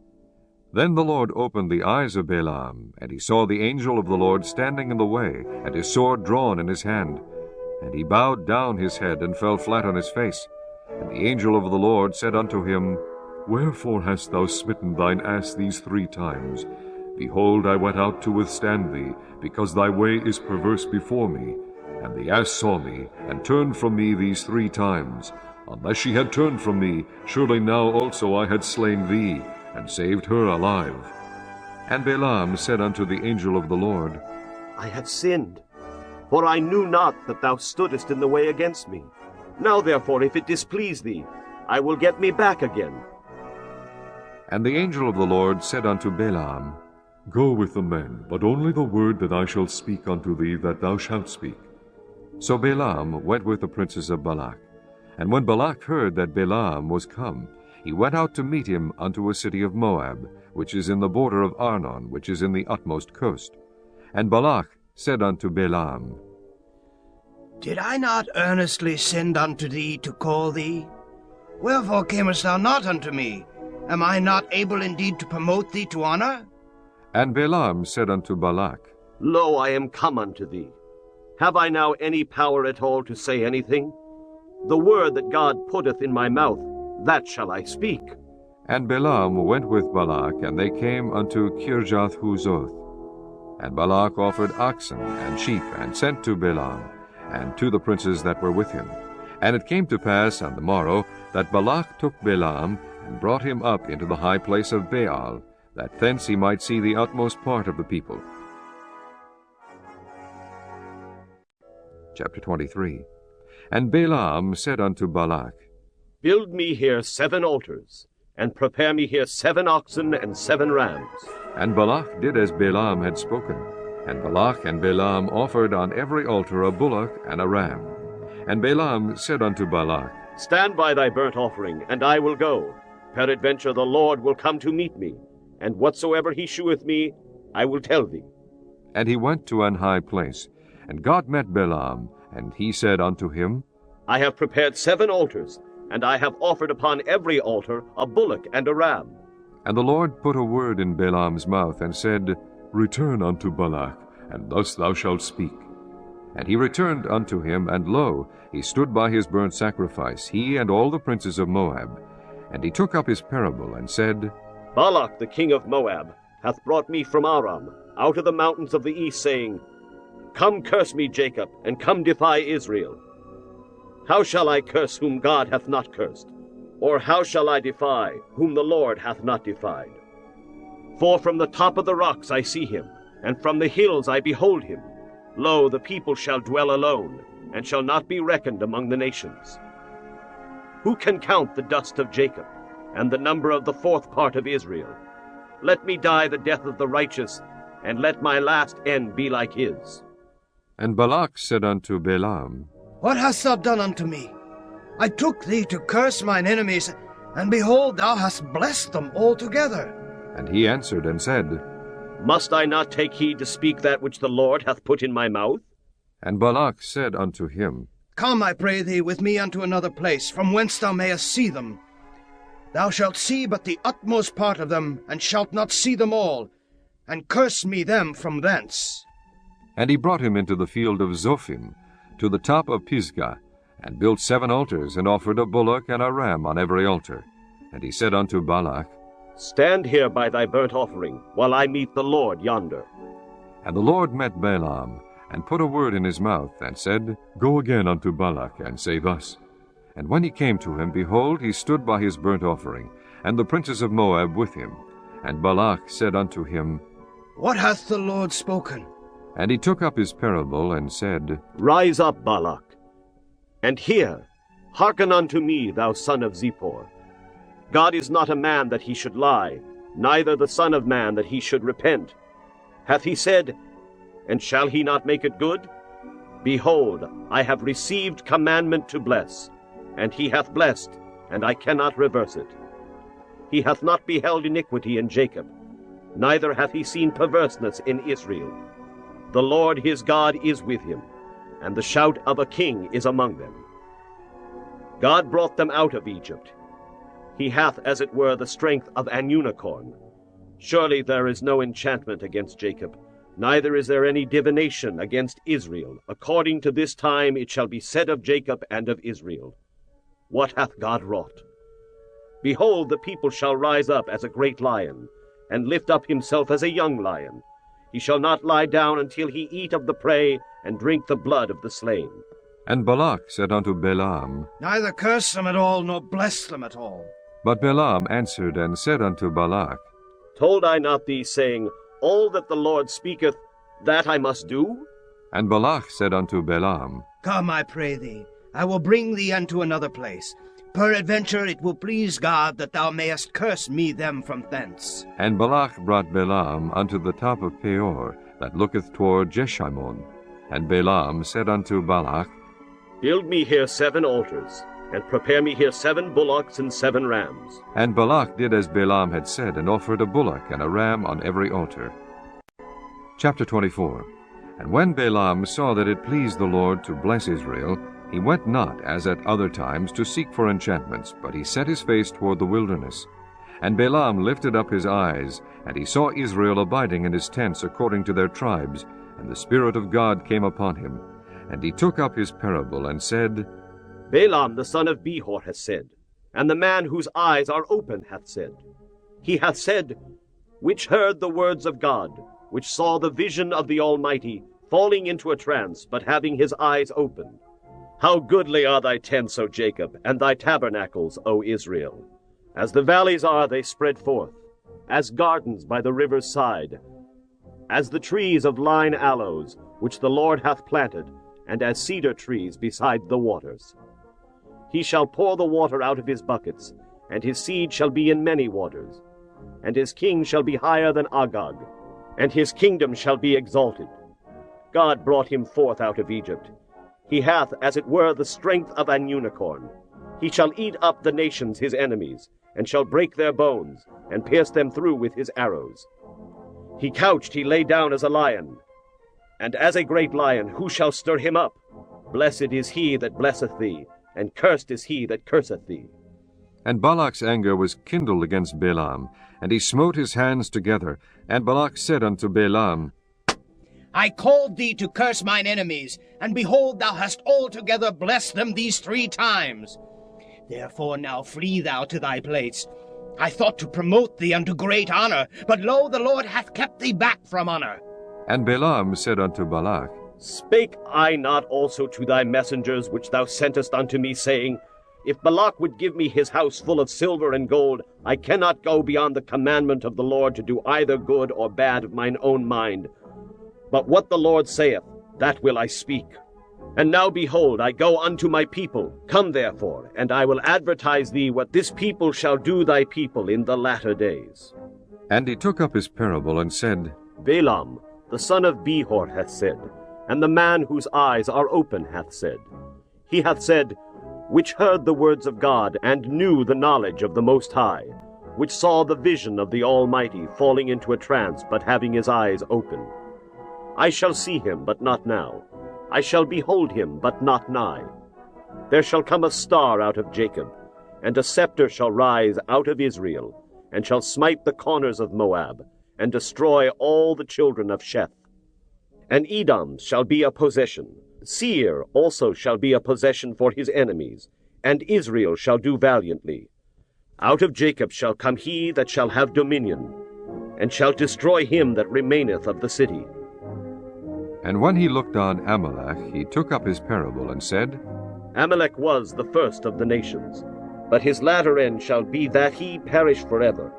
Then the Lord opened the eyes of Balaam, and he saw the angel of the Lord standing in the way, and his sword drawn in his hand. And he bowed down his head, and fell flat on his face. And the angel of the Lord said unto him, Wherefore hast thou smitten thine ass these 3 times? Behold, I went out to withstand thee, because thy way is perverse before me. And the ass saw me, and turned from me these 3 times. Unless she had turned from me, surely now also I had slain thee, and saved her alive. And Balaam said unto the angel of the Lord, I have sinned, for I knew not that thou stoodest in the way against me. Now therefore, if it displease thee, I will get me back again. And the angel of the Lord said unto Balaam, Go with the men, but only the word that I shall speak unto thee that thou shalt speak. So Balaam went with the princes of Balak. And when Balak heard that Balaam was come, he went out to meet him unto a city of Moab, which is in the border of Arnon, which is in the utmost coast. And Balak said unto Balaam, Did I not earnestly send unto thee to call thee? Wherefore camest thou not unto me? Am I not able indeed to promote thee to honor? And Balaam said unto Balak, Lo, I am come unto thee. Have I now any power at all to say anything? The word that God putteth in my mouth, that shall I speak. And Balaam went with Balak, and they came unto Kirjath-huzoth. And Balak offered oxen and sheep, and sent to Balaam, and to the princes that were with him. And it came to pass on the morrow that Balak took Balaam, and brought him up into the high place of Baal, that thence he might see the utmost part of the people. Chapter 23. And Balaam said unto Balak, Build me here 7 altars, and prepare me here 7 oxen and 7 rams. And Balak did as Balaam had spoken. And Balak and Balaam offered on every altar a bullock and a ram. And Balaam said unto Balak, Stand by thy burnt offering, and I will go. Peradventure the Lord will come to meet me, and whatsoever he sheweth me, I will tell thee. And he went to an high place. And God met Balaam, and he said unto him, I have prepared 7 altars, and I have offered upon every altar a bullock and a ram. And the Lord put a word in Balaam's mouth, and said, Return unto Balak, and thus thou shalt speak. And he returned unto him, and lo, he stood by his burnt sacrifice, he and all the princes of Moab. And he took up his parable, and said, Balak the king of Moab hath brought me from Aram, out of the mountains of the east, saying, Come curse me, Jacob, and come defy Israel. How shall I curse whom God hath not cursed? Or how shall I defy whom the Lord hath not defied? For from the top of the rocks I see him, and from the hills I behold him. Lo, the people shall dwell alone, and shall not be reckoned among the nations. Who can count the dust of Jacob, and the number of the 4th part of Israel? Let me die the death of the righteous, and let my last end be like his. And Balak said unto Balaam, What hast thou done unto me? I took thee to curse mine enemies, and behold, thou hast blessed them altogether. And he answered and said, Must I not take heed to speak that which the Lord hath put in my mouth? And Balak said unto him, Come, I pray thee, with me unto another place, from whence thou mayest see them. Thou shalt see but the utmost part of them, and shalt not see them all, and curse me them from thence. And he brought him into the field of Zophim, to the top of Pisgah, and built 7 altars, and offered a bullock and a ram on every altar. And he said unto Balak, Stand here by thy burnt offering, while I meet the Lord yonder. And the Lord met Balaam, and put a word in his mouth, and said, Go again unto Balak, and say thus. And when he came to him, behold, he stood by his burnt offering, and the princes of Moab with him. And Balak said unto him, What hath the Lord spoken? And he took up his parable, and said, Rise up, Balak, and hear. Hearken unto me, thou son of Zippor. God is not a man that he should lie, neither the Son of Man that he should repent. Hath he said, and shall he not make it good? Behold, I have received commandment to bless, and he hath blessed, and I cannot reverse it. He hath not beheld iniquity in Jacob, neither hath he seen perverseness in Israel. The Lord his God is with him, and the shout of a king is among them. God brought them out of Egypt. He hath, as it were, the strength of an unicorn. Surely there is no enchantment against Jacob, neither is there any divination against Israel. According to this time it shall be said of Jacob and of Israel, What hath God wrought? Behold, the people shall rise up as a great lion, and lift up himself as a young lion. He shall not lie down until he eat of the prey, and drink the blood of the slain. And Balak said unto Balaam, Neither curse them at all, nor bless them at all. But Balaam answered and said unto Balak, Told I not thee, saying, All that the Lord speaketh, that I must do? And Balak said unto Balaam, Come, I pray thee, I will bring thee unto another place. Peradventure it will please God that thou mayest curse me them from thence. And Balak brought Balaam unto the top of Peor, that looketh toward Jeshimon. And Balaam said unto Balak, Build me here 7 altars, and prepare me here 7 bullocks and 7 rams. And Balak did as Balaam had said, and offered a bullock and a ram on every altar. Chapter 24. And when Balaam saw that it pleased the Lord to bless Israel, he went not, as at other times, to seek for enchantments, but he set his face toward the wilderness. And Balaam lifted up his eyes, and he saw Israel abiding in his tents according to their tribes, and the Spirit of God came upon him. And he took up his parable and said, Balaam the son of Behor hath said, and the man whose eyes are open hath said. He hath said, which heard the words of God, which saw the vision of the Almighty, falling into a trance, but having his eyes opened. How goodly are thy tents, O Jacob, and thy tabernacles, O Israel! As the valleys are, they spread forth, as gardens by the river's side, as the trees of lign aloes, which the Lord hath planted, and as cedar trees beside the waters. He shall pour the water out of his buckets, and his seed shall be in many waters. And his king shall be higher than Agag, and his kingdom shall be exalted. God brought him forth out of Egypt. He hath, as it were, the strength of an unicorn. He shall eat up the nations his enemies, and shall break their bones, and pierce them through with his arrows. He couched, he lay down as a lion, and as a great lion, who shall stir him up? Blessed is he that blesseth thee, and cursed is he that curseth thee. And Balak's anger was kindled against Balaam, and he smote his hands together. And Balak said unto Balaam, I called thee to curse mine enemies, and behold, thou hast altogether blessed them these 3 times. Therefore now flee thou to thy place. I thought to promote thee unto great honor, but lo, the Lord hath kept thee back from honor. And Balaam said unto Balak, Spake I not also to thy messengers which thou sentest unto me, saying, If Balak would give me his house full of silver and gold, I cannot go beyond the commandment of the Lord to do either good or bad of mine own mind. But what the Lord saith, that will I speak. And now behold, I go unto my people. Come therefore, and I will advertise thee what this people shall do thy people in the latter days. And he took up his parable and said, Balaam the son of Behor hath said, and the man whose eyes are open hath said. He hath said, which heard the words of God, and knew the knowledge of the Most High, which saw the vision of the Almighty, falling into a trance, but having his eyes opened. I shall see him, but not now. I shall behold him, but not nigh. There shall come a star out of Jacob, and a scepter shall rise out of Israel, and shall smite the corners of Moab, and destroy all the children of Sheth. And Edom shall be a possession. Seir also shall be a possession for his enemies, and Israel shall do valiantly. Out of Jacob shall come he that shall have dominion, and shall destroy him that remaineth of the city. And when he looked on Amalek, he took up his parable and said, Amalek was the first of the nations, but his latter end shall be that he perish forever.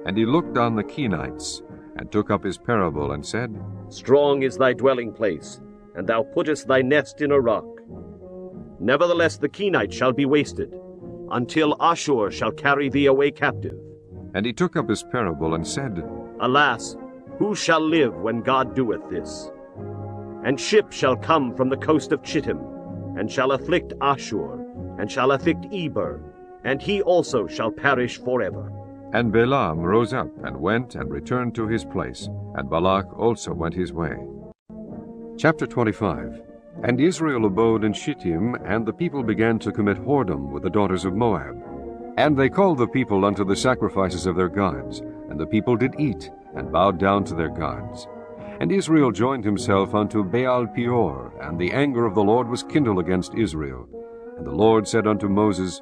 And he looked on the Kenites, and took up his parable and said, Strong is thy dwelling place, and thou puttest thy nest in a rock. Nevertheless the Kenites shall be wasted, until Ashur shall carry thee away captive. And he took up his parable and said, Alas, who shall live when God doeth this? And ships shall come from the coast of Chittim, and shall afflict Ashur, and shall afflict Eber, and he also shall perish forever. And Balaam rose up, and went, and returned to his place, and Balak also went his way. Chapter 25. And Israel abode in Shittim, and the people began to commit whoredom with the daughters of Moab. And they called the people unto the sacrifices of their gods, and the people did eat, and bowed down to their gods. And Israel joined himself unto Baal Peor, and the anger of the Lord was kindled against Israel. And the Lord said unto Moses,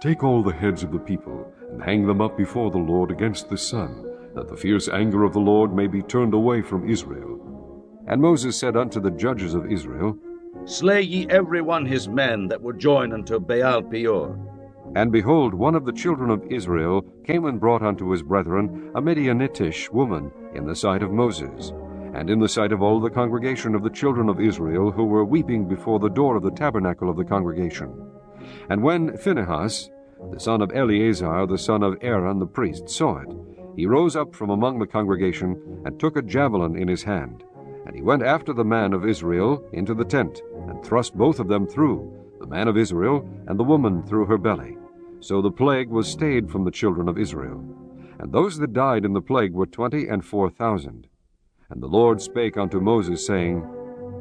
Take all the heads of the people, and hang them up before the Lord against the sun, that the fierce anger of the Lord may be turned away from Israel. And Moses said unto the judges of Israel, Slay ye every one his men that were joined unto Baal Peor. And behold, one of the children of Israel came and brought unto his brethren a Midianitish woman in the sight of Moses, and in the sight of all the congregation of the children of Israel, who were weeping before the door of the tabernacle of the congregation. And when Phinehas, the son of Eleazar, the son of Aaron the priest, saw it, he rose up from among the congregation, and took a javelin in his hand. And he went after the man of Israel into the tent, and thrust both of them through, the man of Israel and the woman through her belly. So the plague was stayed from the children of Israel. And those that died in the plague were 24,000. And the Lord spake unto Moses, saying,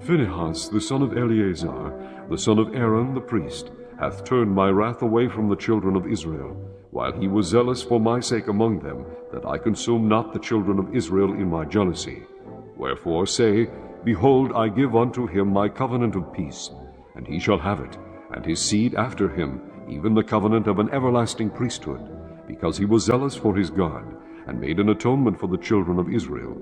Phinehas, the son of Eleazar, the son of Aaron the priest, hath turned my wrath away from the children of Israel, while he was zealous for my sake among them, that I consume not the children of Israel in my jealousy. Wherefore say, Behold, I give unto him my covenant of peace, and he shall have it, and his seed after him, even the covenant of an everlasting priesthood, because he was zealous for his God, and made an atonement for the children of Israel.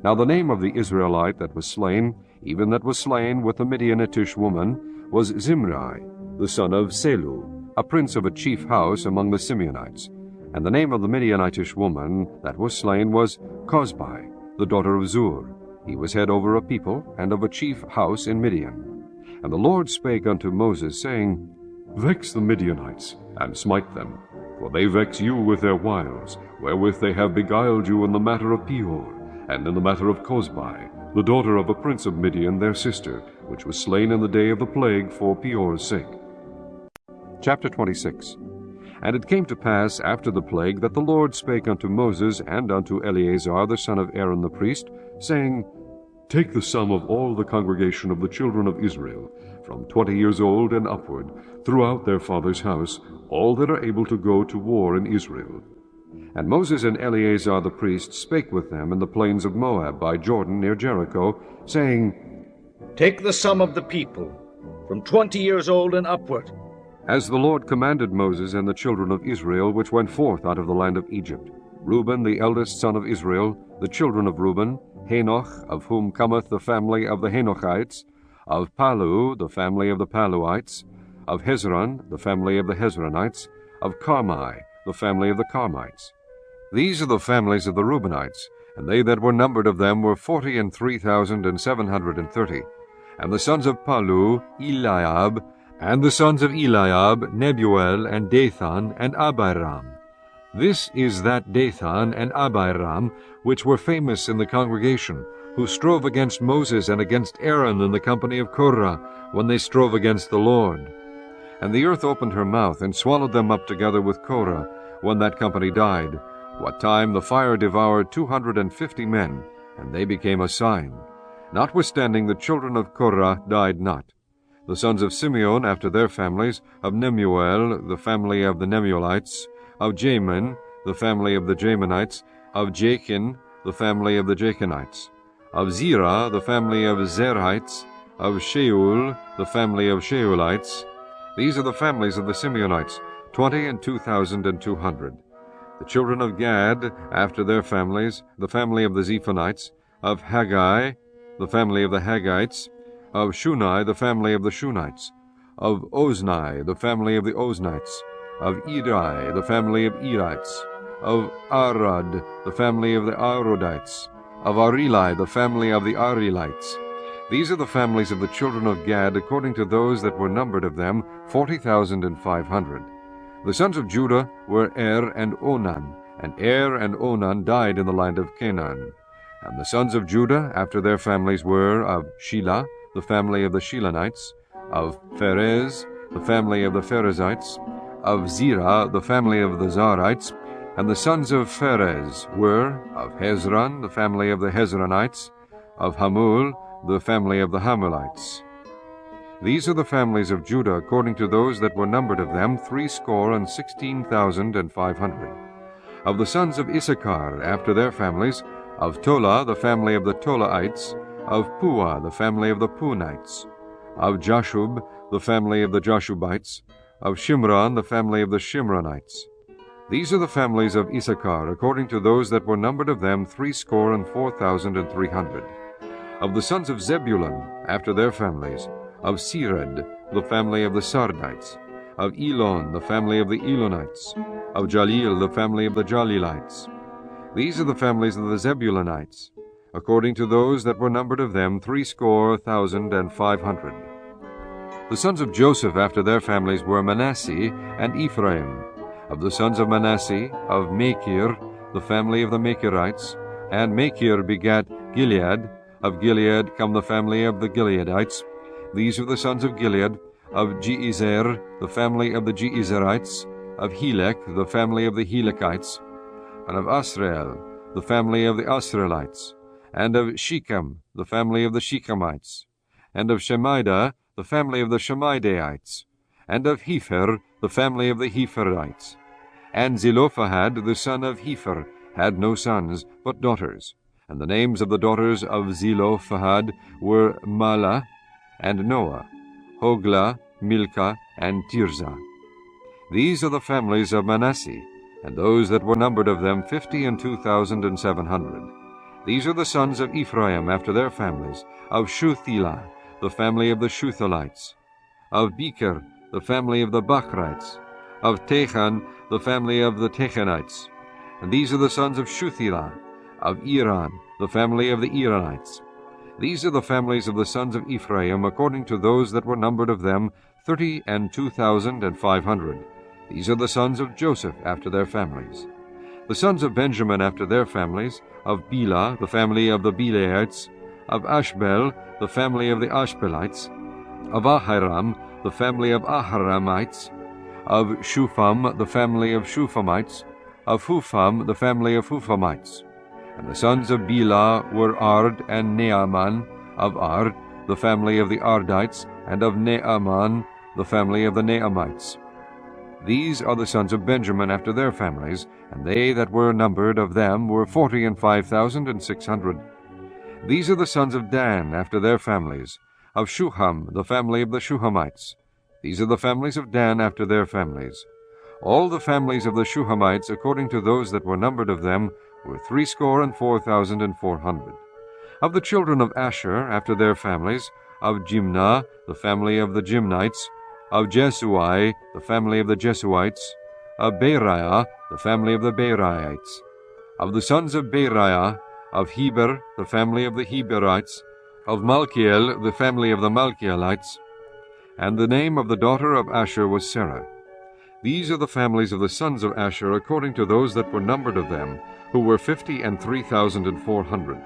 Now the name of the Israelite that was slain, even that was slain with the Midianitish woman, was Zimri, the son of Selu, a prince of a chief house among the Simeonites. And the name of the Midianitish woman that was slain was Cosbi, the daughter of Zur. He was head over a people, and of a chief house in Midian. And the Lord spake unto Moses, saying, Vex the Midianites, and smite them, for they vex you with their wiles, wherewith they have beguiled you in the matter of Peor, and in the matter of Cosbi, the daughter of a prince of Midian, their sister, which was slain in the day of the plague for Peor's sake. Chapter 26. And it came to pass after the plague that the Lord spake unto Moses and unto Eleazar the son of Aaron the priest, saying, Take the sum of all the congregation of the children of Israel, from 20 years old and upward, throughout their father's house, all that are able to go to war in Israel. And Moses and Eleazar the priest spake with them in the plains of Moab by Jordan near Jericho, saying, Take the sum of the people, from 20 years old and upward. As the Lord commanded Moses and the children of Israel, which went forth out of the land of Egypt. Reuben the eldest son of Israel, the children of Reuben, Hanoch, of whom cometh the family of the Hanochites, of Palu, the family of the Paluites, of Hezron, the family of the Hezronites, of Carmi, the family of the Carmites. These are the families of the Reubenites, and they that were numbered of them were 43,730. And the sons of Palu, Eliab, and the sons of Eliab, Nebuel, and Dathan, and Abiram. This is that Dathan and Abiram, which were famous in the congregation, who strove against Moses and against Aaron in the company of Korah, when they strove against the Lord. And the earth opened her mouth, and swallowed them up together with Korah, when that company died, what time the fire devoured 250 men, and they became a sign. Notwithstanding the children of Korah died not. The sons of Simeon after their families, of Nemuel, the family of the Nemuelites, of Jamin, the family of the Jaminites, of Jachin, the family of the Jachinites, of Zerah, the family of Zerhites, of Sheul, the family of Sheulites. These are the families of the Simeonites, 22,200. The children of Gad, after their families, the family of the Zephonites, of Haggai, the family of the Haggites, of Shunai, the family of the Shunites, of Ozni, the family of the Oznites, of Eri, the family of Erites, of Arad, the family of the Arodites, of Areli, the family of the Arelites. These are the families of the children of Gad, according to those that were numbered of them, 40,500. The sons of Judah were Er and Onan, and Er and Onan died in the land of Canaan. And the sons of Judah after their families were of Shelah, the family of the Shelanites, of Pharez, the family of the Pharezites, of Zerah, the family of the Zarites. And the sons of Pharez were of Hezron, the family of the Hezronites, of Hamul, the family of the Hamulites. These are the families of Judah according to those that were numbered of them, 16,500. Of the sons of Issachar after their families, of Tola, the family of the Tolaites, of Puah, the family of the Punites, of Jashub, the family of the Jashubites, of Shimron, the family of the Shimronites. These are the families of Issachar, according to those that were numbered of them, 64,300. Of the sons of Zebulun, after their families, of Sered, the family of the Sardites, of Elon, the family of the Elonites, of Jalil, the family of the Jalilites. These are the families of the Zebulunites, according to those that were numbered of them, 60,500. The sons of Joseph after their families were Manasseh and Ephraim. Of the sons of Manasseh, of Machir, the family of the Machirites, and Machir begat Gilead. Of Gilead come the family of the Gileadites. These are the sons of Gilead, of Jeezer, the family of the Jeezerites, of Helek, the family of the Helekites, and of Asrael, the family of the Asraelites, and of Shechem, the family of the Shechemites, and of Shemida, the family of the Shemidaites, and of Hepher, the family of the Hepherites. And Zelophehad, the son of Hepher, had no sons, but daughters. And the names of the daughters of Zelophehad were Mahlah and Noah, Hoglah, Milcah, and Tirzah. These are the families of Manasseh, and those that were numbered of them 52,700. These are the sons of Ephraim after their families, of Shuthelah, the family of the Shuthalites, of Becher, the family of the Bachrites, of Techan, the family of the Techanites. And these are the sons of Shuthelah, of Iran, the family of the Iranites. These are the families of the sons of Ephraim, according to those that were numbered of them, 32,500. These are the sons of Joseph after their families. The sons of Benjamin after their families, of Bela, the family of the Belaites, of Ashbel, the family of the Ashbelites, of Ahiram, the family of Ahiramites, of Shupham, the family of Shuphamites, of Hupham, the family of Huphamites. And the sons of Bela were Ard and Naaman, of Ard, the family of the Ardites, and of Naaman, the family of the Naamites. These are the sons of Benjamin after their families, and they that were numbered of them were 45,600. These are the sons of Dan after their families, of Shuham, the family of the Shuhamites. These are the families of Dan after their families. All the families of the Shuhamites, according to those that were numbered of them, were 64,400. Of the children of Asher after their families, of Jimnah, the family of the Jimnites, of Jesui, the family of the Jesuites, of Beriah, the family of the Beraites. Of the sons of Beriah, of Heber, the family of the Heberites, of Malchiel, the family of the Malchielites. And the name of the daughter of Asher was Sarah. These are the families of the sons of Asher, according to those that were numbered of them, who were 53,400.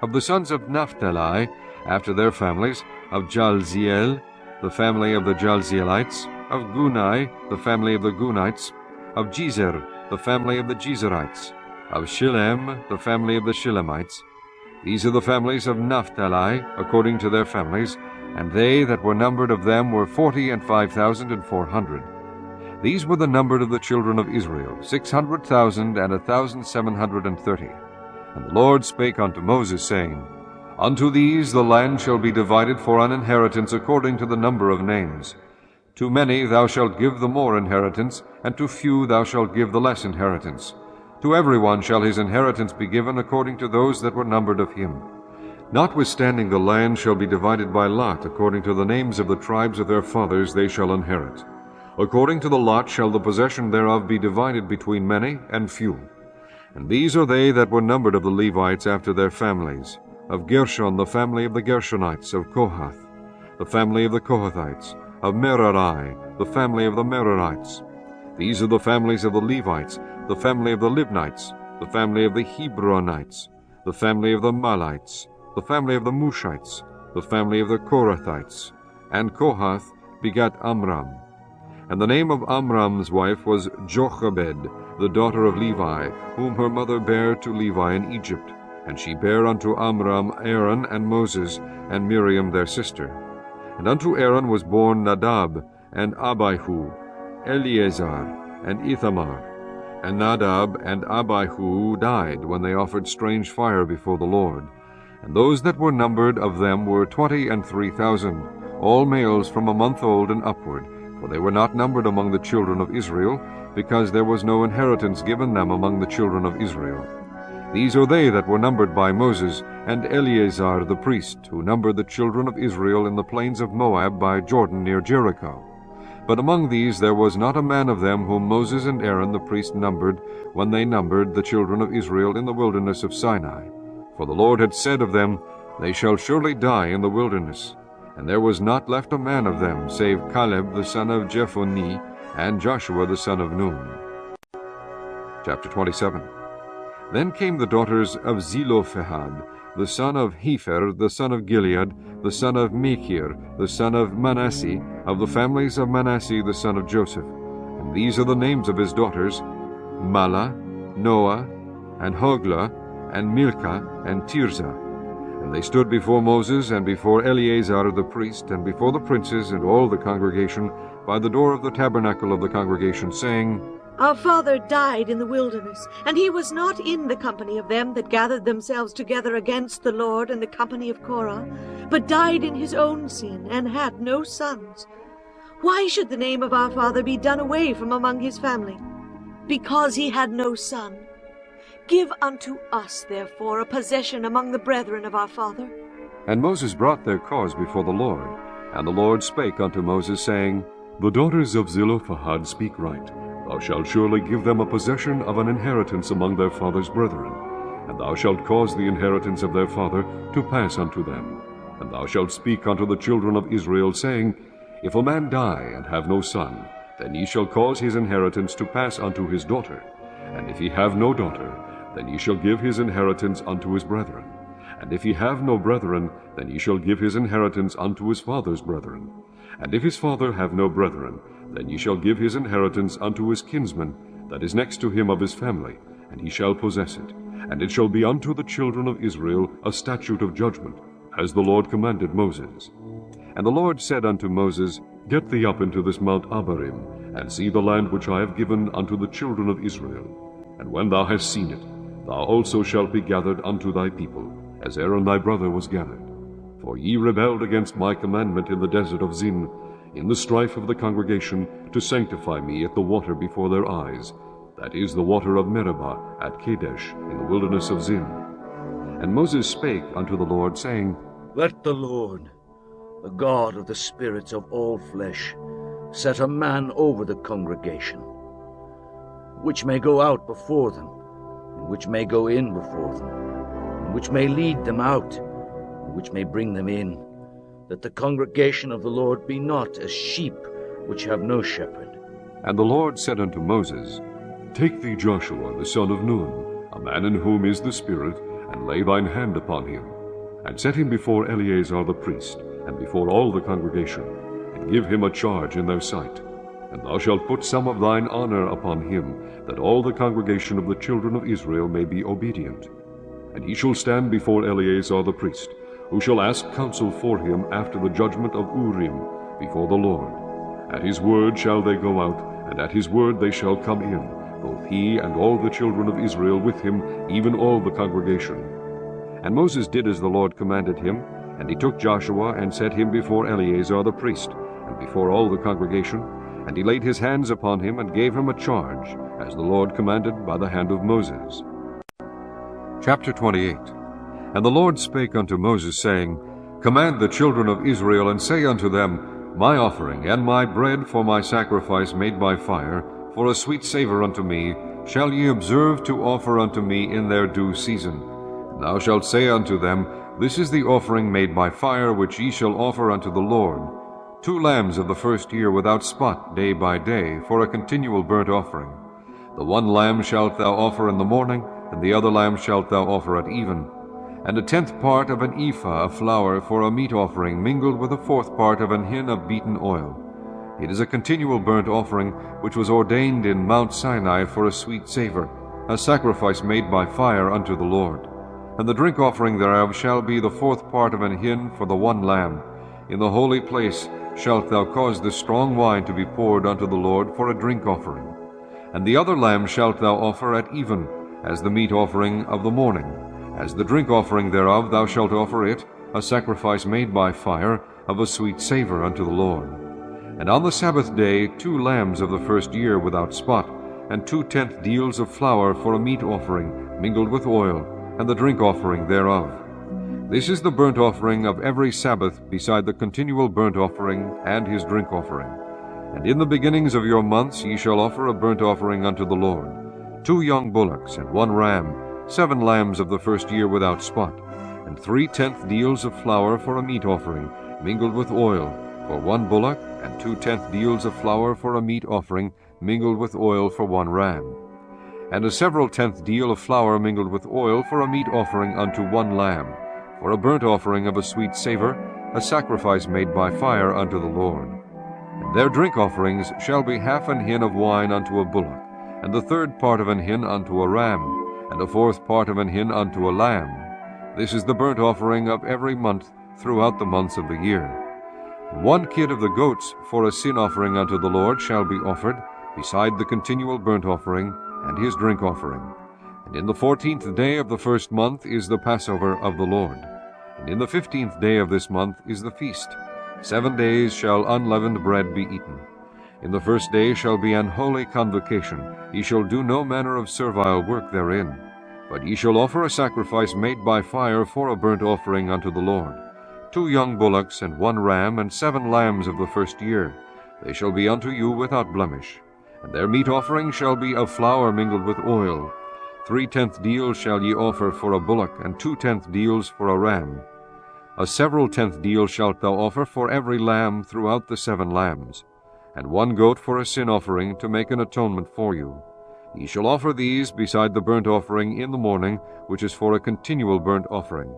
Of the sons of Naphtali, after their families, of Jalziel, the family of the Jalzielites, of Gunai, the family of the Gunites, of Jezer, the family of the Jezerites, of Shillem, the family of the Shillemites. These are the families of Naphtali, according to their families, and they that were numbered of them were 45,400. These were the numbered of the children of Israel, 600,1,730. And the Lord spake unto Moses, saying, Unto these the land shall be divided for an inheritance according to the number of names. To many thou shalt give the more inheritance, and to few thou shalt give the less inheritance. To every one shall his inheritance be given according to those that were numbered of him. Notwithstanding the land shall be divided by lot, according to the names of the tribes of their fathers they shall inherit. According to the lot shall the possession thereof be divided between many and few. And these are they that were numbered of the Levites after their families. Of Gershon, the family of the Gershonites, of Kohath, the family of the Kohathites, of Merari, the family of the Merarites. These are the families of the Levites, the family of the Libnites, the family of the Hebronites, the family of the Malites, the family of the Mushites, the family of the Korathites. And Kohath begat Amram. And the name of Amram's wife was Jochebed, the daughter of Levi, whom her mother bare to Levi in Egypt. And she bare unto Amram Aaron and Moses, and Miriam their sister. And unto Aaron was born Nadab, and Abihu, Eleazar, and Ithamar. And Nadab and Abihu died when they offered strange fire before the Lord. And those that were numbered of them were 23,000, all males from a month old and upward, for they were not numbered among the children of Israel, because there was no inheritance given them among the children of Israel. These are they that were numbered by Moses, and Eleazar the priest, who numbered the children of Israel in the plains of Moab by Jordan near Jericho. But among these there was not a man of them whom Moses and Aaron the priest numbered, when they numbered the children of Israel in the wilderness of Sinai. For the Lord had said of them, They shall surely die in the wilderness. And there was not left a man of them, save Caleb the son of Jephunneh, and Joshua the son of Nun. Chapter 27. Then came the daughters of Zelophehad, the son of Hepher, the son of Gilead, the son of Machir, the son of Manasseh, of the families of Manasseh the son of Joseph. And these are the names of his daughters, Mahlah, Noah, and Hoglah, and Milcah, and Tirzah. And they stood before Moses, and before Eleazar the priest, and before the princes and all the congregation, by the door of the tabernacle of the congregation, saying, Our father died in the wilderness, and he was not in the company of them that gathered themselves together against the Lord in the company of Korah, but died in his own sin, and had no sons. Why should the name of our father be done away from among his family? Because he had no son. Give unto us, therefore, a possession among the brethren of our father. And Moses brought their cause before the Lord. And the Lord spake unto Moses, saying, The daughters of Zelophehad speak right. Thou shalt surely give them a possession of an inheritance among their father's brethren. And thou shalt cause the inheritance of their father to pass unto them. And thou shalt speak unto the children of Israel, saying, If a man die and have no son, then ye shall cause his inheritance to pass unto his daughter. And if he have no daughter, then ye shall give his inheritance unto his brethren. And if he have no brethren, then ye shall give his inheritance unto his father's brethren. And if his father have no brethren, then ye shall give his inheritance unto his kinsman, that is next to him of his family, and he shall possess it. And it shall be unto the children of Israel a statute of judgment, as the Lord commanded Moses. And the Lord said unto Moses, Get thee up into this Mount Abarim, and see the land which I have given unto the children of Israel. And when thou hast seen it, thou also shalt be gathered unto thy people, as Aaron thy brother was gathered. For ye rebelled against my commandment in the desert of Zin, in the strife of the congregation, to sanctify me at the water before their eyes, that is, the water of Meribah at Kadesh, in the wilderness of Zin. And Moses spake unto the Lord, saying, Let the Lord, the God of the spirits of all flesh, set a man over the congregation, which may go out before them, and which may go in before them, and which may lead them out, and which may bring them in, that the congregation of the Lord be not as sheep which have no shepherd. And the Lord said unto Moses, Take thee Joshua the son of Nun, a man in whom is the Spirit, and lay thine hand upon him, and set him before Eleazar the priest, and before all the congregation, and give him a charge in their sight. And thou shalt put some of thine honor upon him, that all the congregation of the children of Israel may be obedient. And he shall stand before Eleazar the priest, who shall ask counsel for him after the judgment of Urim before the Lord. At his word shall they go out, and at his word they shall come in, both he and all the children of Israel with him, even all the congregation. And Moses did as the Lord commanded him, and he took Joshua and set him before Eleazar the priest, and before all the congregation, and he laid his hands upon him and gave him a charge, as the Lord commanded by the hand of Moses. Chapter 28. And the Lord spake unto Moses, saying, Command the children of Israel, and say unto them, My offering and my bread for my sacrifice made by fire, for a sweet savour unto me, shall ye observe to offer unto me in their due season. And thou shalt say unto them, This is the offering made by fire, which ye shall offer unto the Lord. 2 lambs of the first year without spot day by day, for a continual burnt offering. The 1 lamb shalt thou offer in the morning, and the other lamb shalt thou offer at even. And a 10th part of an ephah of flour for a meat offering, mingled with a 4th part of an hin of beaten oil. It is a continual burnt offering, which was ordained in Mount Sinai for a sweet savour, a sacrifice made by fire unto the Lord. And the drink offering thereof shall be the 4th part of an hin for the 1 lamb. In the holy place shalt thou cause the strong wine to be poured unto the Lord for a drink offering. And the other lamb shalt thou offer at even, as the meat offering of the morning. As the drink offering thereof thou shalt offer it, a sacrifice made by fire, of a sweet savour unto the Lord. And on the Sabbath day 2 lambs of the first year without spot, and 2/10 deals of flour for a meat offering, mingled with oil, and the drink offering thereof. This is the burnt offering of every Sabbath, beside the continual burnt offering and his drink offering. And in the beginnings of your months ye shall offer a burnt offering unto the Lord, 2 young bullocks and 1 ram, 7 lambs of the first year without spot, and 3/10 deals of flour for a meat offering, mingled with oil, for 1 bullock, and 2/10 deals of flour for a meat offering, mingled with oil for 1 ram. And a several 10th deal of flour mingled with oil for a meat offering unto 1 lamb, for a burnt offering of a sweet savour, a sacrifice made by fire unto the Lord. And their drink offerings shall be 1/2 an hin of wine unto a bullock, and the 1/3 part of an hin unto a ram, and a 4th part of an hin unto a lamb. This is the burnt offering of every month throughout the months of the year. 1 kid of the goats for a sin offering unto the Lord shall be offered, beside the continual burnt offering and his drink offering. And in the 14th day of the first month is the Passover of the Lord. And in the 15th day of this month is the feast. 7 days shall unleavened bread be eaten. In the first day shall be an holy convocation. Ye shall do no manner of servile work therein. But ye shall offer a sacrifice made by fire for a burnt offering unto the Lord. 2 young bullocks, and 1 ram, and 7 lambs of the first year. They shall be unto you without blemish. And their meat offering shall be of flour mingled with oil. 3/10 deals shall ye offer for a bullock, and 2/10 deals for a ram. A several 10th deal shalt thou offer for every lamb throughout the 7 lambs, and 1 goat for a sin offering to make an atonement for you. Ye shall offer these beside the burnt offering in the morning, which is for a continual burnt offering.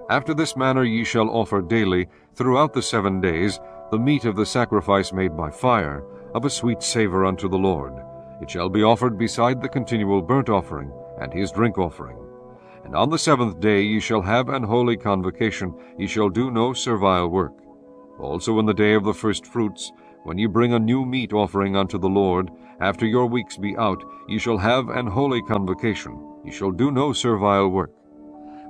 After this manner ye shall offer daily, throughout the 7 days, the meat of the sacrifice made by fire, of a sweet savour unto the Lord. It shall be offered beside the continual burnt offering, and his drink offering. And on the 7th day ye shall have an holy convocation, ye shall do no servile work. Also in the day of the first fruits, when ye bring a new meat offering unto the Lord, after your weeks be out, ye shall have an holy convocation, ye shall do no servile work.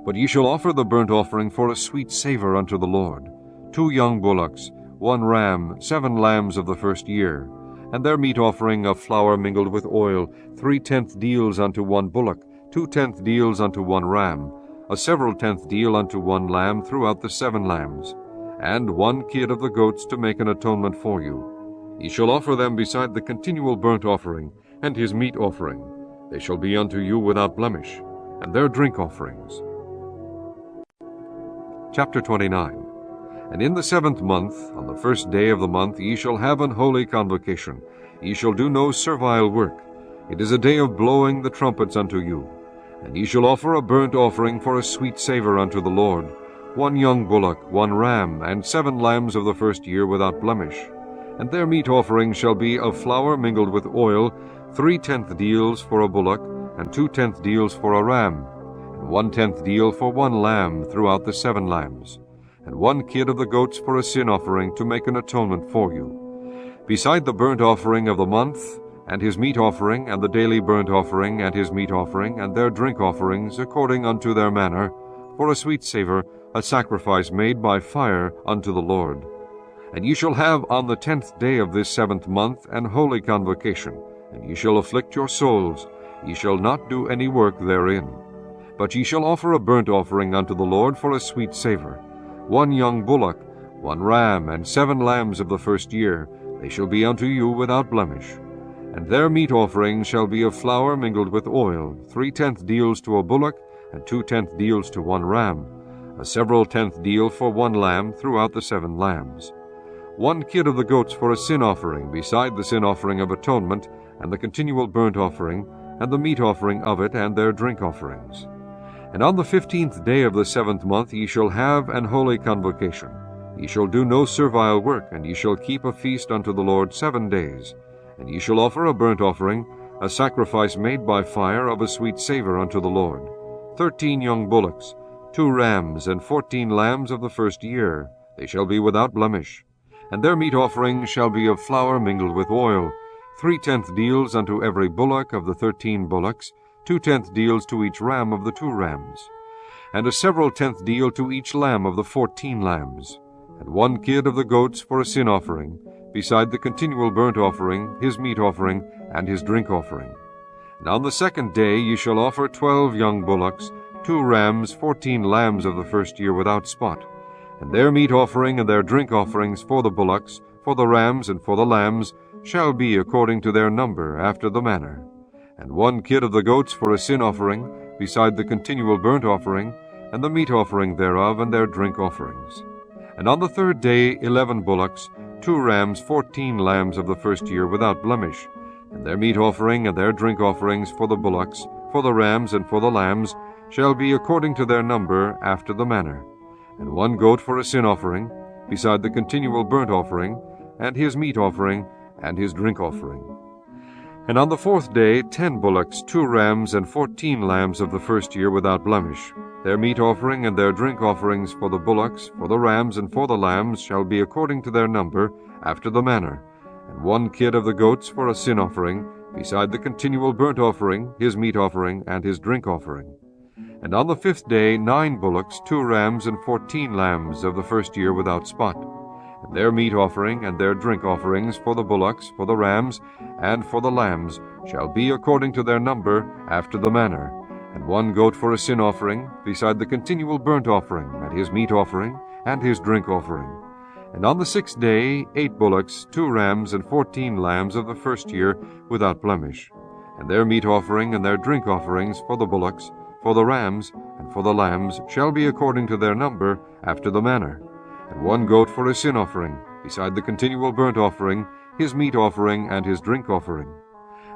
But ye shall offer the burnt offering for a sweet savour unto the Lord, 2 young bullocks, 1 ram, 7 lambs of the first year, and their meat offering of flour mingled with oil, 3/10 deals unto 1 bullock, 2/10 deals unto 1 ram, a several 10th deal unto 1 lamb throughout the 7 lambs, and 1 kid of the goats to make an atonement for you. Ye shall offer them beside the continual burnt offering and his meat offering. They shall be unto you without blemish, and their drink offerings. Chapter 29. And in the 7th month, on the first day of the month, ye shall have an holy convocation. Ye shall do no servile work. It is a day of blowing the trumpets unto you. And ye shall offer a burnt offering for a sweet savour unto the Lord, 1 young bullock, 1 ram, and 7 lambs of the first year without blemish. And their meat offering shall be of flour mingled with oil, 3/10 deals for a bullock, and 2/10 deals for a ram, and 1/10 deal for 1 lamb throughout the 7 lambs, and 1 kid of the goats for a sin offering to make an atonement for you. Beside the burnt offering of the month, and his meat offering, and the daily burnt offering, and his meat offering, and their drink offerings, according unto their manner, for a sweet savour, a sacrifice made by fire unto the Lord. And ye shall have on the 10th day of this 7th month an holy convocation, and ye shall afflict your souls. Ye shall not do any work therein. But ye shall offer a burnt offering unto the Lord for a sweet savour, 1 young bullock, 1 ram, and 7 lambs of the first year. They shall be unto you without blemish. And their meat offering shall be of flour mingled with oil, 3/10 deals to a bullock, and 2/10 deals to 1 ram, a several 10th deal for 1 lamb throughout the 7 lambs. 1 kid of the goats for a sin offering, beside the sin offering of atonement, and the continual burnt offering, and the meat offering of it, and their drink offerings. And on the 15th day of the 7th month ye shall have an holy convocation. Ye shall do no servile work, and ye shall keep a feast unto the Lord 7 days. And ye shall offer a burnt offering, a sacrifice made by fire of a sweet savour unto the Lord, 13 young bullocks, 2 rams, and 14 lambs of the first year. They shall be without blemish. And their meat offering shall be of flour mingled with oil, 3/10 deals unto every bullock of the 13 bullocks, 2/10 deals to each ram of the 2 rams, and a several 10th deal to each lamb of the 14 lambs, and 1 kid of the goats for a sin offering, beside the continual burnt offering, his meat offering, and his drink offering. And on the 2nd day ye shall offer 12 young bullocks, 2 rams, 14 lambs of the first year without spot, and their meat offering and their drink offerings for the bullocks, for the rams, and for the lambs, shall be according to their number, after the manner. And 1 kid of the goats for a sin offering, beside the continual burnt offering, and the meat offering thereof, and their drink offerings. And on the 3rd day 11 bullocks, 2 rams, 14 lambs of the first year without blemish, and their meat offering and their drink offerings for the bullocks, for the rams, and for the lambs, shall be according to their number, after the manner. And 1 goat for a sin offering, beside the continual burnt offering, and his meat offering, and his drink offering. And on the 4th day 10 bullocks, 2 rams, and 14 lambs of the first year without blemish. Their meat offering and their drink offerings for the bullocks, for the rams, and for the lambs shall be according to their number, after the manner. and 1 kid of the goats for a sin offering, beside the continual burnt offering, his meat offering, and his drink offering. And on the 5th day 9 bullocks, 2 rams, and 14 lambs of the first year without spot, and their meat offering and their drink offerings for the bullocks, for the rams, and for the lambs shall be according to their number after the manner, and 1 goat for a sin offering, beside the continual burnt offering, and his meat offering, and his drink offering. And on the 6th day 8 bullocks, 2 rams, and 14 lambs of the first year without blemish, and their meat offering and their drink offerings for the bullocks, for the rams, and for the lambs shall be according to their number after the manner, and 1 goat for a sin offering, beside the continual burnt offering, his meat offering, and his drink offering.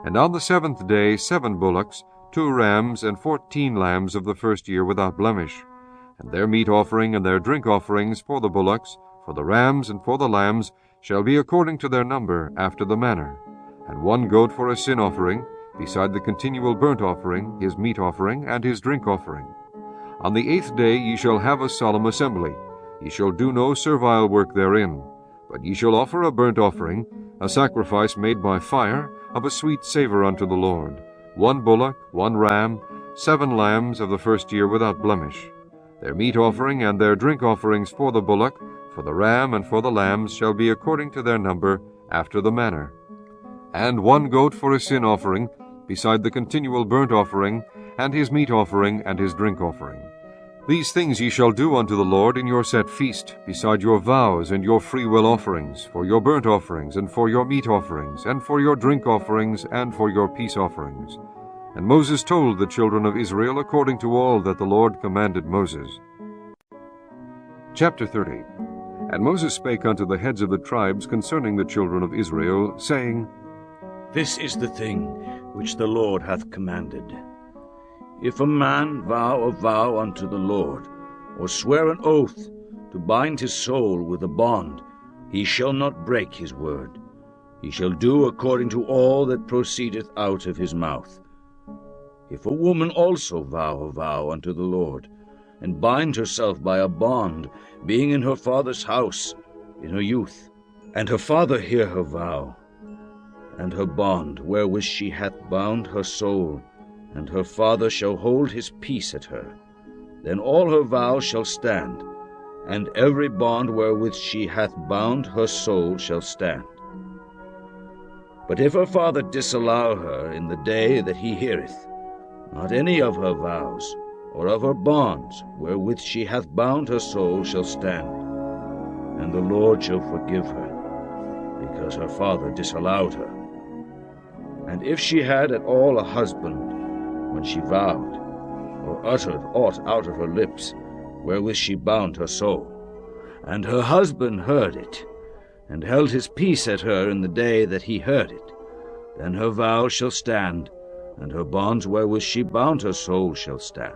And on the 7th day 7 bullocks, 2 rams, and 14 lambs of the first year without blemish, and their meat offering and their drink offerings for the bullocks, for the rams, and for the lambs shall be according to their number after the manner, and 1 goat for a sin offering, beside the continual burnt offering, his meat offering, and his drink offering. On the 8th day ye shall have a solemn assembly. Ye shall do no servile work therein, but ye shall offer a burnt offering, a sacrifice made by fire, of a sweet savour unto the Lord, 1 bullock, 1 ram, 7 lambs of the first year without blemish. Their meat offering and their drink offerings for the bullock, for the ram, and for the lambs shall be according to their number after the manner. And 1 goat for a sin offering, beside the continual burnt offering, and his meat offering, and his drink offering. These things ye shall do unto the Lord in your set feast, beside your vows and your freewill offerings, for your burnt offerings, and for your meat offerings, and for your drink offerings, and for your peace offerings. And Moses told the children of Israel according to all that the Lord commanded Moses. Chapter 30. And Moses spake unto the heads of the tribes concerning the children of Israel, saying, This is the thing which the Lord hath commanded. If a man vow a vow unto the Lord, or swear an oath to bind his soul with a bond, he shall not break his word. He shall do according to all that proceedeth out of his mouth. If a woman also vow a vow unto the Lord, and bind herself by a bond, being in her father's house in her youth, and her father hear her vow, and her bond wherewith she hath bound her soul, and her father shall hold his peace at her, then all her vows shall stand, and every bond wherewith she hath bound her soul shall stand. But if her father disallow her in the day that he heareth, not any of her vows, or of her bonds wherewith she hath bound her soul shall stand, and the Lord shall forgive her, because her father disallowed her. And if she had at all a husband, when she vowed, or uttered aught out of her lips, wherewith she bound her soul, and her husband heard it, and held his peace at her in the day that he heard it, then her vow shall stand, and her bonds wherewith she bound her soul shall stand.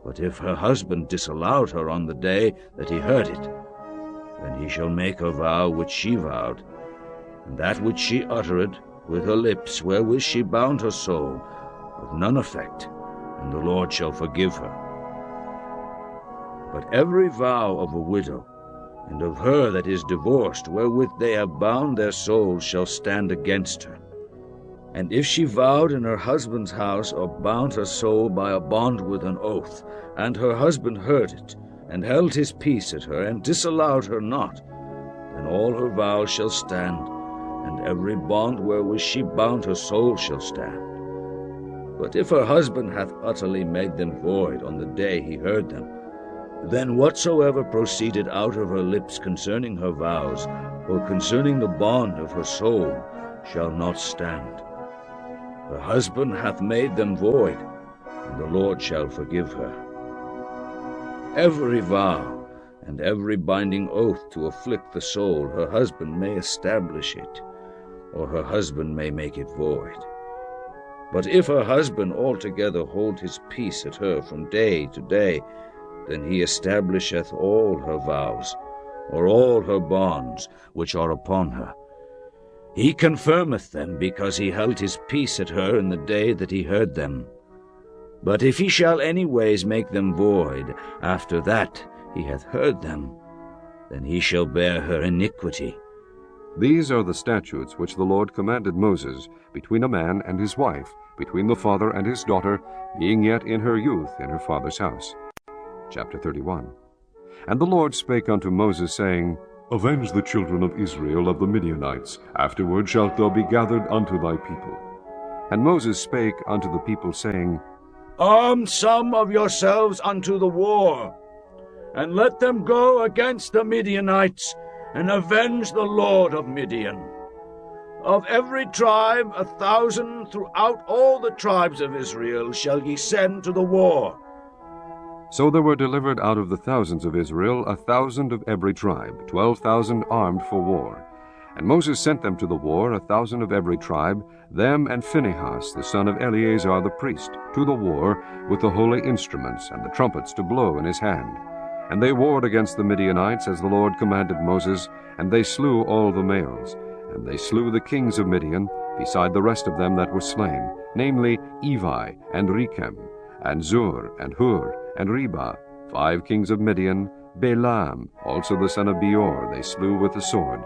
But if her husband disallowed her on the day that he heard it, then he shall make her vow which she vowed, and that which she uttered with her lips, wherewith she bound her soul, with none effect, and the Lord shall forgive her. But every vow of a widow, and of her that is divorced, wherewith they have bound their souls, shall stand against her. And if she vowed in her husband's house, or bound her soul by a bond with an oath, and her husband heard it, and held his peace at her, and disallowed her not, then all her vows shall stand, and every bond wherewith she bound her soul shall stand. But if her husband hath utterly made them void on the day he heard them, then whatsoever proceeded out of her lips concerning her vows, or concerning the bond of her soul, shall not stand. Her husband hath made them void, and the Lord shall forgive her. Every vow and every binding oath to afflict the soul, her husband may establish it, or her husband may make it void. But if her husband altogether hold his peace at her from day to day, then he establisheth all her vows, or all her bonds which are upon her. He confirmeth them, because he held his peace at her in the day that he heard them. But if he shall any ways make them void, after that he hath heard them, then he shall bear her iniquity, These are the statutes which the Lord commanded Moses between a man and his wife, between the father and his daughter, being yet in her youth in her father's house. Chapter 31. And the Lord spake unto Moses, saying, Avenge the children of Israel of the Midianites. Afterward shalt thou be gathered unto thy people. And Moses spake unto the people, saying, Arm some of yourselves unto the war, and let them go against the Midianites, and avenge the Lord of Midian. Of every tribe 1,000 throughout all the tribes of Israel shall ye send to the war. So there were delivered out of the thousands of Israel 1,000 of every tribe, 12,000 armed for war. And Moses sent them to the war, 1,000 of every tribe, them and Phinehas, the son of Eleazar the priest, to the war, with the holy instruments and the trumpets to blow in his hand. And they warred against the Midianites, as the Lord commanded Moses, and they slew all the males. And they slew the kings of Midian, beside the rest of them that were slain, namely Evi, and Rechem, and Zur, and Hur, and Reba, 5 kings of Midian, Balaam, also the son of Beor, they slew with the sword.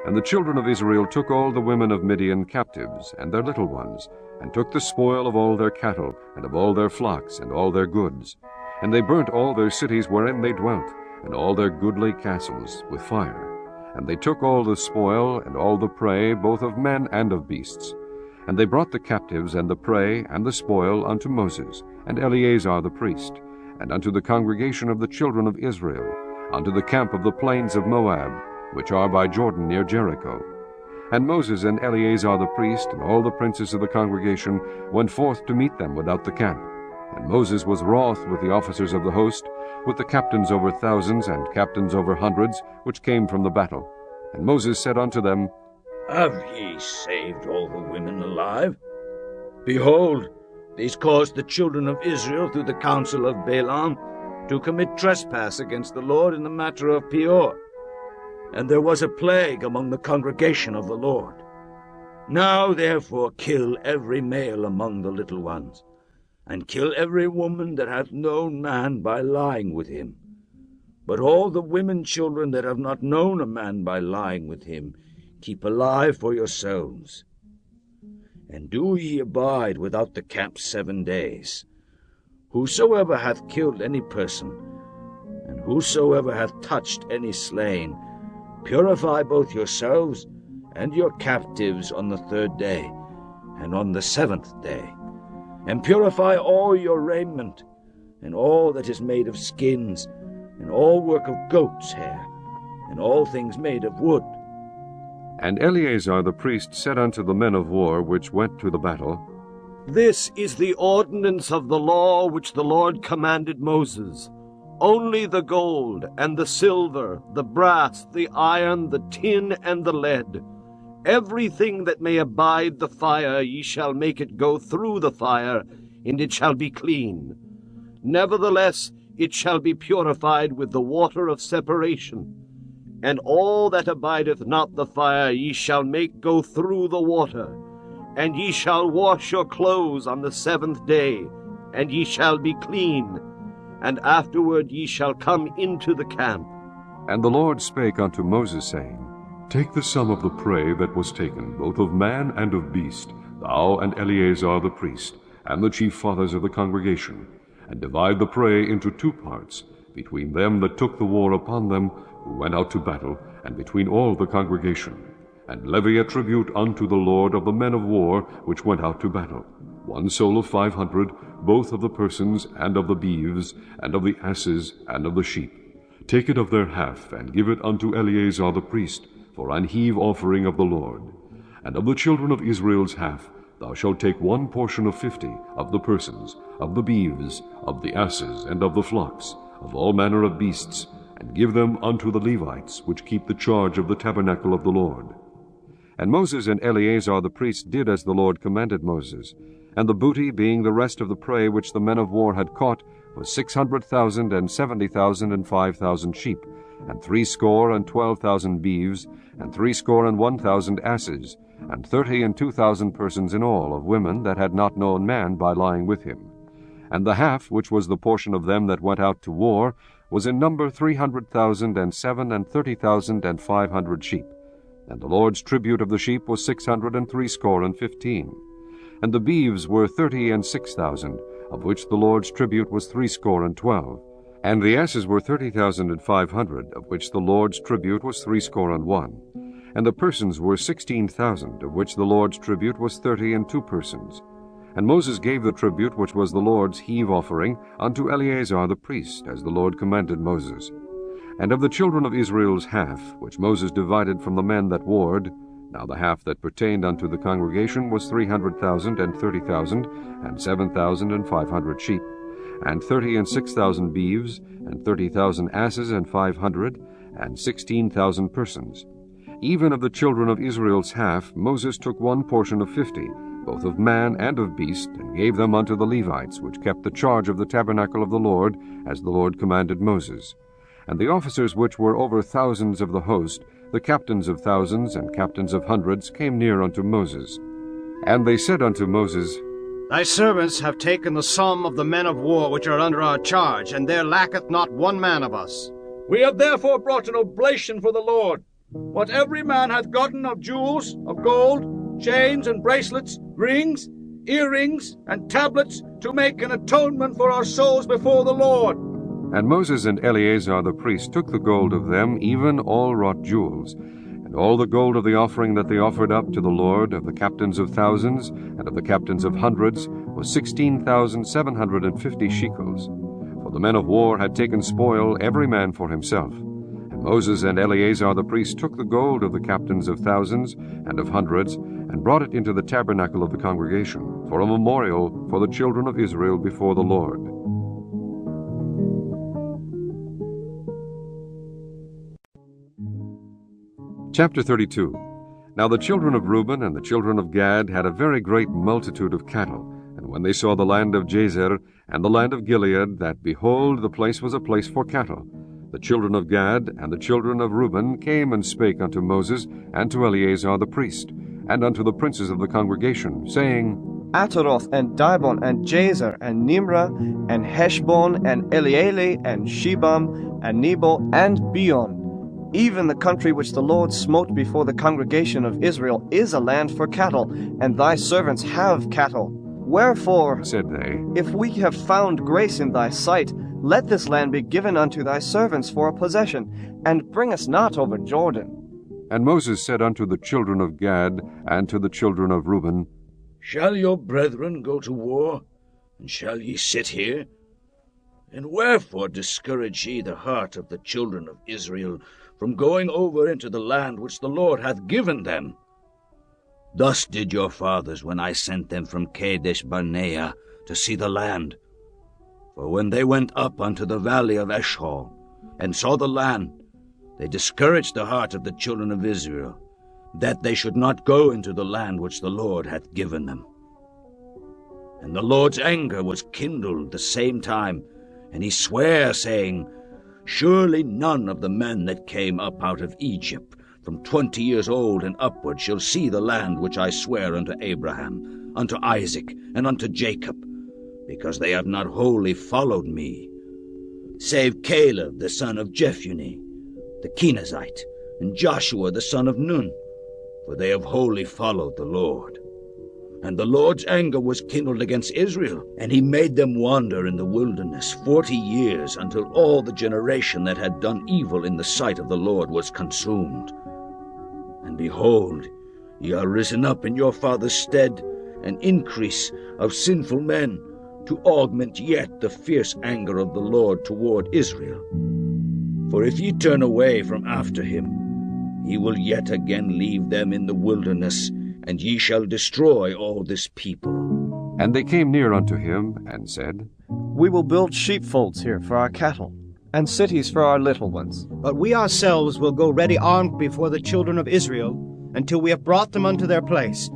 And the children of Israel took all the women of Midian captives, and their little ones, and took the spoil of all their cattle, and of all their flocks, and all their goods. And they burnt all their cities wherein they dwelt, and all their goodly castles, with fire. And they took all the spoil, and all the prey, both of men and of beasts. And they brought the captives, and the prey, and the spoil unto Moses, and Eleazar the priest, and unto the congregation of the children of Israel, unto the camp of the plains of Moab, which are by Jordan near Jericho. And Moses and Eleazar the priest, and all the princes of the congregation, went forth to meet them without the camp. And Moses was wroth with the officers of the host, with the captains over thousands, and captains over hundreds, which came from the battle. And Moses said unto them, Have ye saved all the women alive? Behold, these caused the children of Israel through the counsel of Balaam to commit trespass against the Lord in the matter of Peor. And there was a plague among the congregation of the Lord. Now therefore kill every male among the little ones, and kill every woman that hath known man by lying with him. But all the women children that have not known a man by lying with him, keep alive for yourselves. And do ye abide without the camp 7 days. Whosoever hath killed any person, and whosoever hath touched any slain, purify both yourselves and your captives on the 3rd day, and on the 7th day. And purify all your raiment, and all that is made of skins, and all work of goat's hair, and all things made of wood. And Eleazar the priest said unto the men of war which went to the battle, This is the ordinance of the law which the Lord commanded Moses. Only the gold, and the silver, the brass, the iron, the tin, and the lead, everything that may abide the fire, ye shall make it go through the fire, and it shall be clean. Nevertheless, it shall be purified with the water of separation. And all that abideth not the fire ye shall make go through the water. And ye shall wash your clothes on the 7th day, and ye shall be clean. And afterward ye shall come into the camp. And the Lord spake unto Moses, saying, Take the sum of the prey that was taken, both of man and of beast, thou and Eleazar the priest, and the chief fathers of the congregation, and divide the prey into 2 parts, between them that took the war upon them, who went out to battle, and between all the congregation. And levy a tribute unto the Lord of the men of war which went out to battle, 1 soul of 500, both of the persons, and of the beeves, and of the asses, and of the sheep. Take it of their half, and give it unto Eleazar the priest, for an heave offering of the Lord. And of the children of Israel's half, thou shalt take 1 portion of 50, of the persons, of the beeves, of the asses, and of the flocks, of all manner of beasts, and give them unto the Levites, which keep the charge of the tabernacle of the Lord. And Moses and Eleazar the priest did as the Lord commanded Moses. And the booty, being the rest of the prey which the men of war had caught, was 600,000, and 70,000, and 5,000 sheep, and 62,000 beeves, and 61,000 asses, and 32,000 persons in all, of women that had not known man by lying with him. And the half, which was the portion of them that went out to war, was in number 300,000, and 37,500 sheep. And the Lord's tribute of the sheep was 615. And the beeves were 36,000, of which the Lord's tribute was 12. And the asses were 30,500, of which the Lord's tribute was 61. And the persons were 16,000, of which the Lord's tribute was 32 persons. And Moses gave the tribute which was the Lord's heave offering unto Eleazar the priest, as the Lord commanded Moses. And of the children of Israel's half, which Moses divided from the men that warred, now the half that pertained unto the congregation was 300,000 and 30,000, and 7,500 sheep, and 36,000 beeves, and 30,000 asses, and 500, and 16,000 persons. Even of the children of Israel's half, Moses took one portion of 50, both of man and of beast, and gave them unto the Levites, which kept the charge of the tabernacle of the Lord, as the Lord commanded Moses. And the officers which were over thousands of the host, the captains of thousands and captains of hundreds, came near unto Moses. And they said unto Moses, Thy servants have taken the sum of the men of war which are under our charge, and there lacketh not one man of us. We have therefore brought an oblation for the Lord. What every man hath gotten of jewels, of gold, chains and bracelets, rings, earrings, and tablets, to make an atonement for our souls before the Lord. And Moses and Eleazar the priest took the gold of them, even all wrought jewels, and all the gold of the offering that they offered up to the Lord, of the captains of thousands, and of the captains of hundreds, was 16,750 shekels. For the men of war had taken spoil, every man for himself. And Moses and Eleazar the priest took the gold of the captains of thousands and of hundreds, and brought it into the tabernacle of the congregation, for a memorial for the children of Israel before the Lord. Chapter 32. Now the children of Reuben and the children of Gad had a very great multitude of cattle. And when they saw the land of Jazer and the land of Gilead, that, behold, the place was a place for cattle, the children of Gad and the children of Reuben came and spake unto Moses and to Eleazar the priest, and unto the princes of the congregation, saying, Ataroth and Dibon and Jazer and Nimrah and Heshbon and Eleale and Shebam and Nebo and Beon, even the country which the Lord smote before the congregation of Israel, is a land for cattle, and thy servants have cattle. Wherefore, said they, if we have found grace in thy sight, let this land be given unto thy servants for a possession, and bring us not over Jordan. And Moses said unto the children of Gad and to the children of Reuben, Shall your brethren go to war, and shall ye sit here? And wherefore discourage ye the heart of the children of Israel from going over into the land which the Lord hath given them? Thus did your fathers when I sent them from Kadesh Barnea to see the land. For when they went up unto the valley of Eshcol, and saw the land, they discouraged the heart of the children of Israel, that they should not go into the land which the Lord hath given them. And the Lord's anger was kindled the same time, and he sware, saying, Surely none of the men that came up out of Egypt from 20 years old and upward shall see the land which I swear unto Abraham, unto Isaac, and unto Jacob, because they have not wholly followed me, save Caleb the son of Jephunneh, the Kenizzite, and Joshua the son of Nun, for they have wholly followed the Lord. And the Lord's anger was kindled against Israel, and he made them wander in the wilderness 40 years, until all the generation that had done evil in the sight of the Lord was consumed. And behold, ye are risen up in your father's stead, an increase of sinful men, to augment yet the fierce anger of the Lord toward Israel. For if ye turn away from after him, he will yet again leave them in the wilderness, and ye shall destroy all this people. And they came near unto him, and said, We will build sheepfolds here for our cattle, and cities for our little ones. But we ourselves will go ready armed before the children of Israel, until we have brought them unto their place.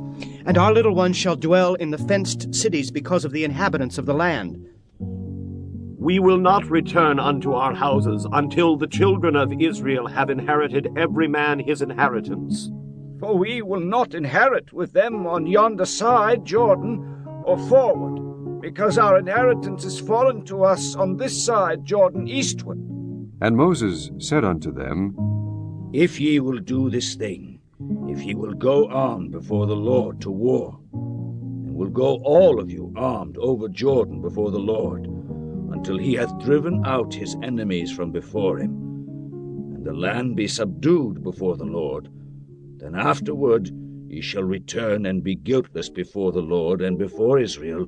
And our little ones shall dwell in the fenced cities because of the inhabitants of the land. We will not return unto our houses until the children of Israel have inherited every man his inheritance. For we will not inherit with them on yonder side Jordan, or forward, because our inheritance is fallen to us on this side Jordan eastward. And Moses said unto them, If ye will do this thing, if ye will go armed before the Lord to war, and will go all of you armed over Jordan before the Lord, until he hath driven out his enemies from before him, and the land be subdued before the Lord, then afterward ye shall return and be guiltless before the Lord and before Israel,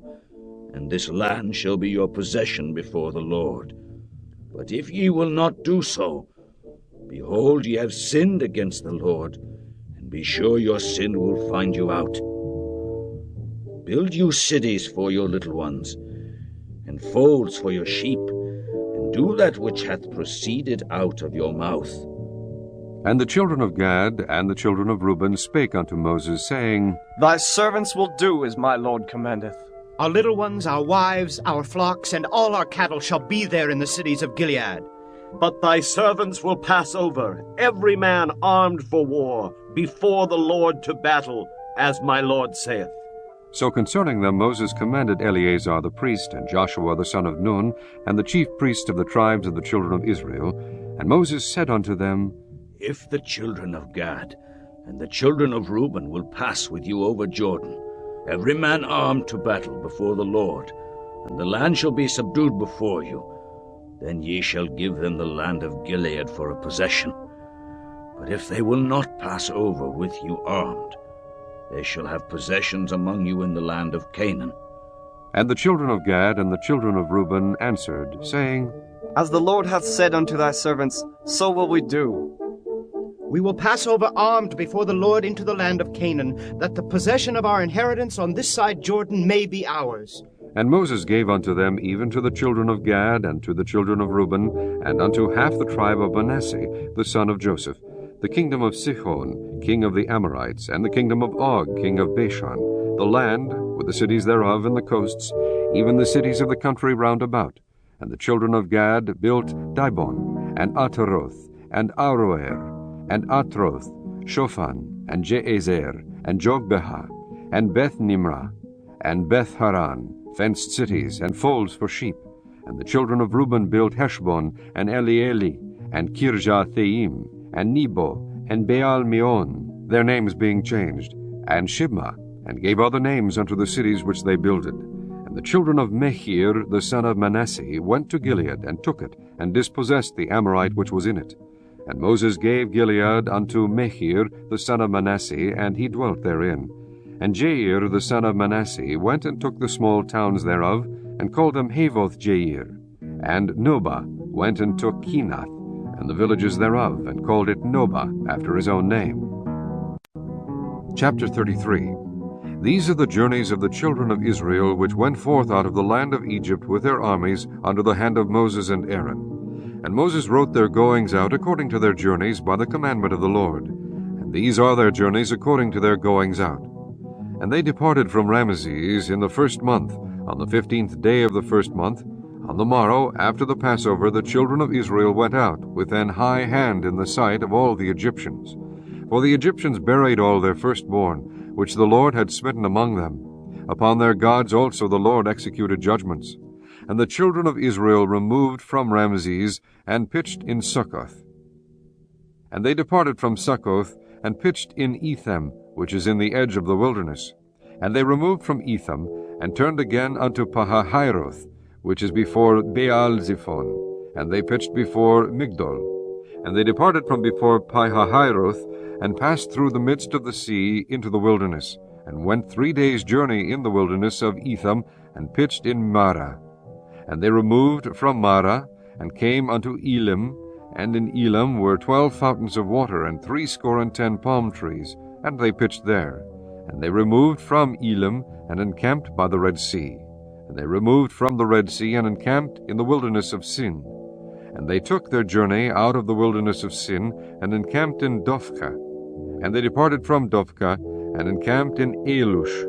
and this land shall be your possession before the Lord. But if ye will not do so, behold, ye have sinned against the Lord, and be sure your sin will find you out. Build you cities for your little ones, and folds for your sheep, and do that which hath proceeded out of your mouth. And the children of Gad and the children of Reuben spake unto Moses, saying, Thy servants will do as my Lord commandeth. Our little ones, our wives, our flocks, and all our cattle shall be there in the cities of Gilead. But thy servants will pass over, every man armed for war, before the Lord to battle, as my Lord saith. So concerning them Moses commanded Eleazar the priest, and Joshua the son of Nun, and the chief priests of the tribes of the children of Israel. And Moses said unto them, If the children of Gad and the children of Reuben will pass with you over Jordan, every man armed to battle before the Lord, and the land shall be subdued before you, then ye shall give them the land of Gilead for a possession. But if they will not pass over with you armed, they shall have possessions among you in the land of Canaan. And the children of Gad and the children of Reuben answered, saying, As the Lord hath said unto thy servants, so will we do. We will pass over armed before the Lord into the land of Canaan, that the possession of our inheritance on this side Jordan may be ours. And Moses gave unto them even to the children of Gad and to the children of Reuben, and unto half the tribe of Manasseh, the son of Joseph, the kingdom of Sihon, king of the Amorites, and the kingdom of Og, king of Bashan, the land, with the cities thereof and the coasts, even the cities of the country round about. And the children of Gad built Dibon, and Ataroth, and Aroer, and Atroth, Shophan, and Jeezer, and Jogbeha, and Beth Nimrah, and Beth Haran, fenced cities, and folds for sheep. And the children of Reuben built Heshbon, and Elealeh, and Kirjathaim, and Nebo, and Baal-meon, their names being changed, and Shibmah, and gave other names unto the cities which they builded. And the children of Machir, the son of Manasseh, went to Gilead, and took it, and dispossessed the Amorite which was in it. And Moses gave Gilead unto Machir, the son of Manasseh, and he dwelt therein. And Jair, the son of Manasseh, went and took the small towns thereof, and called them Havoth-Jair. And Nobah went and took Kenath, and the villages thereof, and called it Nobah, after his own name. Chapter 33. These are the journeys of the children of Israel, which went forth out of the land of Egypt with their armies under the hand of Moses and Aaron. And Moses wrote their goings out according to their journeys by the commandment of the Lord. And these are their journeys according to their goings out. And they departed from Ramesses in the 1st month, on the 15th day of the 1st month. On the morrow, after the Passover, the children of Israel went out with an high hand in the sight of all the Egyptians. For the Egyptians buried all their firstborn, which the Lord had smitten among them. Upon their gods also the Lord executed judgments. And the children of Israel removed from Ramesses, and pitched in Succoth. And they departed from Succoth, and pitched in Etham, which is in the edge of the wilderness. And they removed from Etham, and turned again unto Pahahiroth, which is before Baal-zephon, and they pitched before Migdol. And they departed from before Pahahiroth, and passed through the midst of the sea into the wilderness, and went 3 days' journey in the wilderness of Etham, and pitched in Marah. And they removed from Marah, and came unto Elim, and in Elim were 12 fountains of water, and 70 palm trees, and they pitched there. And they removed from Elim, and encamped by the Red Sea. And they removed from the Red Sea, and encamped in the wilderness of Sin. And they took their journey out of the wilderness of Sin, and encamped in Dophkah. And they departed from Dophkah, and encamped in Elush.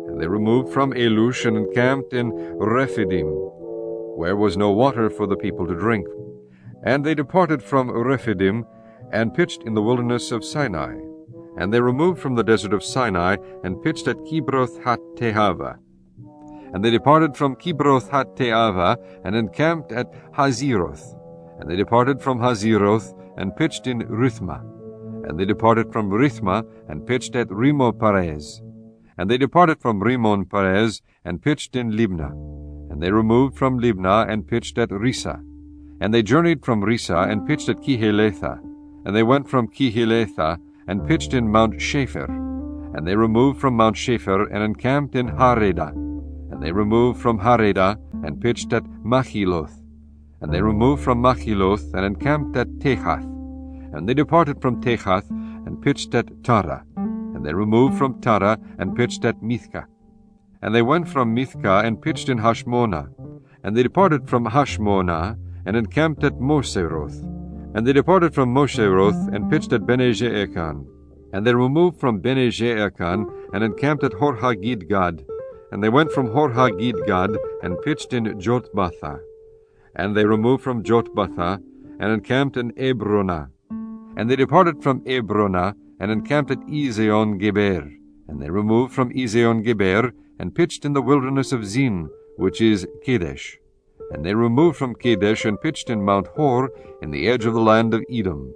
And they removed from Elush, and encamped in Rephidim, where was no water for the people to drink. And they departed from Rephidim, and pitched in the wilderness of Sinai. And they removed from the desert of Sinai, and pitched at Kibroth-Hattaavah. And they departed from Kibroth-Hattaavah, and encamped at Hazeroth. And they departed from Hazeroth, and pitched in Rithmah. And they departed from Rithma, and pitched at Rimo-Perez. And they departed from Rimmon-Perez, and pitched in Libnah. And they removed from Libnah, and pitched at Rissa. And they journeyed from Rissa, and pitched at Kiheletha. And they went from Kiheletha, and pitched in Mount Shapher. And they removed from Mount Shapher, and encamped in Hareda. And they removed from Hareda, and pitched at Machiloth. And they removed from Machiloth, and encamped at Tehath. And they departed from Tehath, and pitched at Tara. And they removed from Tara, and pitched at Mithka. And they went from Mithka, and pitched in Hashmonah. And they departed from Hashmonah, and encamped at Moseroth. And they departed from Moseroth, and pitched at Bene-Jeakan. And they removed from Bene-Jeakan, and encamped at Horhagidgad. And they went from Horhagidgad, and pitched in Jotbatha. And they removed from Jotbatha, and encamped in Ebronah. And they departed from Ebronah, and encamped at Ezion-Geber. And they removed from Ezion-Geber, and pitched in the wilderness of Zin, which is Kadesh. And they removed from Kadesh, and pitched in Mount Hor, in the edge of the land of Edom.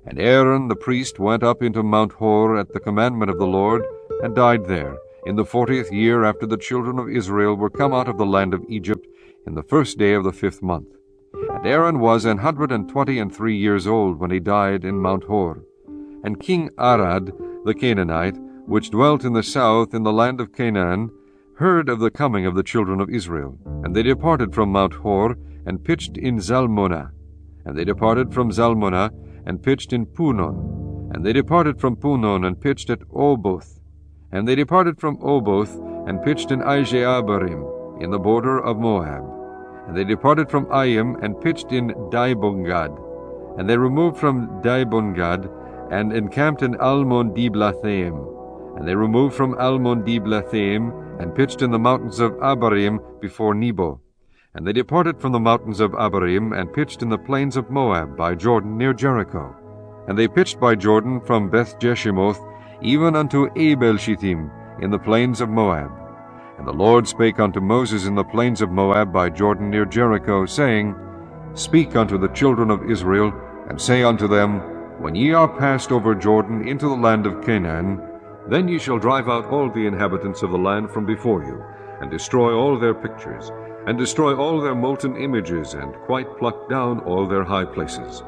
And Aaron the priest went up into Mount Hor at the commandment of the Lord, and died there, in the 40th year after the children of Israel were come out of the land of Egypt, in the 1st day of the 5th month. And Aaron was 123 years old when he died in Mount Hor. And King Arad the Canaanite, which dwelt in the south in the land of Canaan, heard of the coming of the children of Israel. And they departed from Mount Hor, and pitched in Zalmonah. And they departed from Zalmonah, and pitched in Punon. And they departed from Punon, and pitched at Oboth. And they departed from Oboth, and pitched in Ijeabarim, in the border of Moab. And they departed from Ayim, and pitched in Dibongad. And they removed from Dibongad, and encamped in Almon-Diblathaim. And they removed from Almon-Diblathaim, and pitched in the mountains of Abarim before Nebo. And they departed from the mountains of Abarim, and pitched in the plains of Moab by Jordan near Jericho. And they pitched by Jordan from Beth-Jeshimoth, even unto Abel-Shittim, in the plains of Moab. And the Lord spake unto Moses in the plains of Moab by Jordan near Jericho, saying, Speak unto the children of Israel, and say unto them, When ye are passed over Jordan into the land of Canaan, then ye shall drive out all the inhabitants of the land from before you, and destroy all their pictures, and destroy all their molten images, and quite pluck down all their high places.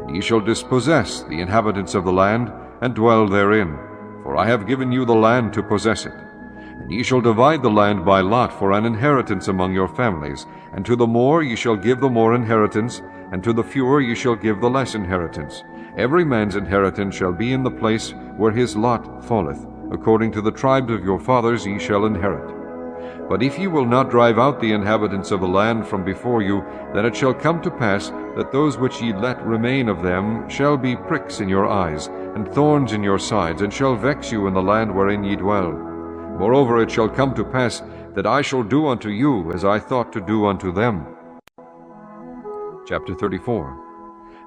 And ye shall dispossess the inhabitants of the land, and dwell therein, for I have given you the land to possess it. And ye shall divide the land by lot for an inheritance among your families, and to the more ye shall give the more inheritance, and to the fewer ye shall give the less inheritance. Every man's inheritance shall be in the place where his lot falleth. According to the tribes of your fathers ye shall inherit. But if ye will not drive out the inhabitants of the land from before you, then it shall come to pass that those which ye let remain of them shall be pricks in your eyes, and thorns in your sides, and shall vex you in the land wherein ye dwell. Moreover, it shall come to pass that I shall do unto you as I thought to do unto them. Chapter 34.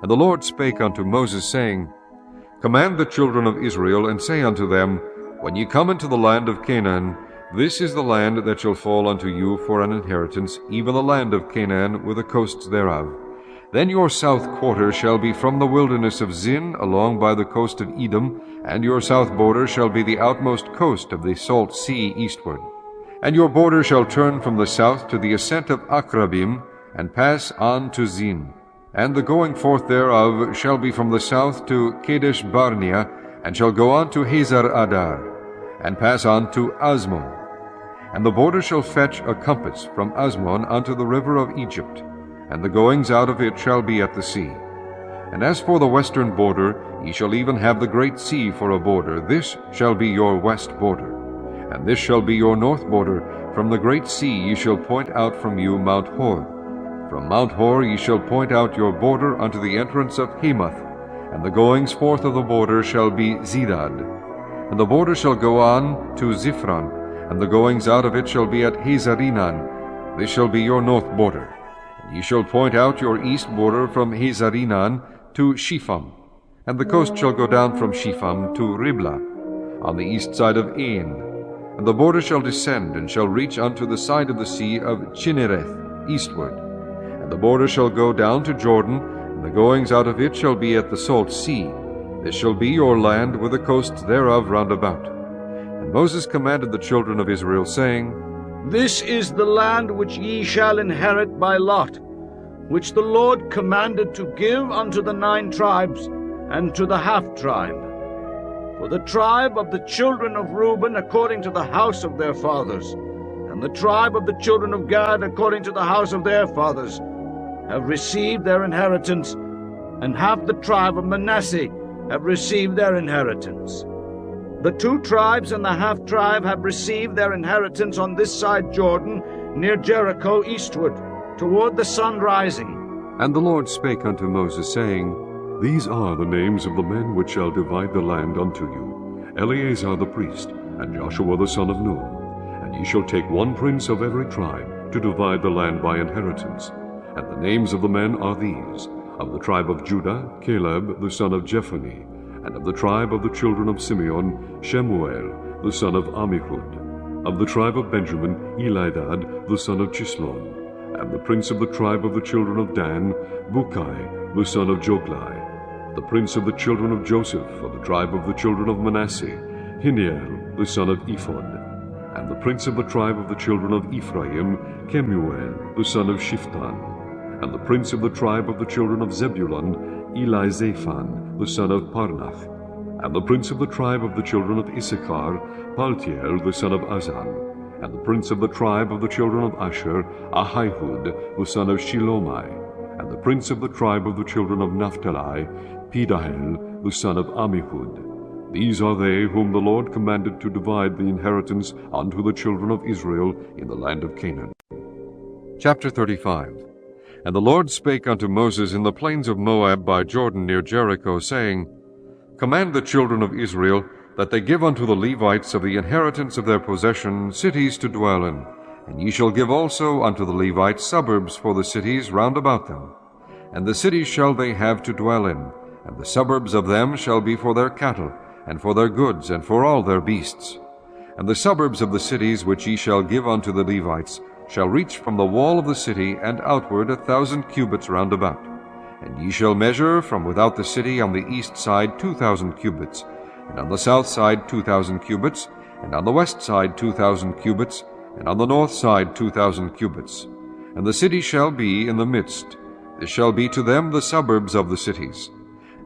And the Lord spake unto Moses, saying, Command the children of Israel, and say unto them, When ye come into the land of Canaan, this is the land that shall fall unto you for an inheritance, even the land of Canaan with the coasts thereof. Then your south quarter shall be from the wilderness of Zin along by the coast of Edom, and your south border shall be the outmost coast of the salt sea eastward. And your border shall turn from the south to the ascent of Akrabim, and pass on to Zin. And the going forth thereof shall be from the south to Kadesh Barnea, and shall go on to Hazar Adar, and pass on to Azmon. And the border shall fetch a compass from Azmon unto the river of Egypt, and the goings out of it shall be at the sea. And as for the western border, ye shall even have the great sea for a border. This shall be your west border. And this shall be your north border. From the great sea ye shall point out from you Mount Hor. From Mount Hor ye shall point out your border unto the entrance of Hamath, and the goings forth of the border shall be Zedad. And the border shall go on to Ziphron, and the goings out of it shall be at Hazarinan. This shall be your north border. And ye shall point out your east border from Hazarinan to Shepham, and the coast shall go down from Shepham to Riblah, on the east side of Ain. And the border shall descend, and shall reach unto the side of the sea of Chinnereth eastward. And the border shall go down to Jordan, and the goings out of it shall be at the salt sea. This shall be your land with the coasts thereof round about. And Moses commanded the children of Israel, saying, This is the land which ye shall inherit by lot, which the Lord commanded to give unto the 9 tribes, and to the half-tribe. For the tribe of the children of Reuben according to the house of their fathers, and the tribe of the children of Gad according to the house of their fathers, have received their inheritance, and half the tribe of Manasseh have received their inheritance. The 2 tribes and the half-tribe have received their inheritance on this side Jordan, near Jericho eastward, toward the sun rising. And the Lord spake unto Moses, saying, These are the names of the men which shall divide the land unto you, Eleazar the priest, and Joshua the son of Nun. And ye shall take 1 prince of every tribe, to divide the land by inheritance. And the names of the men are these: of the tribe of Judah, Caleb the son of Jephunneh; and of the tribe of the children of Simeon, Shemuel the son of Ammihud; of the tribe of Benjamin, Elidad the son of Chislon; and the prince of the tribe of the children of Dan, Bukai the son of Joglai; the prince of the children of Joseph, of the tribe of the children of Manasseh, Hiniel the son of Ephod; and the prince of the tribe of the children of Ephraim, Kemuel the son of Shiftan; and the prince of the tribe of the children of Zebulun, Elizaphan the son of Parnath; and the prince of the tribe of the children of Issachar, Paltiel the son of Azan; and the prince of the tribe of the children of Asher, Ahihud the son of Shilomai; and the prince of the tribe of the children of Naphtali, Pedahel the son of Ammihud. These are they whom the Lord commanded to divide the inheritance unto the children of Israel in the land of Canaan. Chapter 35. And the Lord spake unto Moses in the plains of Moab by Jordan near Jericho, saying, Command the children of Israel that they give unto the Levites of the inheritance of their possession cities to dwell in. And ye shall give also unto the Levites suburbs for the cities round about them. And the cities shall they have to dwell in, and the suburbs of them shall be for their cattle, and for their goods, and for all their beasts. And the suburbs of the cities which ye shall give unto the Levites shall reach from the wall of the city and outward 1,000 cubits round about. And ye shall measure from without the city on the east side 2,000 cubits, and on the south side 2,000 cubits, and on the west side 2,000 cubits, and on the north side 2,000 cubits. And the city shall be in the midst. This shall be to them the suburbs of the cities.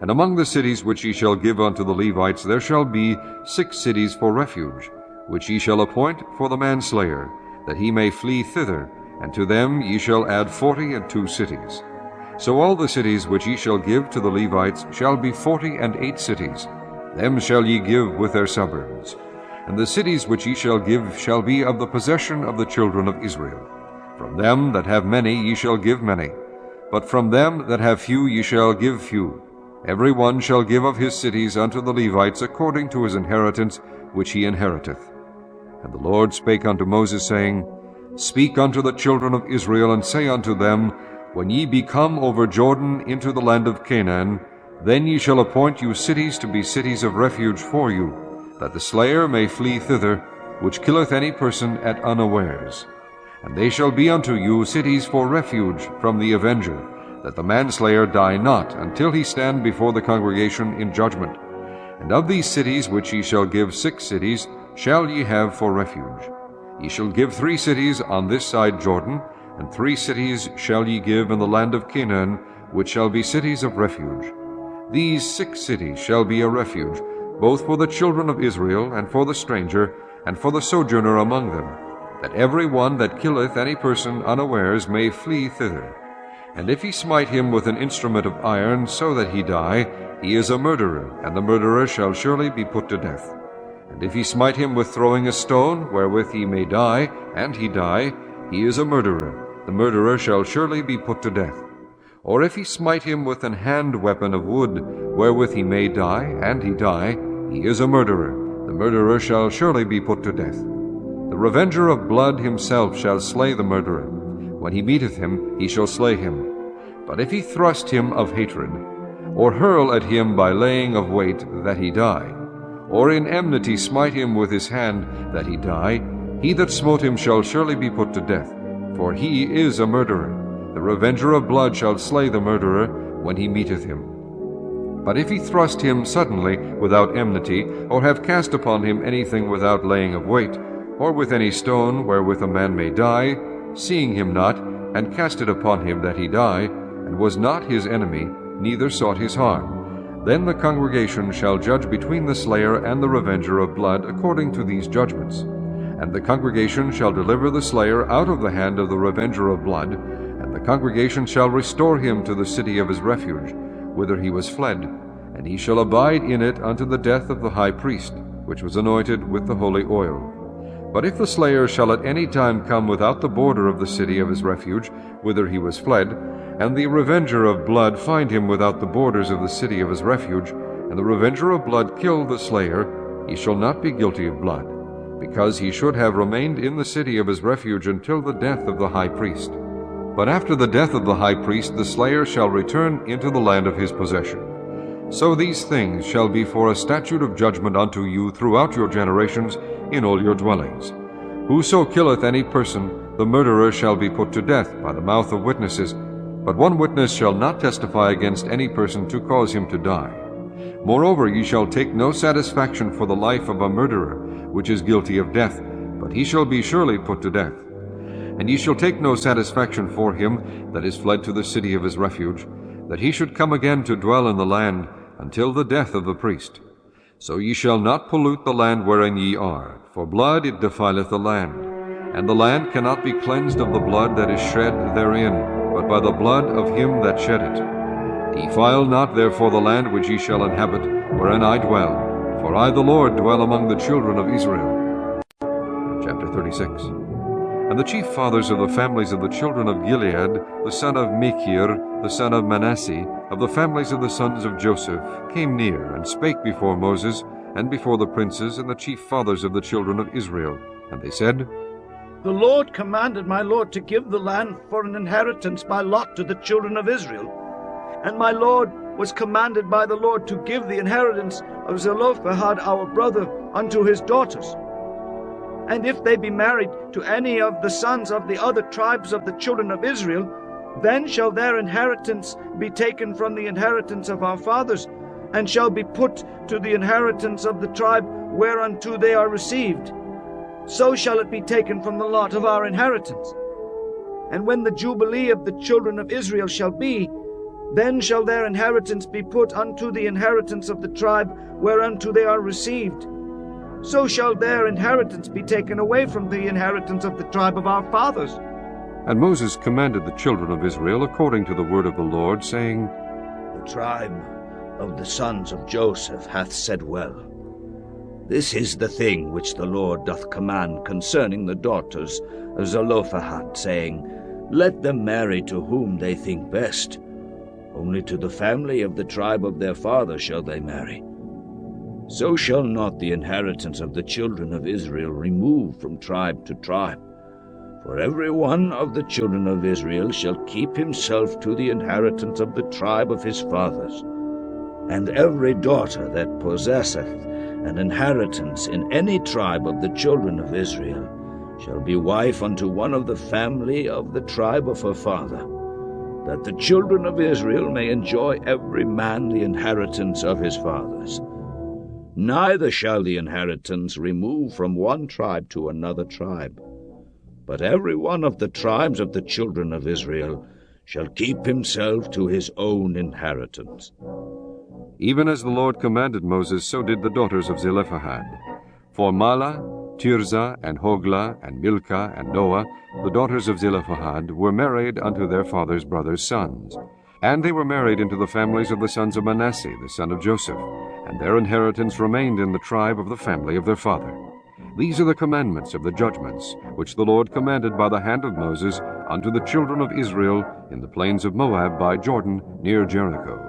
And among the cities which ye shall give unto the Levites there shall be 6 cities for refuge, which ye shall appoint for the manslayer, that he may flee thither, and to them ye shall add 42 cities. So all the cities which ye shall give to the Levites shall be 48 cities. Them shall ye give with their suburbs. And the cities which ye shall give shall be of the possession of the children of Israel. From them that have many ye shall give many, but from them that have few ye shall give few. Every one shall give of his cities unto the Levites according to his inheritance which he inheriteth. And the Lord spake unto Moses, saying, Speak unto the children of Israel, and say unto them, When ye be come over Jordan into the land of Canaan, then ye shall appoint you cities to be cities of refuge for you, that the slayer may flee thither, which killeth any person at unawares. And they shall be unto you cities for refuge from the avenger, that the manslayer die not, until he stand before the congregation in judgment. And of these cities which ye shall give 6 cities, shall ye have for refuge. Ye shall give 3 cities on this side Jordan, and 3 cities shall ye give in the land of Canaan, which shall be cities of refuge. These 6 cities shall be a refuge, both for the children of Israel, and for the stranger, and for the sojourner among them, that every one that killeth any person unawares may flee thither. And if he smite him with an instrument of iron, so that he die, he is a murderer, and the murderer shall surely be put to death. And if he smite him with throwing a stone, wherewith he may die, and he die, he is a murderer, the murderer shall surely be put to death. Or if he smite him with an hand weapon of wood, wherewith he may die, and he die, he is a murderer, the murderer shall surely be put to death. The revenger of blood himself shall slay the murderer. When he meeteth him, he shall slay him. But if he thrust him of hatred, or hurl at him by laying of weight, that he die, or in enmity smite him with his hand, that he die, he that smote him shall surely be put to death, for he is a murderer. The revenger of blood shall slay the murderer when he meeteth him. But if he thrust him suddenly without enmity, or have cast upon him anything without laying of weight, or with any stone wherewith a man may die, seeing him not, and cast it upon him that he die, and was not his enemy, neither sought his harm, then the congregation shall judge between the slayer and the revenger of blood according to these judgments. And the congregation shall deliver the slayer out of the hand of the revenger of blood, and the congregation shall restore him to the city of his refuge, whither he was fled, and he shall abide in it unto the death of the high priest, which was anointed with the holy oil. But if the slayer shall at any time come without the border of the city of his refuge, whither he was fled, and the revenger of blood find him without the borders of the city of his refuge, and the revenger of blood kill the slayer, he shall not be guilty of blood, because he should have remained in the city of his refuge until the death of the high priest. But after the death of the high priest the slayer shall return into the land of his possession. So these things shall be for a statute of judgment unto you throughout your generations in all your dwellings. Whoso killeth any person, the murderer shall be put to death by the mouth of witnesses, but one witness shall not testify against any person to cause him to die. Moreover, ye shall take no satisfaction for the life of a murderer, which is guilty of death, but he shall be surely put to death. And ye shall take no satisfaction for him that is fled to the city of his refuge, that he should come again to dwell in the land, until the death of the priest. So ye shall not pollute the land wherein ye are, for blood it defileth the land, and the land cannot be cleansed of the blood that is shed therein, but by the blood of him that shed it. Defile not therefore the land which ye shall inhabit, wherein I dwell, for I the Lord dwell among the children of Israel. Chapter 36. And the chief fathers of the families of the children of Gilead, the son of Machir, the son of Manasseh, of the families of the sons of Joseph, came near, and spake before Moses, and before the princes and the chief fathers of the children of Israel. And they said, The Lord commanded my lord to give the land for an inheritance by lot to the children of Israel. And my lord was commanded by the Lord to give the inheritance of Zelophehad our brother unto his daughters. And if they be married to any of the sons of the other tribes of the children of Israel, then shall their inheritance be taken from the inheritance of our fathers, and shall be put to the inheritance of the tribe whereunto they are received. So shall it be taken from the lot of our inheritance. And when the jubilee of the children of Israel shall be, then shall their inheritance be put unto the inheritance of the tribe whereunto they are received. So shall their inheritance be taken away from the inheritance of the tribe of our fathers. And Moses commanded the children of Israel according to the word of the Lord, saying, The tribe of the sons of Joseph hath said well. This is the thing which the Lord doth command concerning the daughters of Zelophehad, saying, Let them marry to whom they think best. Only to the family of the tribe of their father shall they marry. So shall not the inheritance of the children of Israel remove from tribe to tribe. For every one of the children of Israel shall keep himself to the inheritance of the tribe of his fathers. And every daughter that possesseth an inheritance in any tribe of the children of Israel shall be wife unto one of the family of the tribe of her father, that the children of Israel may enjoy every man the inheritance of his fathers. Neither shall the inheritance remove from one tribe to another tribe, but every one of the tribes of the children of Israel shall keep himself to his own inheritance. Even as the Lord commanded Moses, so did the daughters of Zelophehad. For Mahlah, Tirzah, and Hoglah, and Milcah, and Noah, the daughters of Zelophehad, were married unto their father's brothers' sons. And they were married into the families of the sons of Manasseh, the son of Joseph, and their inheritance remained in the tribe of the family of their father. These are the commandments of the judgments, which the Lord commanded by the hand of Moses unto the children of Israel in the plains of Moab by Jordan near Jericho.